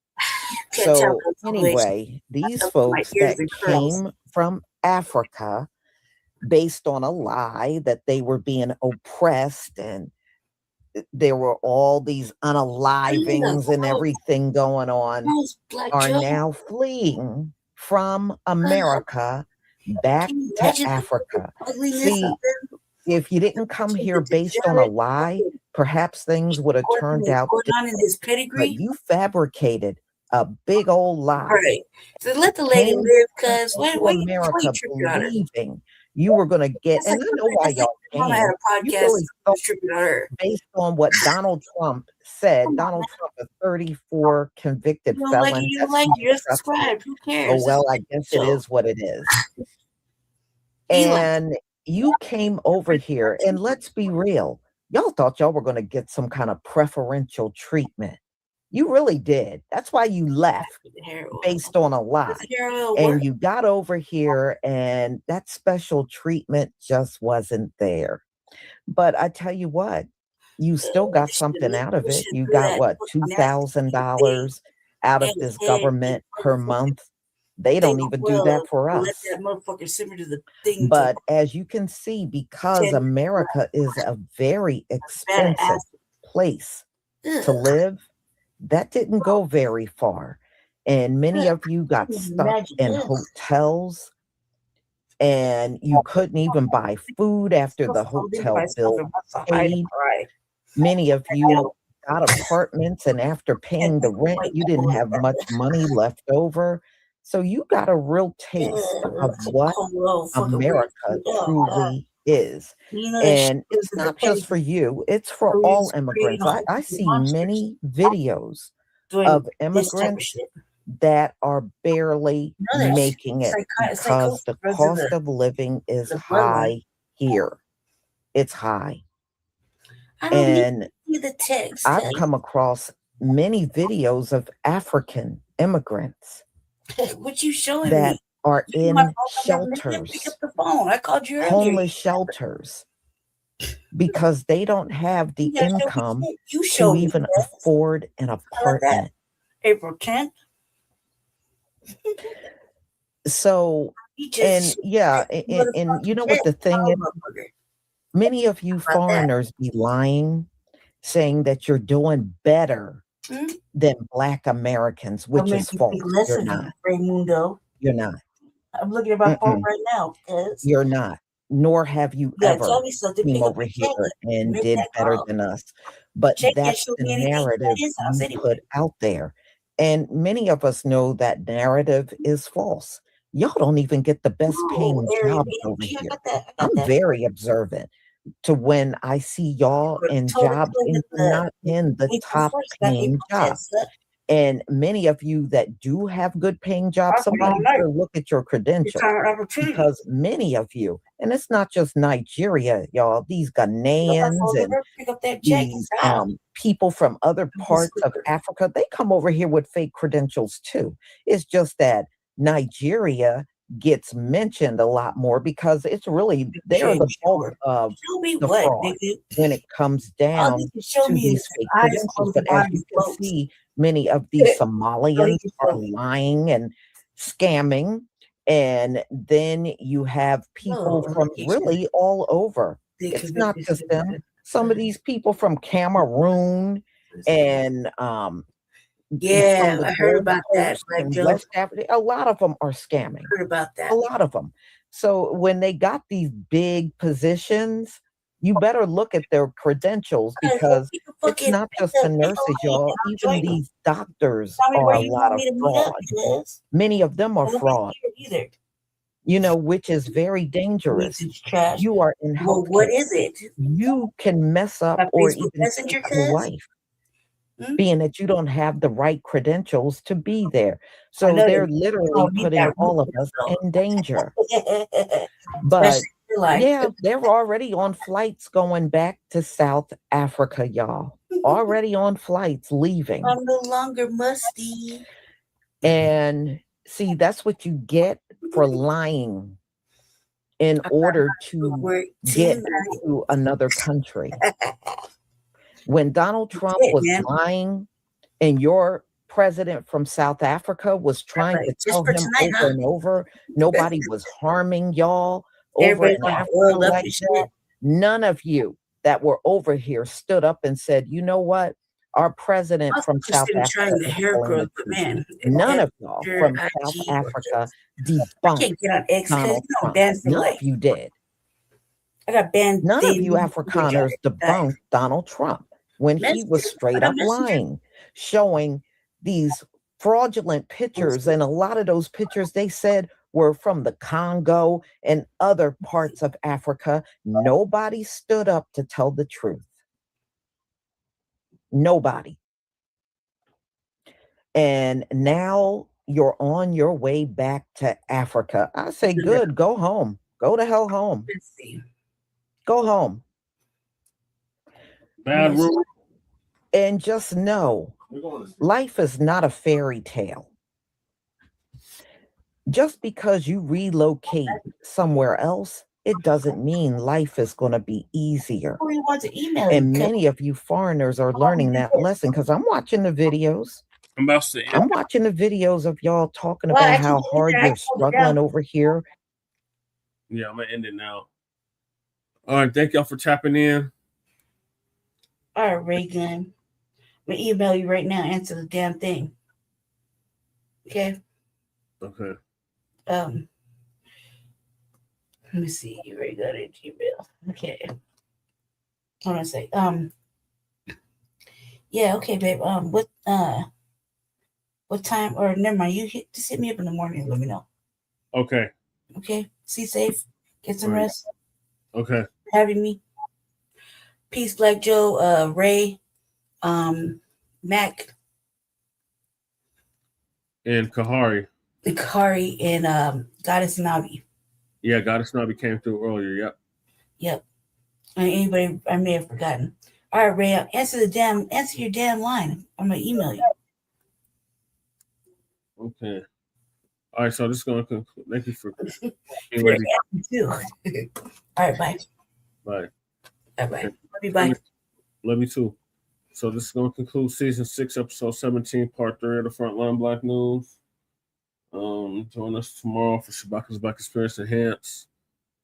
So anyway, these folks that came from Africa based on a lie that they were being oppressed and there were all these unalivings and everything going on are now fleeing from America back to Africa. See, if you didn't come here based on a lie, perhaps things would have turned out different. But you fabricated a big old lie.
All right. So let the lady live, because when
America believing you were going to get, and I know why y'all came.
had a podcast
Based on what Donald Trump said. Donald Trump, a 34 convicted
You don't
felon.
like it, you
That's
don't like
who
it. You're
you trust.
subscribed. Who cares?
Oh, well, I guess it is what it is. And you came over here, and let's be real. Y'all thought y'all were going to get some kind of preferential treatment. You really did. That's why you left based on a lie. And you got over here and that special treatment just wasn't there. But I tell you what, you still got something out of it. You got what, $2,000 out of this government per month. They don't even do that for us. But as you can see, because America is a very expensive place to live, that didn't go very far. And many of you got stuck in hotels and you couldn't even buy food after the hotel bill was paid. Many of you got apartments and after paying the rent, you didn't have much money left over. So you got a real taste of what America truly is. And it's not just for you, it's for all immigrants. I see many videos of immigrants that are barely making it because the cost of living is high here. It's high. And I've come across many videos of African immigrants
what you showing
that
me?
are in shelters,
Pick up the phone. I called you earlier.
homeless shelters, because they don't have the income to even afford an apartment.
April 10th.
So, and yeah, and you know what the thing is? Many of you foreigners be lying, saying that you're doing better than Black Americans, which is false. You're not.
Raymundo.
You're not.
I'm looking at my phone right now.
You're not. Nor have you ever
tell me something,
came
pick up
over
the
here
check.
and
Make
did
that
better
call.
than us. But
Check that
that's
show
the
me anything
narrative
at his house
you
anyway.
put out there. And many of us know that narrative is false. Y'all don't even get the best paying jobs over here. I'm very observant to when I see y'all in jobs not in the top paying jobs. And many of you that do have good paying jobs, somebody better look at your credentials, because many of you, and it's not just Nigeria, y'all, these Ghanaians and these people from other parts of Africa, they come over here with fake credentials too. It's just that Nigeria gets mentioned a lot more because it's really, they're the bulk of the fraud when it comes down to these fake credentials. But as you can see, many of these Somalians are lying and scamming. And then you have people from really all over. It's not just them. Some of these people from Cameroon and
Yeah, I heard about that.
in West Africa, a lot of them are scamming.
Heard about that.
A lot of them. So when they got these big positions, you better look at their credentials, because it's not just the nurses, y'all. Even these doctors are a lot of fraud. Many of them are fraud. You know, which is very dangerous. You are in health.
What is it?
You can mess up or even take your life, being that you don't have the right credentials to be there. So they're literally putting all of us in danger. But yeah, they're already on flights going back to South Africa, y'all. Already on flights leaving.
I'm no longer musty.
And see, that's what you get for lying in order to get to another country. When Donald Trump was lying and your president from South Africa was trying to tell him over and over, nobody was harming y'all over in Africa like that, none of you that were over here stood up and said, you know what? Our president from South Africa, none of y'all from South Africa debunked Donald Trump. None of you did.
I got banned.
None of you Afrikaners debunked Donald Trump when he was straight up lying, showing these fraudulent pictures. And a lot of those pictures, they said, were from the Congo and other parts of Africa. Nobody stood up to tell the truth. Nobody. And now you're on your way back to Africa. I say, good, go home. Go to hell home. Go home.
Bad rule.
And just know Life is not a fairy tale. Just because you relocate somewhere else, it doesn't mean life is going to be easier.
Who you want to email?
And many of you foreigners are learning that lesson because I'm watching the videos. I'm watching the videos of y'all talking about how hard you're struggling over here.
Yeah, I'm gonna end it now. All right, thank y'all for tapping in.
All right, Reagan. I'm gonna email you right now. Answer the damn thing. Okay.
Okay.
Let me see. You already got it, Gmail. Okay. Hold on a sec. Yeah. Okay, babe. What time? Or never mind. Just hit me up in the morning and let me know.
Okay.
Okay. See safe. Get some
Right.
rest.
Okay.
Having me. Peace, Black Joe. Ray. Mac.
And Kahari.
Kahari and Goddess Navi.
Yeah, Goddess Navi came through earlier. Yep.
Yep. And anybody I may have forgotten. All right, Ray. Answer your damn line. I'm gonna email you.
Okay. All right, so this is going to conclude. Thank you for being
You're
ready.
happy too. All right, bye.
Bye.
Bye-bye.
Okay.
Love you, bye.
Love you too. So this is going to conclude season 6, episode 17, part 3 of the Front Line Blacc News. Join us tomorrow for Shabaka's Black Experience Enhanced.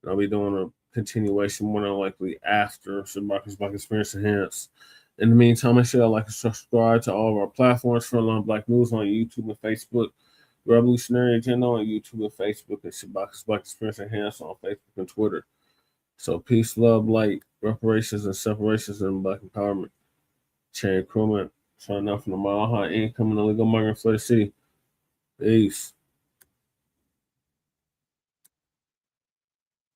I'll be doing a continuation more than likely after Shabaka's Black Experience Enhanced. In the meantime, make sure you like and subscribe to all of our platforms, Front Line Blacc News on YouTube and Facebook, Revolutionary Agenda on YouTube and Facebook, and Shabaka's Black Experience Enhanced on Facebook and Twitter. So peace, love, light, reparations, and separations, and Black empowerment. Chain Crewman, signing out from the Mile High Income and Illegal Migrant for the City. Peace.